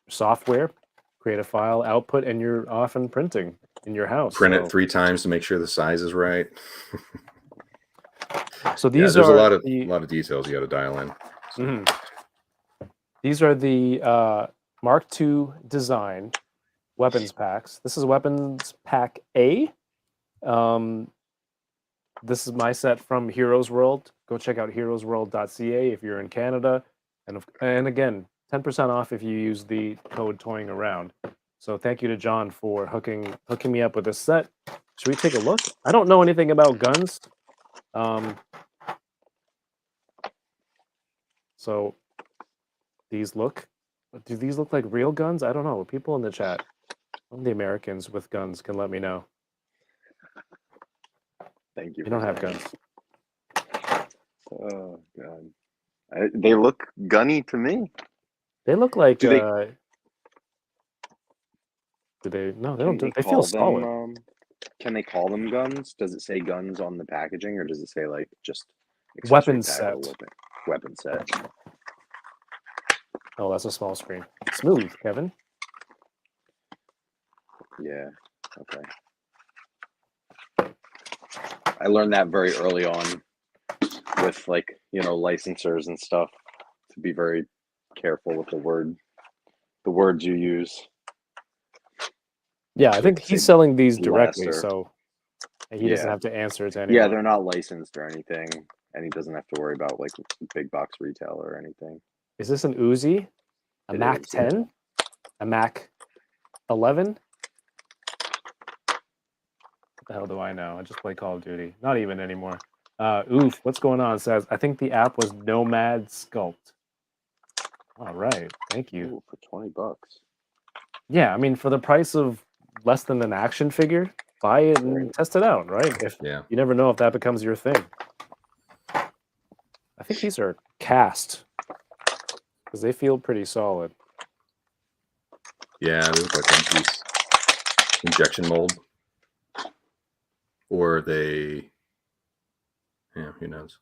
software, create a file, output, and you're often printing in your house. Print it 3 times to make sure the size is right. So these there's are a lot of details you got to dial in. So. These are the Mark II design weapons packs. This is weapons pack A. This is my set from Heroes World. Go check out heroesworld.ca if you're in Canada, and again, 10% off if you use the code toyingaround. So thank you to John for hooking me up with this set. Should we take a look? I don't know anything about guns. So do these look like real guns? I don't know. People in the chat, the Americans with guns can let me know. Thank you. You don't have guns. Oh god, they look gunny to me. They look like. Do they? No, they don't. They feel solid. Can they call them guns? Does it say guns on the packaging, or does it say like just weapon set? Weapon set. Oh, that's a small screen. Smooth, Kevin. Yeah. Okay. I learned that very early on with licensors and stuff to be very careful with the words you use. Yeah, I think he's selling these directly, so he doesn't have to answer to anyone. Yeah, they're not licensed or anything, and he doesn't have to worry about like big box retail or anything. Is this an Uzi? A Mac 10? A Mac 11? What the hell do I know? I just play Call of Duty. Not even anymore. Oof, what's going on? It says, I think the app was Nomad Sculpt. All right, thank you. Ooh, for $20. Yeah, I mean, for the price of less than an action figure, buy it and Right. test it out, right? If Yeah. you never know if that becomes your thing. I think these are cast because they feel pretty solid. Yeah, they look like one piece injection mold. Or they, yeah, who knows?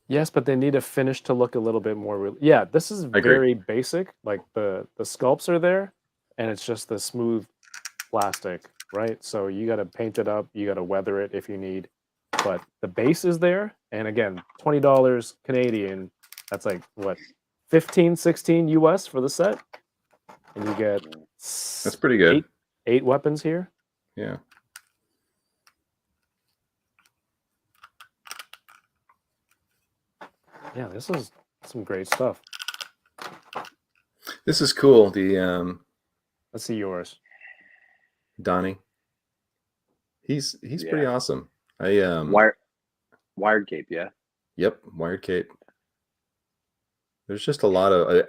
Yes, but they need a finish to look a little bit more real. Yeah, this is agree. very basic. Like the sculpts are there, and it's just the smooth plastic, right? So you got to paint it up, you got to weather it if you need. But the base is there, and again, $20 Canadian. That's like what, 15, 16 US for the set, and you get That's pretty good. eight weapons here. Yeah. Yeah, this is some great stuff. This is cool. The Let's see yours. Donnie. He's Yeah. pretty awesome. I Wired cape, yeah. Yep, wired cape. There's just a lot of.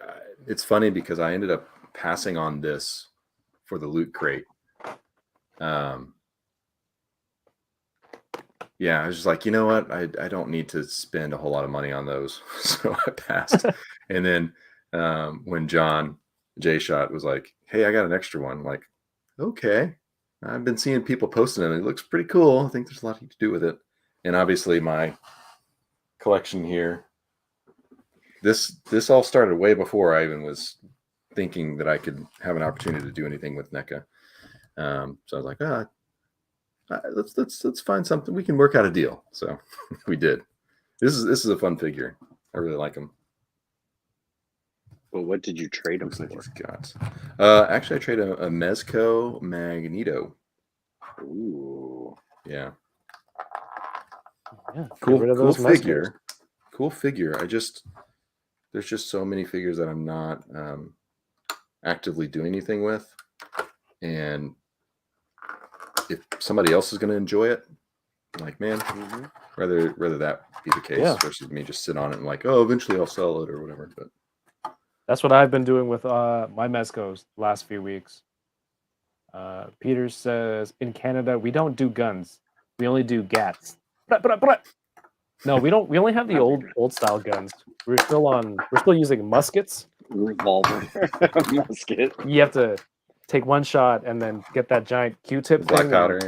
It's funny because I ended up passing on this for the loot crate. Yeah, I was just like, you know what? I don't need to spend a whole lot of money on those, so I passed. And then when John J Shot was like, "Hey, I got an extra one," I'm like, okay. I've been seeing people posting it. It looks pretty cool. I think there's a lot to do with it. And obviously, my collection here. This all started way before I even was thinking that I could have an opportunity to do anything with NECA. So I was like, let's find something. We can work out a deal. So we did. This is a fun figure. I really like him. But what did you trade him Looks for? like he's got. Actually, I traded a Mezco Magneto. Ooh. Yeah. Yeah, get Cool. rid of Cool those Mezcos. figure. Cool figure. There's just so many figures that I'm not actively doing anything with, and if somebody else is going to enjoy it, I'm like, man, rather that be the case versus me just sit on it and like, oh, eventually I'll sell it or whatever. But That's what I've been doing with my Mezcos the last few weeks. Peter says, in Canada, we don't do guns. We only do gats. No, we don't. We only have the old style guns. We're still using muskets. Revolver. Musket. You have to take one shot and then get that giant Q-tip black thing powder,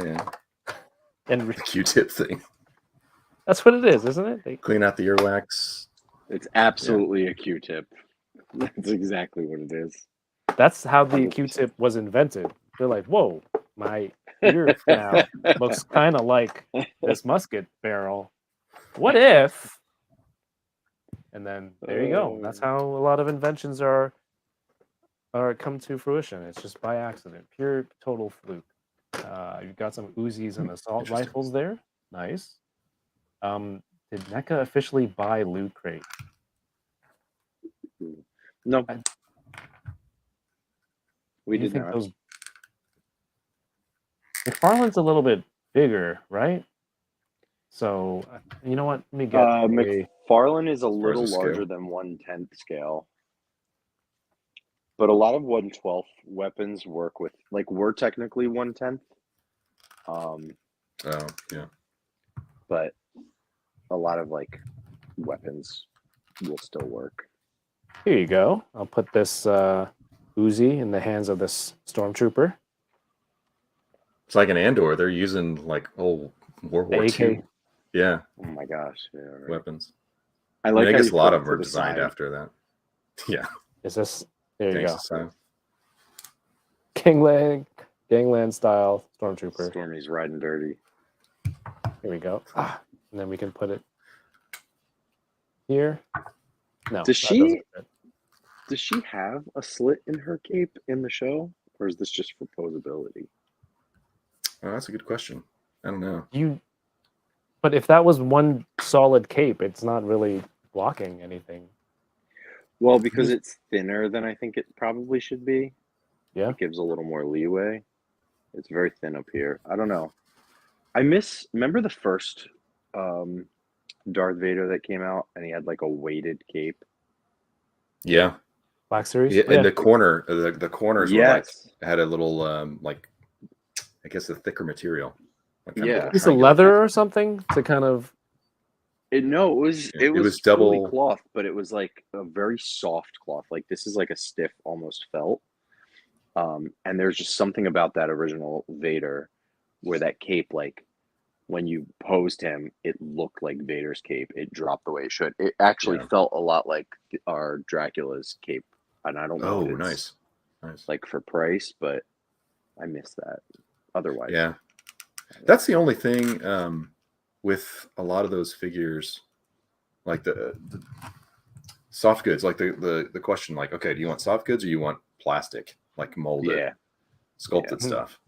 and the Q-tip thing. That's what it is, isn't it? Clean out the earwax. It's absolutely a Q-tip. That's exactly what it is. That's how the Q-tip was invented. They're like, whoa, my ear now looks kind of like this musket barrel. What if? And then there you go. That's how a lot of inventions are come to fruition. It's just by accident, pure total fluke. You've got some Uzis and assault rifles there. Nice. Did NECA officially buy Loot Crate? No. We Do you did think not. those McFarlane's a little bit bigger, right? So you know what? Let me get McFarlane is a little the scale. larger than 1/10 scale, but a lot of 1/12 weapons work with, like, we're technically 1/10. Oh, yeah. But a lot of, like, weapons will still work. Here you go. I'll put this Uzi in the hands of this stormtrooper. It's like an Andor. They're using like old World War AK. II. Yeah, Oh my gosh. Yeah, right. weapons. I like I how guess you a lot put of it them are to the designed side. after that. Yeah. Is this? There you Thanks, go. Simon. Gangland style stormtrooper. Stormy's riding dirty. Here we go. And then we can put it here. No. Does that she- doesn't fit. Does she have a slit in her cape in the show, or is this just for posability? Oh, that's a good question. I don't know. But if that was one solid cape, it's not really blocking anything. Well, because it's thinner than I think it probably should be. Yeah. It gives a little more leeway. It's very thin up here. I don't know. Remember the first Darth Vader that came out, and he had like a weighted cape. Yeah. Black Series. Yeah, and the corners were like Yes. had a little like I guess a thicker material. Like kind of Yeah. like a Piece of triangular. leather or something to kind of. No, it was was fully double- cloth, but it was like a very soft cloth. Like this is like a stiff, almost felt. And there's just something about that original Vader where that cape, like when you posed him, it looked like Vader's cape. It dropped the way it should. It actually Yeah. felt a lot like our Dracula's cape. And I don't know Oh, if it's nice. like for price, but I miss that. Otherwise, Yeah. That's the only thing with a lot of those figures, like the soft goods, like the question, like, okay, do you want soft goods or you want plastic, like molded, Yeah. sculpted Yeah. stuff?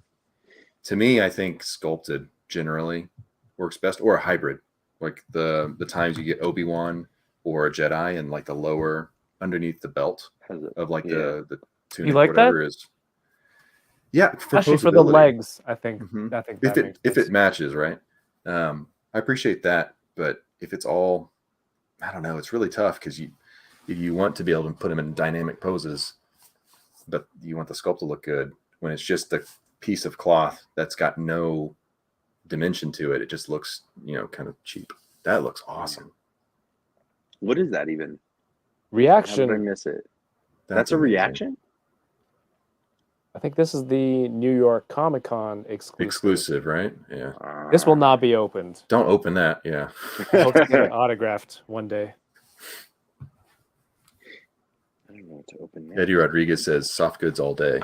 To me, I think sculpted generally works best, or a hybrid, like the times you get Obi-Wan or a Jedi and like the lower underneath the belt of like the tunic, like that? whatever is. Yeah, Actually, for the posability. legs, I think. Mhm. I think that makes if sense. it matches, right? I appreciate that, but if it's all, I don't know, it's really tough because you want to be able to put them in dynamic poses, but you want the sculpt to look good. When it's just a piece of cloth that's got no dimension to it, it just looks, kind of cheap. That looks awesome. What is that even? How did I Reaction. miss it? That's a amazing. reaction? I think this is the New York Comic Con Exclusive, right? Yeah. This will not be opened. Don't open that. Yeah. I hope to get it autographed one day. I don't know what to open now. Eddie Rodriguez says soft goods all day.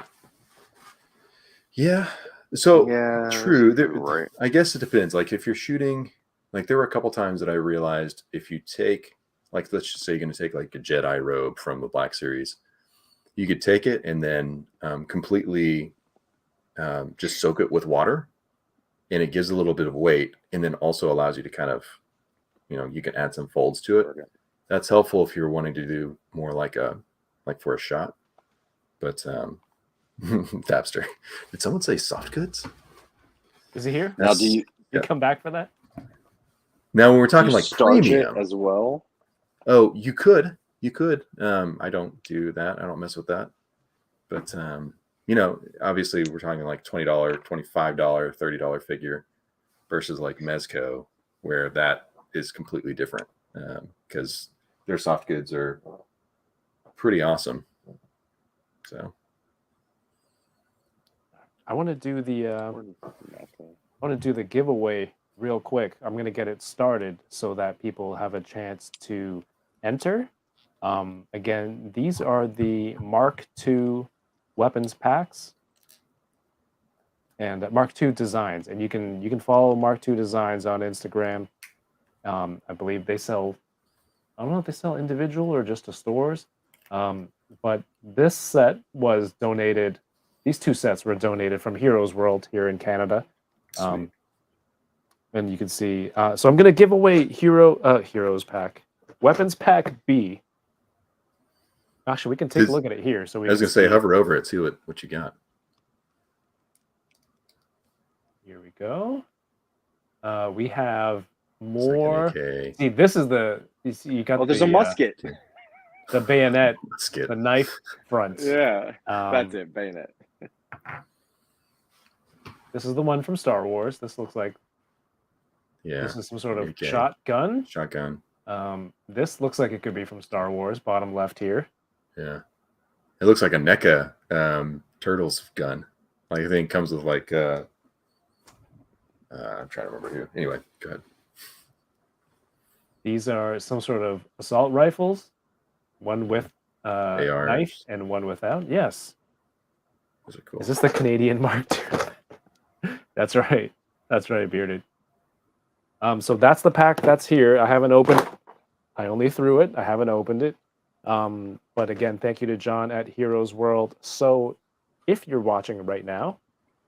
Yeah. So Yeah, true. right. I guess it depends. Like if you're shooting, like there were a couple times that I realized if you take, like, let's just say you're going to take like a Jedi robe from the Black Series, you could take it and then completely just soak it with water, and it gives a little bit of weight, and then also allows you to kind of, you can add some folds to it. That's helpful if you're wanting to do more like for a shot. But Tapster, did someone say soft goods? Is he here? Now, do you You come back for that? Now when we're talking like starch it premium as well? Oh, you could. I don't do that. I don't mess with that. But obviously we're talking like $20, $25, $30 figure versus like Mezco, where that is completely different. Because their soft goods are pretty awesome. So I want to do the giveaway real quick. I'm going to get it started so that people have a chance to enter. Again, these are the Mark II weapons packs and Mark II designs, and you can follow Mark II designs on Instagram. I believe they sell. I don't know if they sell individual or just to stores. But this set was donated. These two sets were donated from Heroes World here in Canada. And you can see. So I'm going to give away Heroes pack, Weapons Pack B. Actually, we can take a look at it here. So I was going to say, hover over it, see what you got. Here we go. We have more. Okay. See, this is you got. Oh, there's a musket. The bayonet, Musket. the knife front. Yeah, that's it, bayonet. This is the one from Star Wars. This looks like this is some sort of shotgun. Shotgun. This looks like it could be from Star Wars. Bottom left here. Yeah, it looks like a NECA Turtles gun. Like I think it comes with like I'm trying to remember who. Anyway, go ahead. These are some sort of assault rifles. One with knife and one without. Yes. Those are cool. Is this the Canadian Mark II? That's right. That's right, Bearded. So that's the pack that's here. I haven't opened. I only threw it. I haven't opened it. But again, thank you to John at Heroes World. So if you're watching right now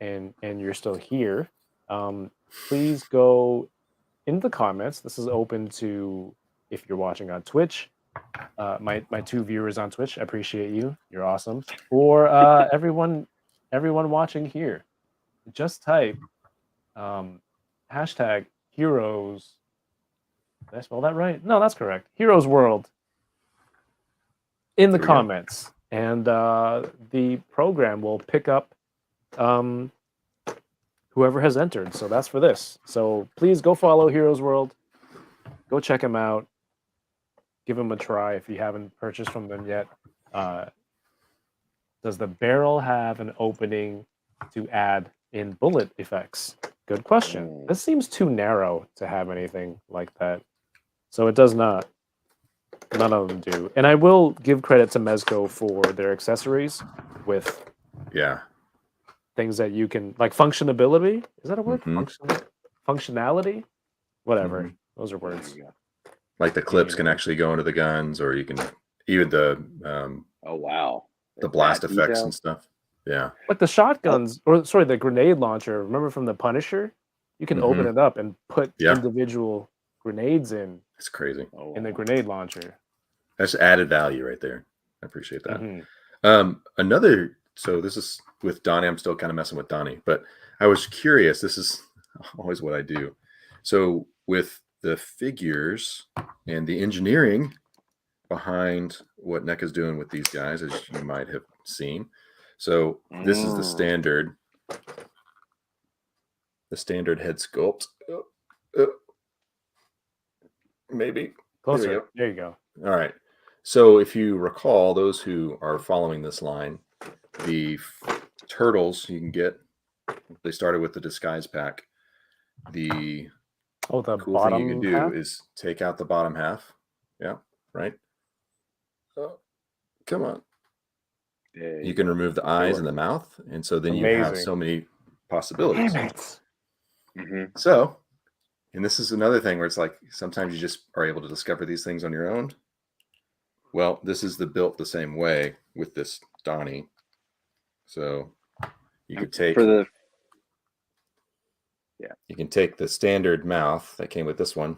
and you're still here, please go in the comments. This is open to if you're watching on Twitch. my 2 viewers on Twitch. I appreciate you. You're awesome. For everyone watching here, just type hashtag heroes. Did I spell that right? No, that's correct. Heroes World in the There we go. comments, and the program will pick up whoever has entered. So that's for this. So please go follow Heroes World. Go check them out. Give them a try if you haven't purchased from them yet. Does the barrel have an opening to add in bullet effects? Good question. This seems too narrow to have anything like that. So it does not. None of them do. And I will give credit to Mezco for their accessories with Yeah. things that you can, like functionability. Is that a word? Mhm. Functionality? Whatever. Mhm. Those are words. Like the clips can actually go into the guns, or you can even Oh wow. the blast That effects detail? and stuff. Yeah. Like the shotguns, or sorry, the grenade launcher. Remember from the Punisher? You can open it up and put Yeah. individual grenades in It's crazy. Oh, the wow. grenade launcher. That's added value right there. I appreciate that. Mhm. Another, so this is with Donnie. I'm still kind of messing with Donnie, but I was curious. This is always what I do. So with the figures and the engineering behind what NECA's doing with these guys, as you might have seen. So this is the standard head sculpt. Maybe. Closer. There you go. All right. So if you recall, those who are following this line, the turtles you can get, they started with the disguise pack. The Oh, the cool bottom thing you can do half? is take out the bottom half. Yeah, right. Oh, come on. You can remove the eyes and the mouth, and so then you have Amazing. so many possibilities. Damn it. So, and this is another thing where it's like sometimes you just are able to discover these things on your own. Well, this is built the same way with this Donnie. So you could take you can take the standard mouth that came with this one.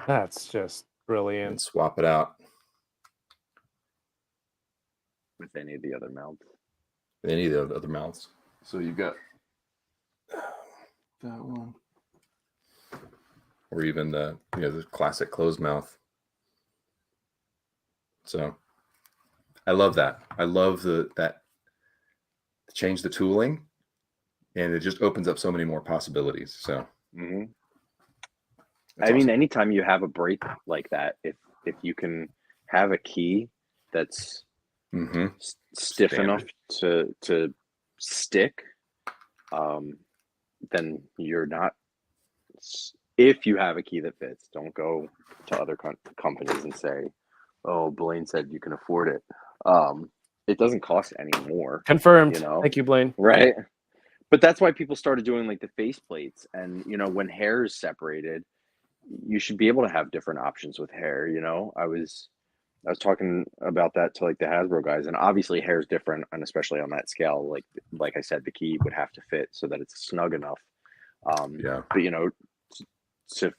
That's just brilliant. And swap it out with any of the other mounts. Any of the other mounts. So you've got that one, or even the the classic closed mouth. So I love that. I love that change the tooling, and it just opens up so many more possibilities. So I awesome. mean, anytime you have a break like that, if you can have a key that's stiff enough to stick, then you're not. If you have a key that fits, don't go to other companies and say, "Oh, Blaine said you can afford it." It doesn't cost any more. Confirmed. Thank you, Blaine. Right. But that's why people started doing like the face plates, and when hair is separated, you should be able to have different options with hair. I was talking about that to like the Hasbro guys, and obviously hair is different, and especially on that scale, like I said, the key would have to fit so that it's snug enough. But to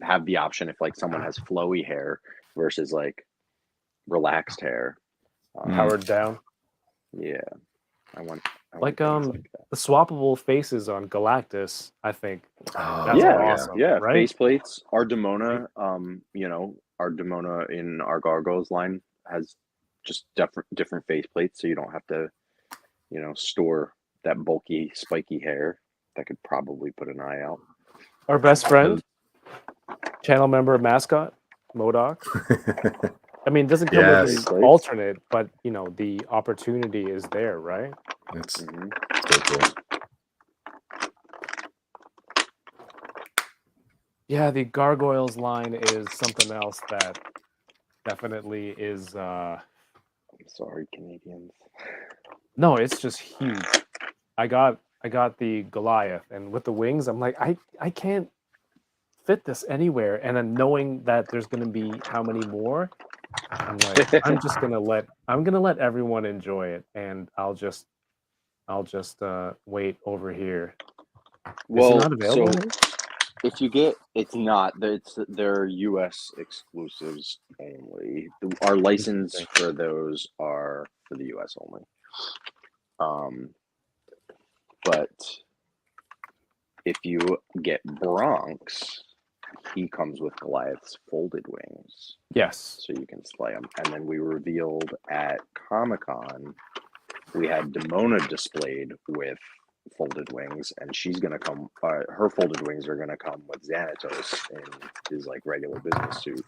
have the option if like someone has flowy hair versus like relaxed hair, powered down. Yeah, I want like that. the swappable faces on Galactus. I think that's awesome. Yeah, right? Face plates. Our Demona, our Demona in our Gargoyles line has just different face plates, so you don't have to, store that bulky, spiky hair that could probably put an eye out. Our best friend, channel member, mascot, MODOK. I mean, it doesn't come with an alternate, but the opportunity is there, right? It's so cool. Yeah, the Gargoyles line is something else that definitely is. I'm sorry, Canadians. No, it's just huge. I got the Goliath, and with the wings, I'm like, I can't fit this anywhere. And then knowing that there's going to be how many more, I'm like, I'm gonna let everyone enjoy it, and I'll just wait over here. Well, is it not available? If you get, they're U.S. exclusives only. Our license for those are for the U.S. only. But if you get Bronx, he comes with Goliath's folded wings, Yes. so you can slay them. And then we revealed at Comic-Con, we had Demona displayed with folded wings, and she's gonna come. Her folded wings are gonna come with Xanatos in his like regular business suit,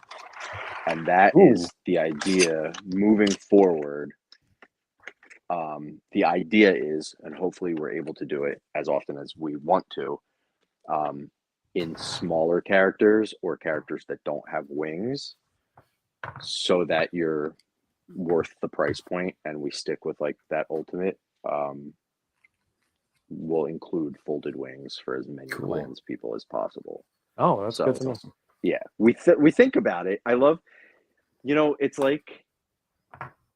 and that is the idea moving forward. The idea is, and hopefully we're able to do it as often as we want to, in smaller characters or characters that don't have wings, so that you're worth the price point, and we stick with like that ultimate. Will include folded wings for as many lands people as possible. Oh, that's good to know. Awesome. Yeah, we think about it. I love, it's like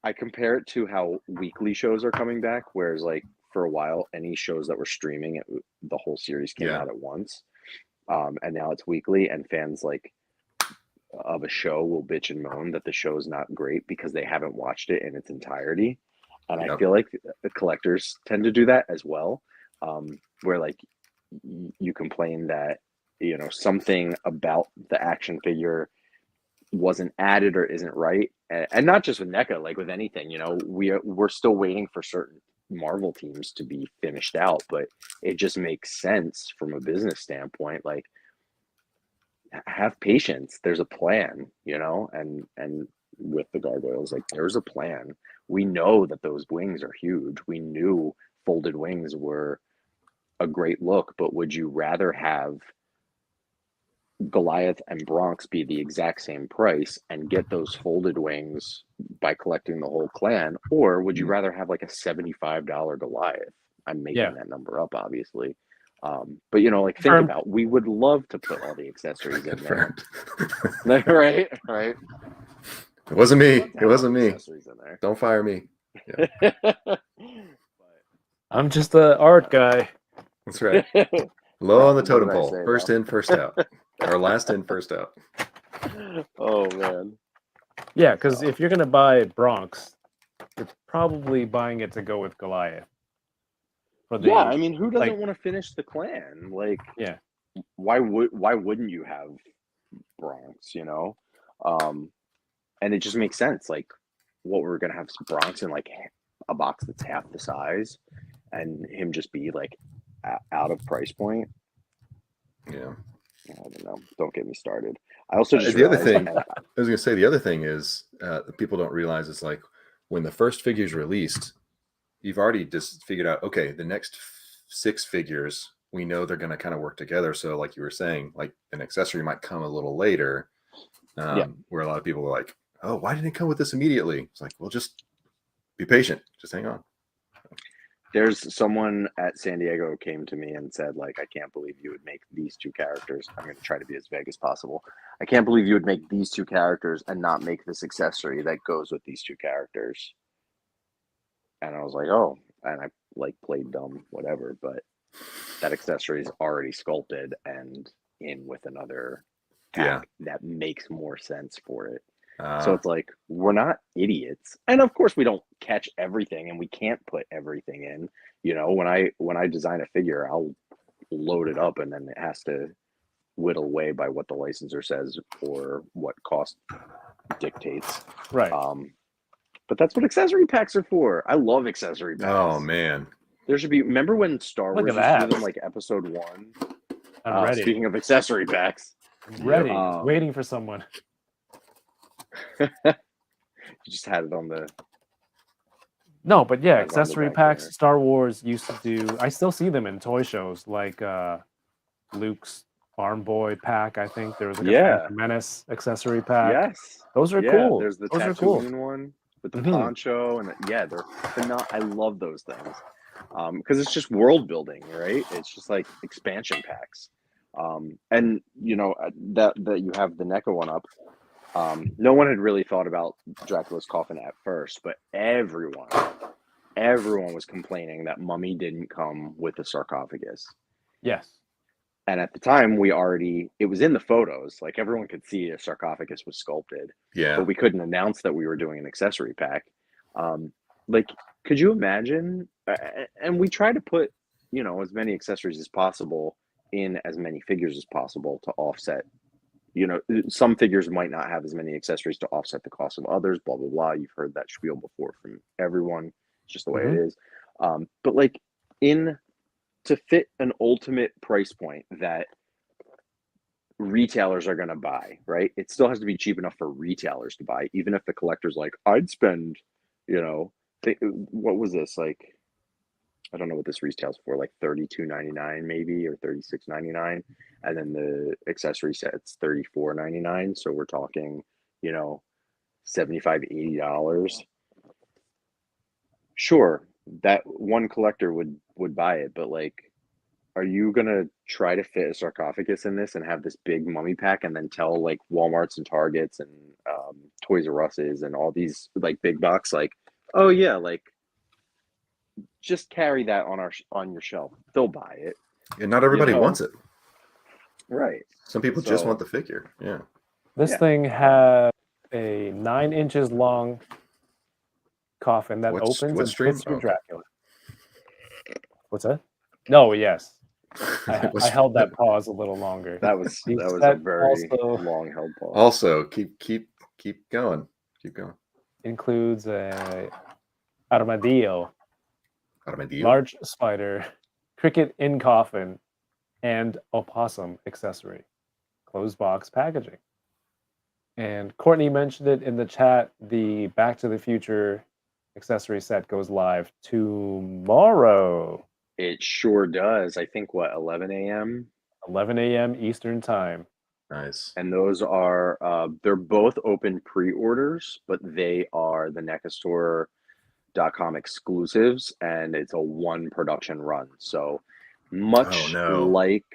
I compare it to how weekly shows are coming back, whereas like for a while, any shows that were streaming, the whole series came out at once, and now it's weekly, and fans like of a show will bitch and moan that the show is not great because they haven't watched it in its entirety, and I feel like the collectors tend to do that as well. Where like you complain that something about the action figure wasn't added or isn't right, and not just with NECA, like with anything, we're still waiting for certain Marvel teams to be finished out, but it just makes sense from a business standpoint. Like, have patience. There's a plan, and with the gargoyles, like there's a plan. We know that those wings are huge. We knew folded wings were a great look, but would you rather have Goliath and Bronx be the exact same price and get those folded wings by collecting the whole clan, or would you rather have like a $75 Goliath? I'm making that number up, obviously. But like think about, we would love to put all the accessories in there. right. It wasn't me. Don't fire me. Yeah. I'm just an art guy. That's right. Low on the totem pole. First in, first out. Or last in, first out. Oh, man. Yeah, because if you're going to buy Bronx, you're probably buying it to go with Goliath. I mean, who doesn't want to finish the clan? Like, why wouldn't you have Bronx, and it just makes sense. Like, what we're going to have Bronx in like a box that's half the size, and him just be like out of price point. Yeah, I don't know. Don't get me started. I also just the other thing I was gonna say. The other thing is people don't realize it's like when the first figure is released, you've already just figured out, okay, the next 6 figures we know they're going to kind of work together. So like you were saying, like an accessory might come a little later, where a lot of people are like, oh, why didn't it come with this immediately? It's like, well, just be patient, just hang on. There's someone at San Diego came to me and said, like, I can't believe you would make these 2 characters. I'm going to try to be as vague as possible. I can't believe you would make these 2 characters and not make this accessory that goes with these 2 characters. And I was like, oh, and I like played dumb, whatever, but that accessory is already sculpted and in with another pack that makes more sense for it. So it's like, we're not idiots. And of course we don't catch everything, and we can't put everything in. When I design a figure, I'll load it up, and then it has to whittle away by what the licensor says or what cost dictates. Right. But that's what accessory packs are for. I love accessory packs. Oh man. There should be, remember when Star Wars used to do them, like episode 1? I'm ready. Speaking of accessory packs. I'm ready. Waiting for someone. You just had it on the... No, but yeah, accessory packs, there. Star Wars used to do... I still see them in toy shows, like Luke's Farm Boy pack, I think. There was like a Phantom Menace accessory pack. Yes. Those are cool. There's the those Tatooine one with the poncho. And they're phenomenal. I love those things. Because it's just world building, right? It's just like expansion packs. And, that you have the NECA one up. No one had really thought about Dracula's coffin at first, but everyone was complaining that Mummy didn't come with the sarcophagus. Yes. And at the time, it was in the photos. Like everyone could see a sarcophagus was sculpted, Yeah. but we couldn't announce that we were doing an accessory pack. Like, could you imagine? And we try to put, as many accessories as possible in as many figures as possible to offset. Some figures might not have as many accessories to offset the cost of others, blah, blah, blah. You've heard that spiel before from everyone. It's just the way it is. But like to fit an ultimate price point that retailers are going to buy, right? It still has to be cheap enough for retailers to buy, even if the collector's like, I'd spend, what was this? Like, I don't know what this retails for, like $32.99 maybe, or $36.99. And then the accessory set's $34.99. So we're talking, $75, $80. Sure, that one collector would buy it, but like, are you gonna try to fit a sarcophagus in this and have this big mummy pack and then tell like Walmarts and Targets and Toys R Us's and all these like big box, like, oh yeah, like just carry that on your shelf. They'll buy it. And not everybody wants it. Right. Some people just want the figure. Yeah. This thing has a 9 inches long coffin that opens and fits your Dracula. What's that? No, yes. I held that pause a little longer. That was a very long held pause. Also, keep going. Keep going. Includes a armadillo, large spider, cricket in coffin, and opossum accessory. Closed box packaging. And Courtney mentioned it in the chat. The Back to the Future accessory set goes live tomorrow. It sure does. I think 11 a.m. 11 a.m. Eastern time. Nice. And those are they're both open pre-orders, but they are the NECAstore.com exclusives, and it's a one production run. So much like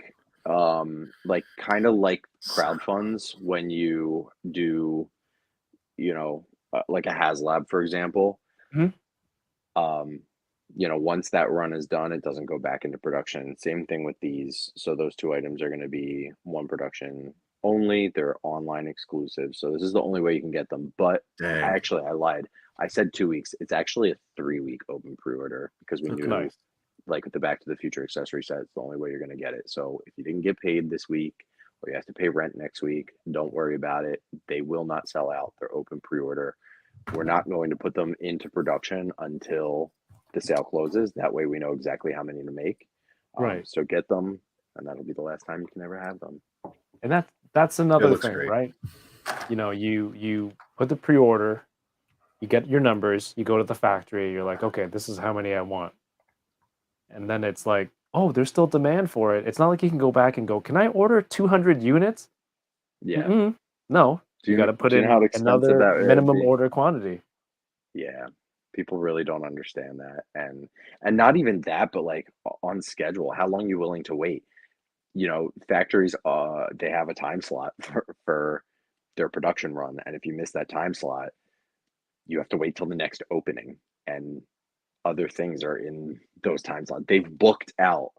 kind of like crowdfunds when you do, like a HasLab, for example. Once that run is done, it doesn't go back into production. Same thing with these. So those two items are going to be one production only. They're online exclusives. So this is the only way you can get them. But I lied. I said 2 weeks. It's actually a 3-week open pre-order because we knew, like with the Back to the Future accessory set, it's the only way you're going to get it. So if you didn't get paid this week or you have to pay rent next week, don't worry about it. They will not sell out. They're open pre-order. We're not going to put them into production until the sale closes. That way we know exactly how many to make. Right. So get them, and that'll be the last time you can ever have them. And that's another thing, right? You put the pre-order, you get your numbers, you go to the factory, you're like, okay, this is how many I want. And then it's like, oh, there's still demand for it. It's not like you can go back and go, can I order 200 units? Yeah. No. You got to put in another minimum order quantity. Yeah. People really don't understand that. And not even that, but like on schedule, how long are you willing to wait? Factories, they have a time slot for their production run. And if you miss that time slot, you have to wait till the next opening. And other things are in those time slots. They've booked out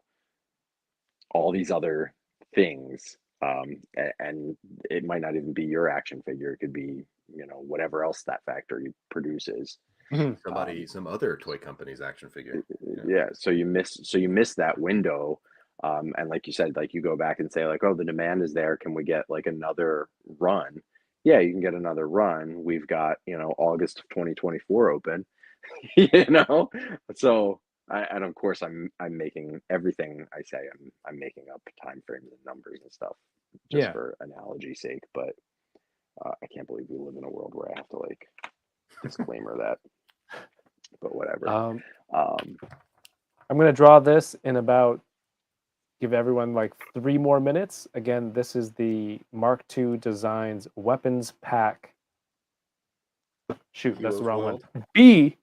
all these other things. And it might not even be your action figure. It could be, whatever else that factory produces. Some other toy company's action figure. Yeah. So you miss that window. And like you said, like you go back and say like, oh, the demand is there. Can we get like another run? Yeah, you can get another run. We've got, August of 2024 open, so and of course I'm making everything I say, I'm making up time frames and numbers and stuff just for analogy's sake. But I can't believe we live in a world where I have to like disclaimer that. But whatever. I'm gonna draw this in about, give everyone like 3 more minutes. Again, this is the Mark II Designs Weapons Pack. Shoot, that's the wrong one. B,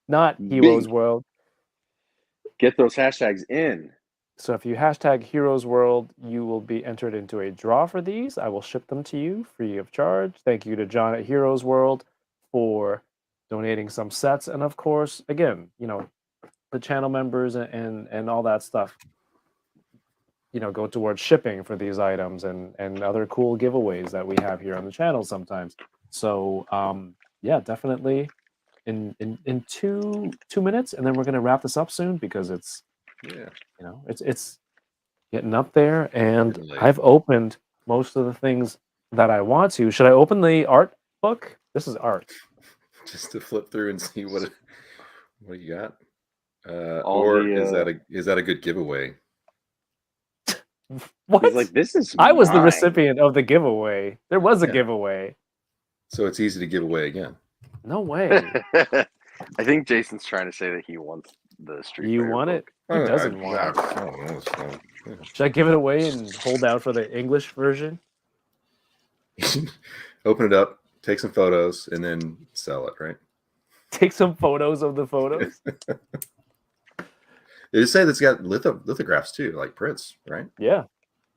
not Heroes World. Get those hashtags in. So if you hashtag Heroes World, you will be entered into a draw for these. I will ship them to you free of charge. Thank you to John at Heroes World for donating some sets. And of course, again, the channel members and all that stuff. go towards shipping for these items and other cool giveaways that we have here on the channel sometimes. So yeah, definitely in two minutes, and then we're gonna wrap this up soon because it's Yeah. it's getting up there, and Getting late. I've opened most of the things that I want to. Should I open the art book? This is art. Just to flip through and see what you got. All Or the, is that a good giveaway? What? he's like, this is I was the mine. recipient of the giveaway. There was a Yeah. giveaway. So it's easy to give away again. No way. I think Jason's trying to say that he wants the Street You Fighter want it? book. Who doesn't want it? I don't know. So, yeah. Should I give it away and hold out for the English version? Open it up, take some photos, and then sell it, right? Take some photos of the photos. They just say that's got lithographs too, like prints, right? Yeah.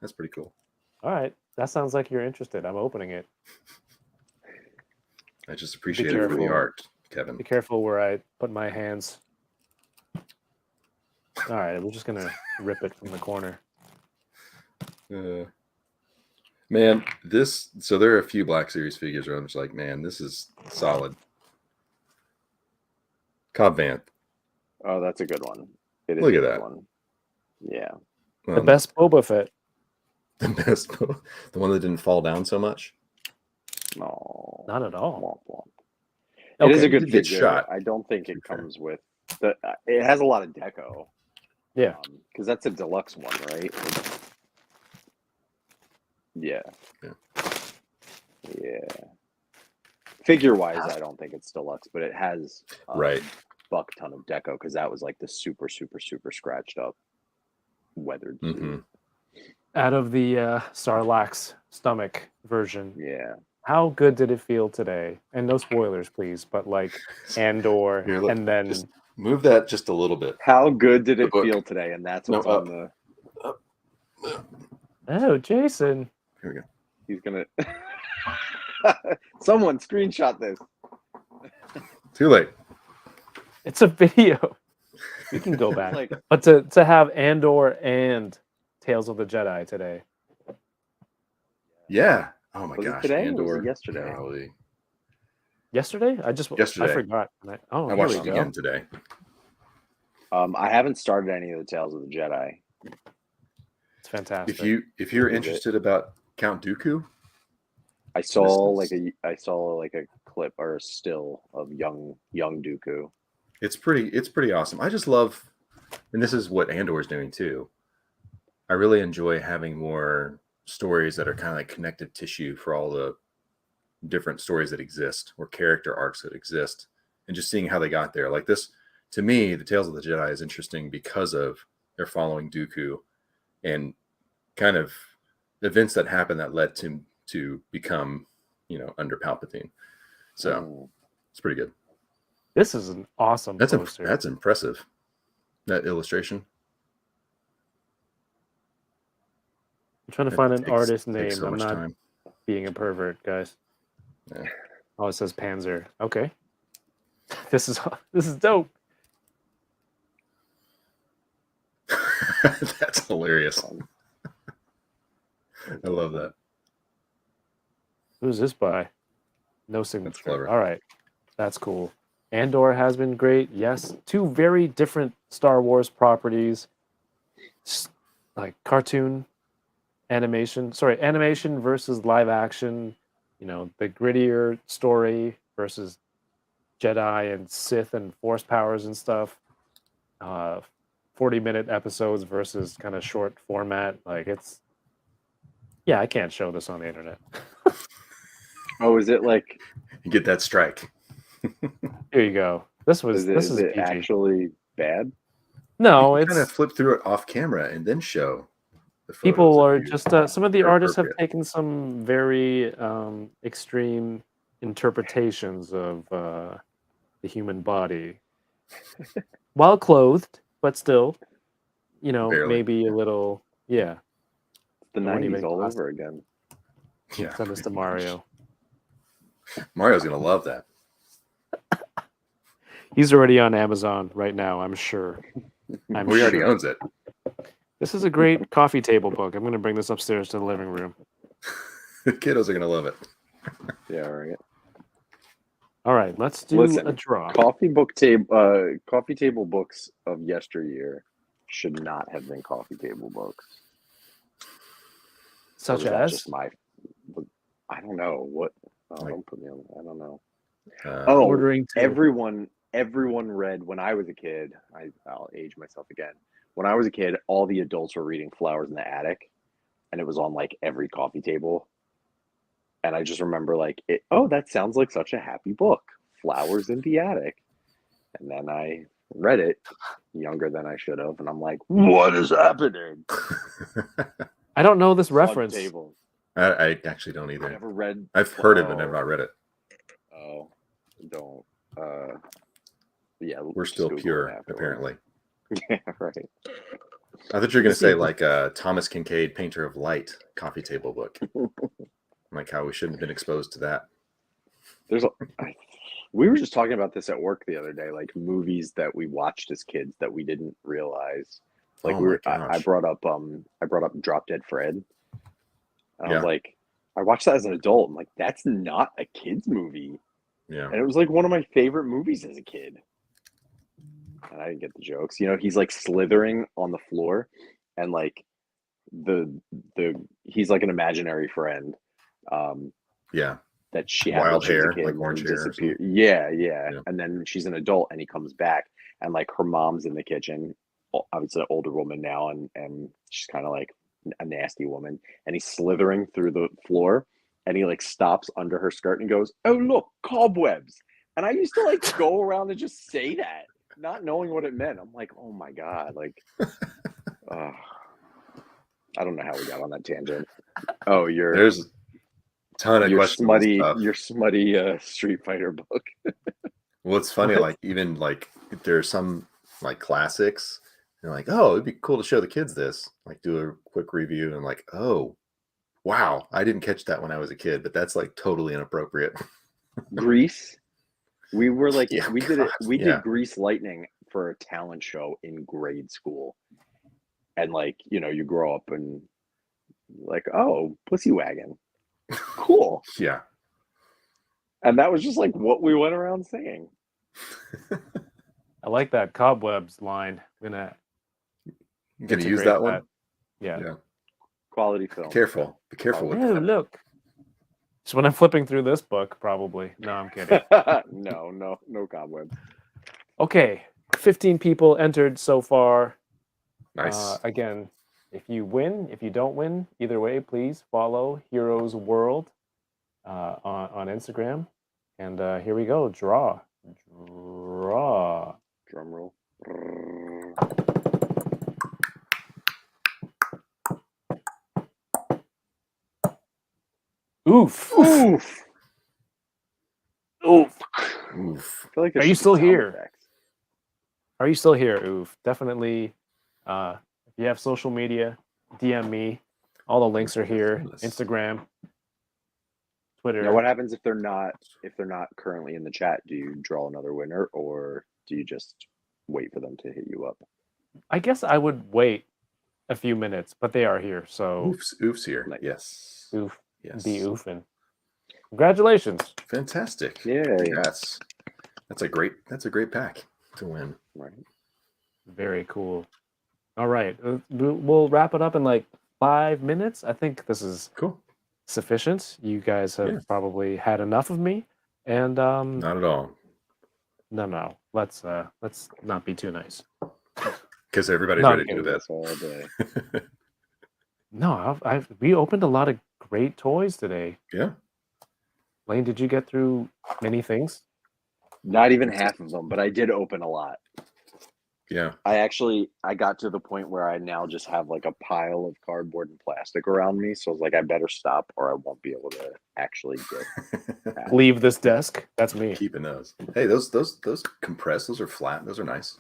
That's pretty cool. All right. That sounds like you're interested. I'm opening it. I just appreciate it for the careful. art, Kevin. Be careful where I put my hands. All right. We're just going to rip it from the corner. Man, so there are a few Black Series figures where I'm just like, man, this is solid. Cobb Vanth. Oh, that's a good one. It is Look a at good that. one. Yeah. The best Boba Fett. The best, the one that didn't fall down so much. No. Not at all. Womp womp. It is a good He did get figure. shot. I don't think it fair. comes with the. It has a lot of deco. Yeah. Because that's a deluxe one, right? Yeah. Yeah. Figure wise, I don't think it's deluxe, but it has Right. buck ton of deco because that was like the super scratched up, weathered. suit. Mhm. Out of the Sarlacc's stomach version, Yeah. how good did it feel today? And no spoilers, please, but like Andor, Here, look, and then just move that just a little bit. How good did The it book. feel today? And that's No, what's up. on the. oh, Jason, Here we go. He's gonna. Someone screenshot this. Too late. it's a video. We can go back, Like, but to have Andor and Tales of the Jedi today. Yeah. Oh my Was it gosh. today or was Andor. it yesterday? Golly. Yesterday, I Yesterday. forgot. I Here watched we it go. again today. I haven't started any of the Tales of the Jedi. It's fantastic. If you're Is it? interested about Count Dooku, I saw This like a clip or a still of young Dooku. it's pretty awesome. I just love, and this is what Andor is doing too. I really enjoy having more stories that are kind of like connective tissue for all the different stories that exist or character arcs that exist, and just seeing how they got there. Like this, to me, the Tales of the Jedi is interesting because of they're following Dooku and kind of events that happened that led to become, under Palpatine. So it's pretty good. This is an awesome poster. That's impressive. That illustration. I'm trying to That find an takes- artist takes name. so I'm much not time. being a pervert, guys. Yeah. Oh, it says Panzer. Okay. This is dope. That's hilarious. I love that. Who's this by? No signature. clever. All right. That's cool. Andor has been great. Yes. Two very different Star Wars properties. Like cartoon animation. Sorry, animation versus live action. The grittier story versus Jedi and Sith and Force powers and stuff. 40-minute episodes versus kind of short format. Like I can't show this on the internet. Oh, is it like? You get that strike. Here you go. This Is is it PG. actually bad? No, You it's kind of flip through it off camera and then show the photos people that are you- just some of the are artists have appropriate. taken some very extreme interpretations of the human body while clothed, but still, Barely. maybe a little. Yeah, The It wouldn't 90s even all cost- over again. Yeah. send this to Mario. Mario's gonna love that. He's already on Amazon right now, I'm sure. He already owns it. This is a great coffee table book. I'm going to bring this upstairs to the living room. The kiddos are gonna love it. Yeah, right. All right, let's do Listen, a draw. coffee table books of yesteryear should not have been coffee table books. Such Or was that as? just my, I don't know what. Oh, Like- don't put me on. I don't know. Oh, Ordering too. Everyone read when I was a kid. I'll age myself again. When I was a kid, all the adults were reading Flowers in the Attic, and it was on like every coffee table. And I just remember like, oh, that sounds like such a happy book, Flowers in the Attic. And then I read it, younger than I should have, and I'm like, what is happening? I don't know this It's on reference. tables. I actually don't I either. never read. I've heard it, but never not read it. Oh, don't. Yeah, We're just still Google it pure, afterwards. apparently. Yeah, right. I thought you were gonna Let's see say if like Thomas Kincaid, Painter of Light, coffee table book. Like how we shouldn't have been exposed to that. We were just talking about this at work the other day, like movies that we watched as kids that we didn't realize. Like Oh my I gosh. brought up Drop Dead Fred. And I was Yeah. like, I watched that as an adult. I'm like, that's not a kid's movie. Yeah. And it was like one of my favorite movies as a kid. And I didn't get the jokes. You know, he's like slithering on the floor and like he's like an imaginary friend. Yeah. That she had Wild when she was a hair, kid like and orange then hair or disappeared. Yeah. Yeah. And then she's an adult and he comes back and like her mom's in the kitchen. Obviously an older woman now and she's kind of like a nasty woman. And he's slithering through the floor and he like stops under her skirt and goes, "Oh look, cobwebs." And I used to like go around and just say that, not knowing what it meant. I'm like, oh my God, like I don't know how we got on that tangent. Oh, There's a ton of questionable stuff. your smutty Street Fighter book. Well, it's funny, What? like even like if there's some like classics, and like, oh, it'd be cool to show the kids this. Like do a quick review and like, oh, wow, I didn't catch that when I was a kid, but that's like totally inappropriate. Grease. We were like, Yeah, we did it. God, We yeah. did Grease Lightning for a talent show in grade school, and like you know, you grow up and like, oh, Pussy Wagon, cool. Yeah. And that was just like what we went around saying. I like that cobwebs line. I'm gonna You gonna use integrate that one? Yeah. Yeah. Quality film. Be careful. Be careful with Oh, that. look. So when I'm flipping through this book, probably. No, I'm kidding. no cobwebs. Okay, 15 people entered so far. Nice. Again, if you win, if you don't win, either way, please follow Heroes World on Instagram. And here we go. Draw. Drum roll. Oof. Oof. Oof. Oof. I feel like there Are you should be still sound here? effects. Are you still here? Oof. Definitely. If you have social media, DM me. All the links are here. Instagram, Twitter. Now, what happens if they're not currently in the chat? Do you draw another winner, or do you just wait for them to hit you up? I guess I would wait a few minutes, but they are here, so Oof's here. Nice. Yes. oof, Yes. be oofing. Congratulations. Fantastic. Yeah. Yes. That's a great pack to win. Right. Very cool. All right, we'll wrap it up in like 5 minutes. I think this is Cool. sufficient. You guys have Yeah. probably had enough of me, and Not at all. no. Let's not be too nice. Because everybody's No, ready to I'm do that. That's all day. No, we opened a lot of great toys today. Yeah. Blaine, did you get through many things? Not even half of them, but I did open a lot. Yeah. I got to the point where I now just have like a pile of cardboard and plastic around me. So I was like, I better stop or I won't be able to actually get. Leave this desk. That's me. Keeping those. Hey, those compressed, those are flat. Those are nice.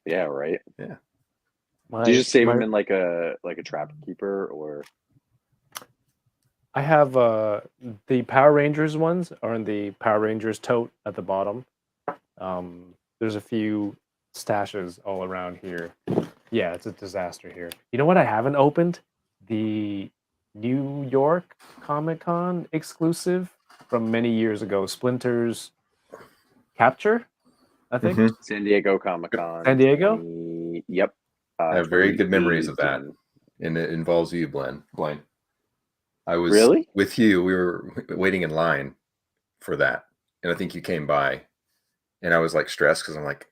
Yeah, right. My- Do you just save my- them in like a trap keeper or? I have the Power Rangers ones are in the Power Rangers tote at the bottom. There's a few stashes all around here. Yeah, it's a disaster here. You know what? I haven't opened the New York Comic Con exclusive from many years ago. Splinters Capture, I think. Mhm. San Diego Comic Con. San Diego? Yep. I have very good memories of that, 2018. and it involves you, Blaine. I was Really? with you. We were waiting in line for that, and I think you came by, and I was like stressed because I'm like,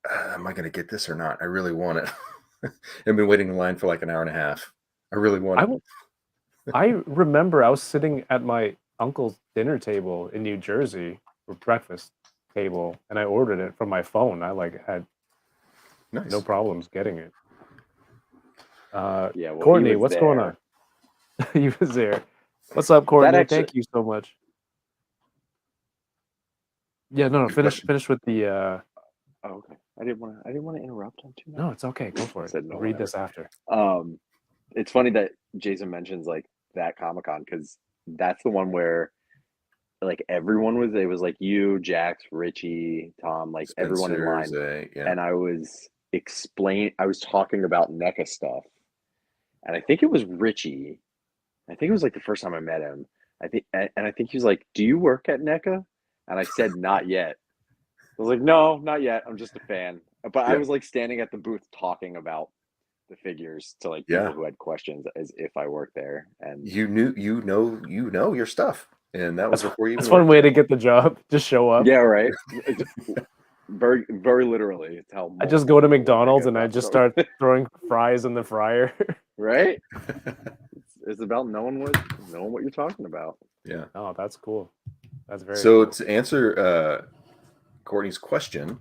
am I going to get this or not? I really want it. I've been waiting in line for like an hour and a half. I really want it. I remember I was sitting at my uncle's dinner table in New Jersey for breakfast table, and I ordered it from my phone. I like had Nice. no problems getting it. Yeah. Well, he Courtney, was what's going there. on? He was there. What's up, Courtney? actually- Thank you so much. Yeah, no, Good finish question. finish with the. Oh, okay. I didn't want to interrupt him too much. No, it's okay. Go for it. Said no, I'll read whatever. this after. It's funny that Jason mentions like that Comic Con because that's the one where like everyone was. It was like you, Jax, Richie, Tom, like everyone in line. Yeah. And I was talking about NECA stuff, and I think it was Richie. I think it was like the first time I met him. I think he was like, "Do you work at NECA?" And I said, "Not yet." I was like, "No, not yet. I'm just a fan." But I Yeah. was like standing at the booth talking about the figures to like Yeah. people who had questions as if I worked there. And You know your stuff, and that was before you. That's even one worked way there. to get the job. Just show up. yeah, right. Very, very literally, it's how I just go to multiple McDonald's NECA and I reps just are. start throwing fries in the fryer. right. It's about knowing what you're talking about. Yeah. Oh, that's cool. That's very So cool. to answer Courtney's question,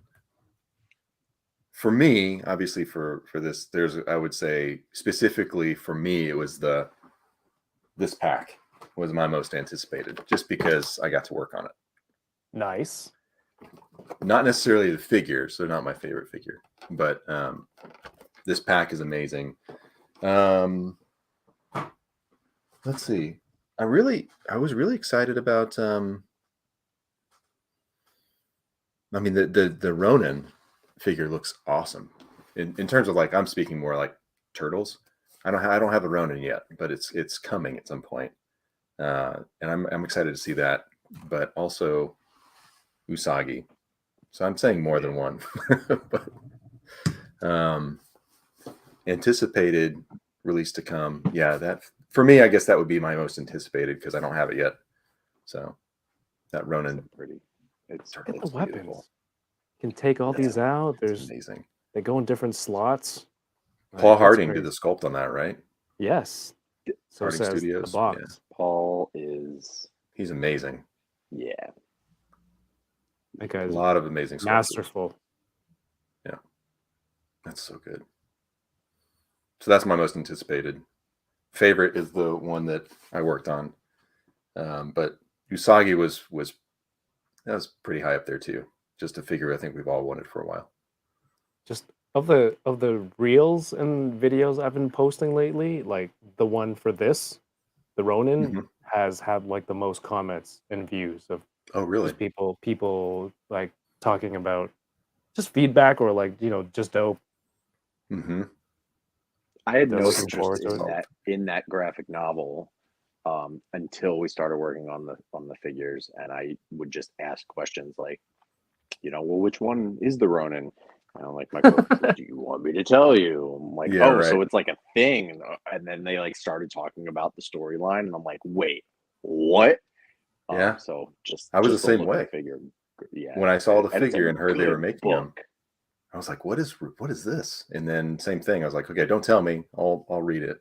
for me, obviously for this, I would say specifically for me, it was this pack was my most anticipated, just because I got to work on it. Nice. Not necessarily the figures; they're not my favorite figure, but this pack is amazing. Let's see. I was really excited about. I mean, the Ronin figure looks awesome. In terms of like, I'm speaking more like turtles. I don't have a Ronin yet, but it's coming at some point, and I'm excited to see that. But also Usagi. So I'm saying more than one, but anticipated release to come. Yeah, that for me, I guess that would be my most anticipated because I don't have it yet. So that Ronin, Pretty. It's Look at the it's weapons. beautiful. You can take all these out. it's There's amazing. they go in different slots. Paul Like, that's Harding did crazy. the sculpt on that, right? Yes. So Harding says Studios, the box. Paul is He's amazing. yeah. That A guy's lot of amazing sculptures. masterful. Yeah, that's so good. So that's my most anticipated. Favorite is the one that I worked on, but Usagi was pretty high up there too. Just a figure I think we've all wanted for a while. Just of the reels and videos I've been posting lately, like the one for this, the Ronin Mhm. has had like the most comments and views of Oh, really? just people like talking about just feedback or like, just dope. Mm-hmm. I had They're no looking interest forward to it. in that graphic novel until we started working on the figures, and I would just ask questions like, well, which one is the Ronin? And I'm like, Michael, do you want me to tell you? I'm like, Yeah, oh, so right. it's like a thing. And then they like started talking about the storyline, and I'm like, wait, what? Yeah. So just I was just the same look of way. the figure. Yeah. When I saw the And it's a figure and heard they were good making them, book. I was like, what is this? And then same thing. I was like, okay, don't tell me. I'll read it.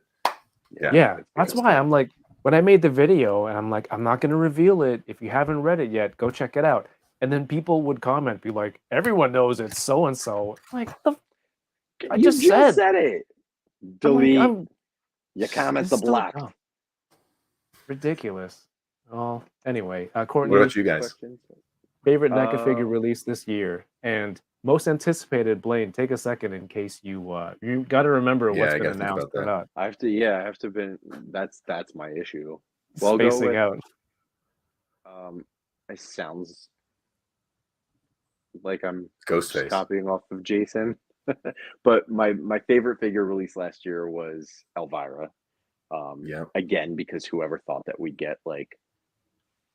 Yeah, it's that's good why stuff. I'm like, when I made the video and I'm like, I'm not going to reveal it. If you haven't read it yet, go check it out. And then people would comment, be like, everyone knows it's so and so. Like, I You just said it. I'm Delete. like, Your comments it's are still blocked. dumb. Ridiculous. Oh, anyway, What Courtney, about you guys? Questions? favorite NECA figure released this year and most anticipated. Blaine, take a second in case you got to remember Yeah, what's I been gotta think announced about or that. not. I have to been that's my issue. Well, go Spacing with out. it sounds like I'm just Ghostface. copying off of Jason. But my favorite figure released last year was Elvira. Yeah. Again, because whoever thought that we'd get like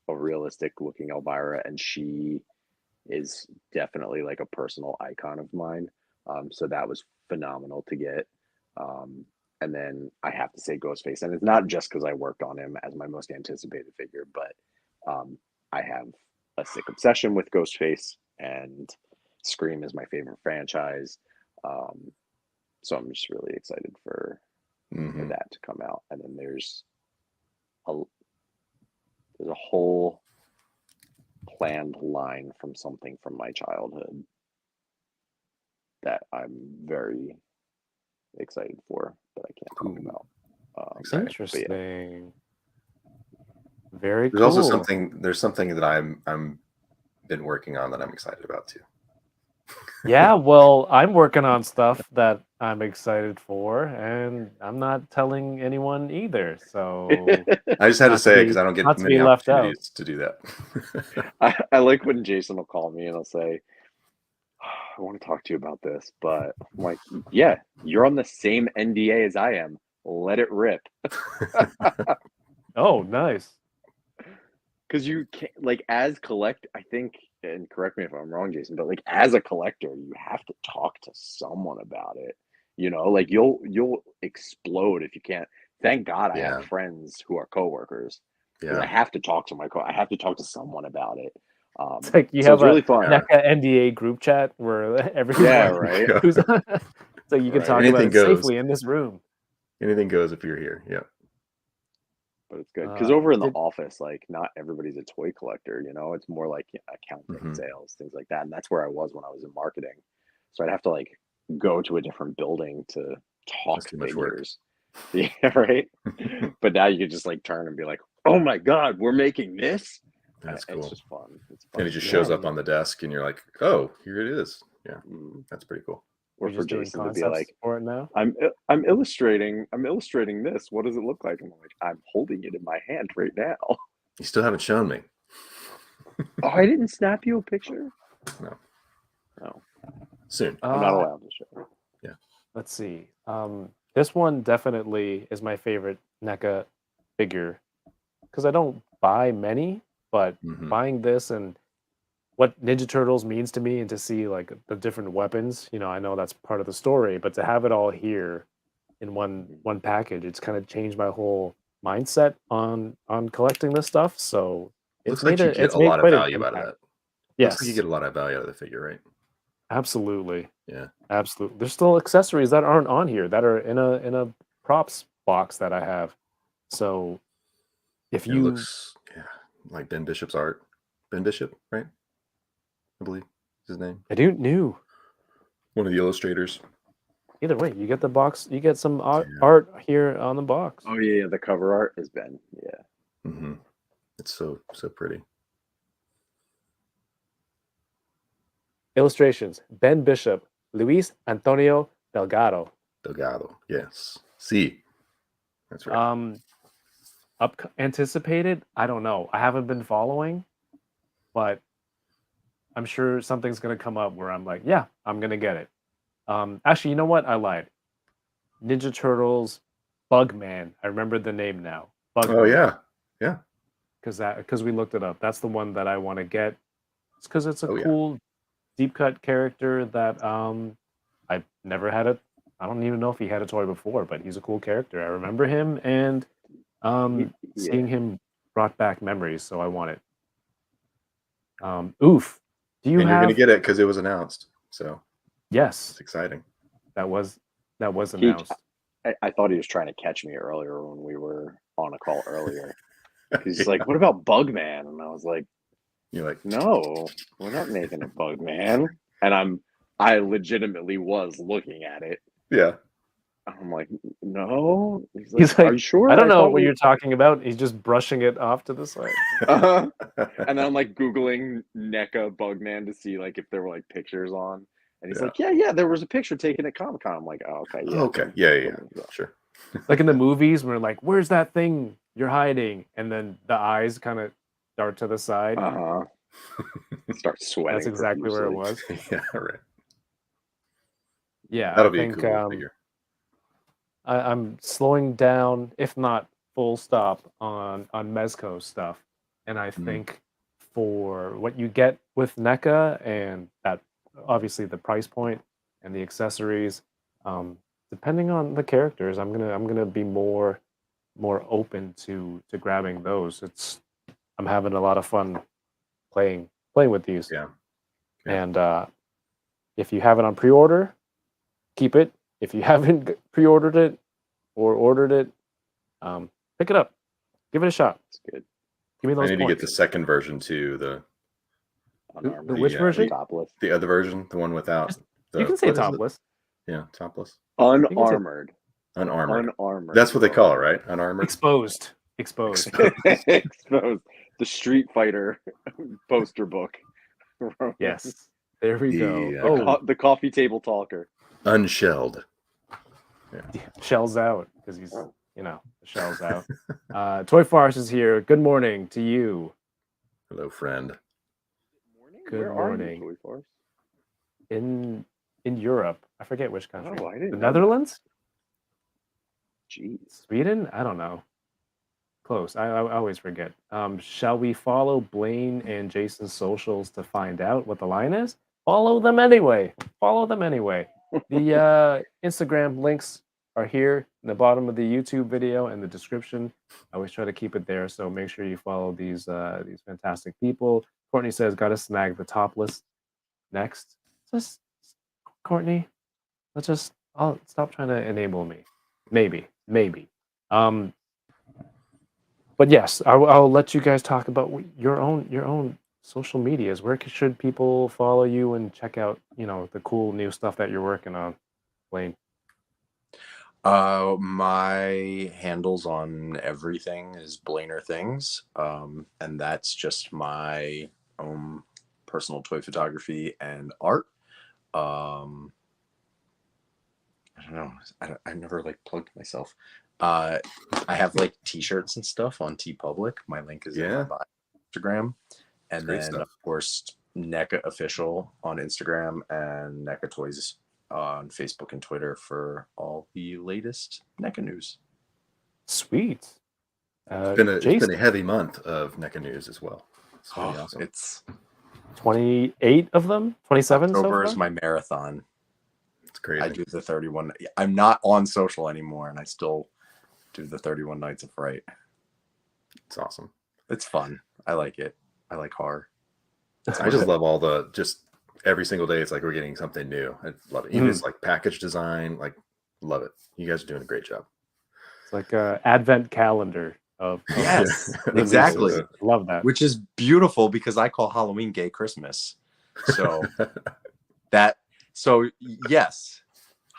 a realistic looking Elvira, and she is definitely like a personal icon of mine. So that was phenomenal to get. And then I have to say Ghostface, and it's not just because I worked on him as my most anticipated figure, but I have a sick obsession with Ghostface, and Scream is my favorite franchise. So I'm just really excited for that to come out. And then there's a whole planned line from something from my childhood that I'm very excited for, but I can't talk Ooh. about. Exciting. Interesting. Very There's cool. also something that I'm been working on that I'm excited about too. Yeah, well, I'm working on stuff that I'm excited for, and I'm not telling anyone either. So I just had to not to say it be because I don't get not to many be left out. opportunities to do that. I like when Jason will call me and he'll say, I want to talk to you about this, but I'm like, yeah, you're on the same NDA as I am. Let it rip. Oh, nice. Because you can't, like, as I think, and correct me if I'm wrong, Jason, but like as a collector, you have to talk to someone about it. You know, like you'll explode if you can't. Thank God I Yeah. have friends who are coworkers, because I Yeah. have to talk to I have to talk to someone about it. It's like you So have it's really a fun. NECA NDA group chat where everyone Yeah, right. who's so you can Right. talk about Anything it goes. safely in this room. Anything goes if you're here. Yeah. But it's good because over in the Did- office, like not everybody's a toy collector, you know, it's more like accounting, sales, things like that. And that's where I was when I was in marketing. So I'd have to like go to a different building to talk That's too much work. figures. Yeah, right. But now you could just like turn and be like, oh my God, we're making this. That's cool. It's just fun. It's fun. And it just shows Yeah. up on the desk and you're like, oh, here it is. Yeah. Mm. That's pretty cool. Or You're for just doing Jason to be concepts like, for it now. I'm illustrating this. What does it look like? And I'm like, I'm holding it in my hand right now. You still haven't shown me. Oh, I didn't snap you a picture? No. No. Soon. I'm not allowed to show. Let's see. This one definitely is my favorite NECA figure because I don't buy many, but buying this and what Ninja Turtles means to me, and to see like the different weapons, you know, I know that's part of the story, but to have it all here in one package, it's kind of changed my whole mindset on collecting this stuff. So Looks like you get a lot of value out of that. Yes, Looks like you get a lot of value out of the figure, right? absolutely. Yeah. Absolutely. There's still accessories that aren't on here that are in a props box that I have. So if It you looks like Ben Bishop's art. Ben Bishop, right? I believe is his name. I do knew. One of the illustrators. Either way, you get the box, you get some art here on the box. Oh yeah, the cover art is Ben. Yeah. It's so pretty. Illustrations: Ben Bishop, Luis Antonio Delgado. Delgado, yes. See, that's right. Anticipated? I don't know. I haven't been following, but I'm sure something's gonna come up where I'm like, yeah, I'm gonna get it. Actually, you know what? I lied. Ninja Turtles, Bugman. I remember the name now. Bugman. Oh yeah, yeah. Because we looked it up. That's the one that I want to get. It's because it's a Oh, yeah. cool deep cut character that I've never had it. I don't even know if he had a toy before, but he's a cool character. I remember him, and seeing him brought back memories, so I want it. Oof. Do you And have? you're gonna get it because it was announced. So Yes, it's exciting. that was announced. I thought he was trying to catch me earlier when we were on a call earlier. He's like, "What about Bugman?" And I was like, You're like, "No, we're not making a Bugman." And I legitimately was looking at it. yeah. I'm like, "No." He's like, "Are you sure?" I don't know thought what you're talking about. He's just brushing it off to the side. And then I'm like Googling NECA Bugman to see like if there were like pictures on. And he's Yeah. like, yeah, there was a picture taken at Comic-Con. I'm like, oh, okay, yeah. Okay. Yeah. Sure. Like in the movies, we're like, "Where's that thing you're hiding?" And then the eyes kind of dart to the side. Start sweating. That's exactly where it profusely. was. Yeah. Right. Yeah, I That'll be a think cool figure. I'm slowing down, if not full stop, on Mezco stuff, and I think for what you get with NECA and that obviously the price point and the accessories, depending on the characters, I'm gonna be more open to grabbing those. I'm having a lot of fun playing with these, Yeah. and if you have it on pre-order, keep it. If you haven't pre-ordered it or ordered it, pick it up. Give it a shot. It's good. Give me I those need to get points. the second version too. The Unarmored. which version? Topless. The other version, the one without the. You can say what is it? topless. Yeah, topless. Unarmored. Unarmored. Unarmored. That's what they call it, right? Unarmored. Exposed. Exposed. Exposed. The Street Fighter poster book. Yes. There we go. The, Oh, The coffee table talker. Unshelled. shells out because he's, the shells out. Toy Farce is here. Good morning to you. Hello, friend. Good Where morning. Are you, Toy Farce? In Europe, I forget which country. Oh, I didn't The know Netherlands? Jeez. Sweden? I don't know. Close. I always forget. Shall we follow Blaine and Jason's socials to find out what the line is? Follow them anyway. Follow them anyway. The Instagram links are here in the bottom of the YouTube video and the description. I always try to keep it there, so make sure you follow these fantastic people. Courtney says, "Gotta snag the topless next." Just Courtney, I'll stop trying to enable me. Maybe. But yes, I'll let you guys talk about your own social medias. Where should people follow you and check out, the cool new stuff that you're working on, Blaine? My handles on everything is Blainer Things, and that's just my own personal toy photography and art. I don't know. I never plugged myself. I have t-shirts and stuff on TeePublic. My link is in my bio Instagram, and then stuff. of course NECA Official on Instagram and NECA Toys on Facebook and Twitter for all the latest NECA news. Sweet. It's been a heavy month of NECA news as well. It's pretty awesome. It's 28 of them, 27. October so is my marathon. It's crazy. I do the 31. I'm not on social anymore, and I still do the 31 Nights of Fright. It's awesome. It's fun. I like it. I like horror. I just love just every single day. It's like we're getting something new. I love it. Even it's package design, love it. You guys are doing a great job. It's like a advent calendar of yes, releases. exactly. Love that. Which is beautiful because I call Halloween Gay Christmas. So yes,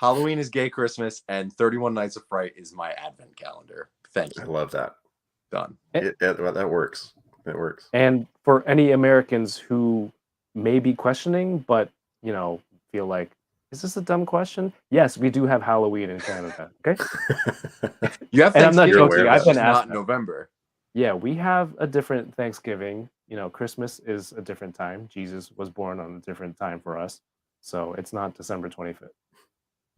Halloween is Gay Christmas, and 31 Nights of Fright is my advent calendar. Thank you. I love that. Done. That works. It works. And for any Americans who may be questioning, but feel like, is this a dumb question? Yes, we do have Halloween in Canada. Okay. You have Thanksgiving. And I'm not joking. I've been asked. Not November. Yeah, we have a different Thanksgiving. Christmas is a different time. Jesus was born on a different time for us, so it's not December 25th.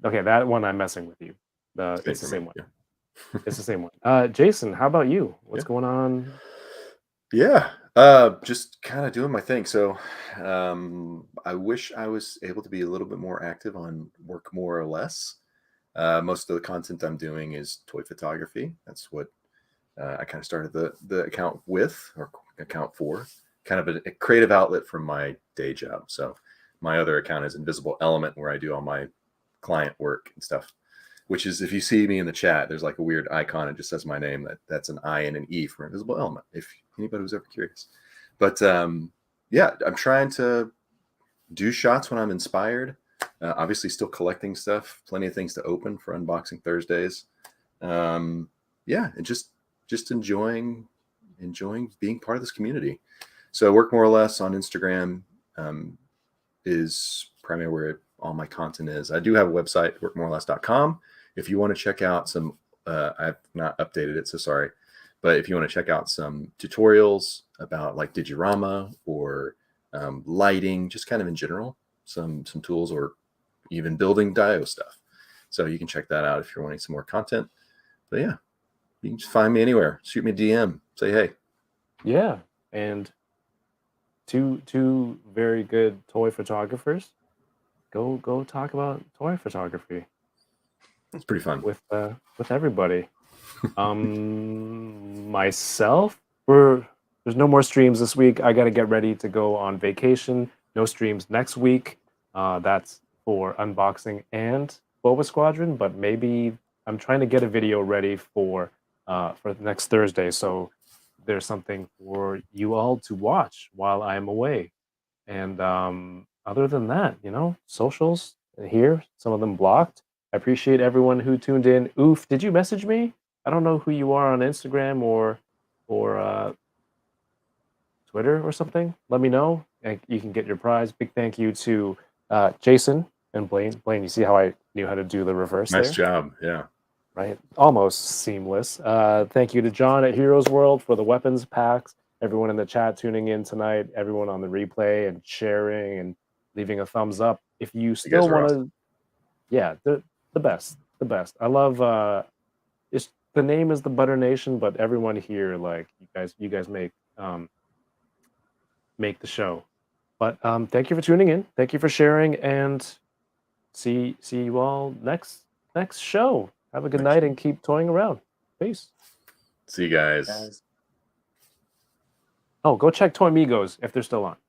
Okay, that one I'm messing with you. It's the same one. Yeah. It's the same one. Jason, how about you? What's going on? Yeah, just kind of doing my thing. So I wish I was able to be a little bit more active on Work More or Less. Most of the content I'm doing is toy photography. That's what I kind of started the account with, or account for, kind of a creative outlet from my day job. So my other account is Invisible Element, where I do all my client work and stuff, which is, if you see me in the chat, there's like a weird icon. It just says my name. That's an I and an E for Invisible Element, if anybody was ever curious. But yeah, I'm trying to do shots when I'm inspired. Obviously still collecting stuff, plenty of things to open for Unboxing Thursdays. Yeah, and just enjoying being part of this community. So Work More or Less on Instagram is primarily where all my content is. I do have a website, workmoreorless.com. If you want to check out some, I've not updated it, so sorry. But if you want to check out some tutorials about Digirama or lighting, just kind of in general, some tools, or even building Dio stuff. So you can check that out if you're wanting some more content. But yeah, you can just find me anywhere. Shoot me a DM. Say hey. Yeah, and two very good toy photographers. Go talk about toy photography It's pretty fun. with everybody. Myself, there's no more streams this week. I got to get ready to go on vacation. No streams next week. That's for unboxing and Boba Squadron, but maybe I'm trying to get a video ready for next Thursday. So there's something for you all to watch while I'm away. And other than that, socials here, some of them blocked. I appreciate everyone who tuned in. Oof, did you message me? I don't know who you are on Instagram or Twitter or something. Let me know, and you can get your prize. Big thank you to Jason and Blaine. Blaine, you see how I knew how to do the reverse Nice there? job. Yeah. Right? Almost seamless. Thank you to John at Heroes World for the weapons packs. Everyone in the chat tuning in tonight. Everyone on the replay and sharing and leaving a thumbs up. If you still guys are want to, yeah, the best. I love. It's the name is the Butter Nation, but everyone here, like you guys make the show. But thank you for tuning in. Thank you for sharing, and see you all next show. Have a good night and keep toying around. Peace. See you guys. Oh, go check Toy Migos if they're still on.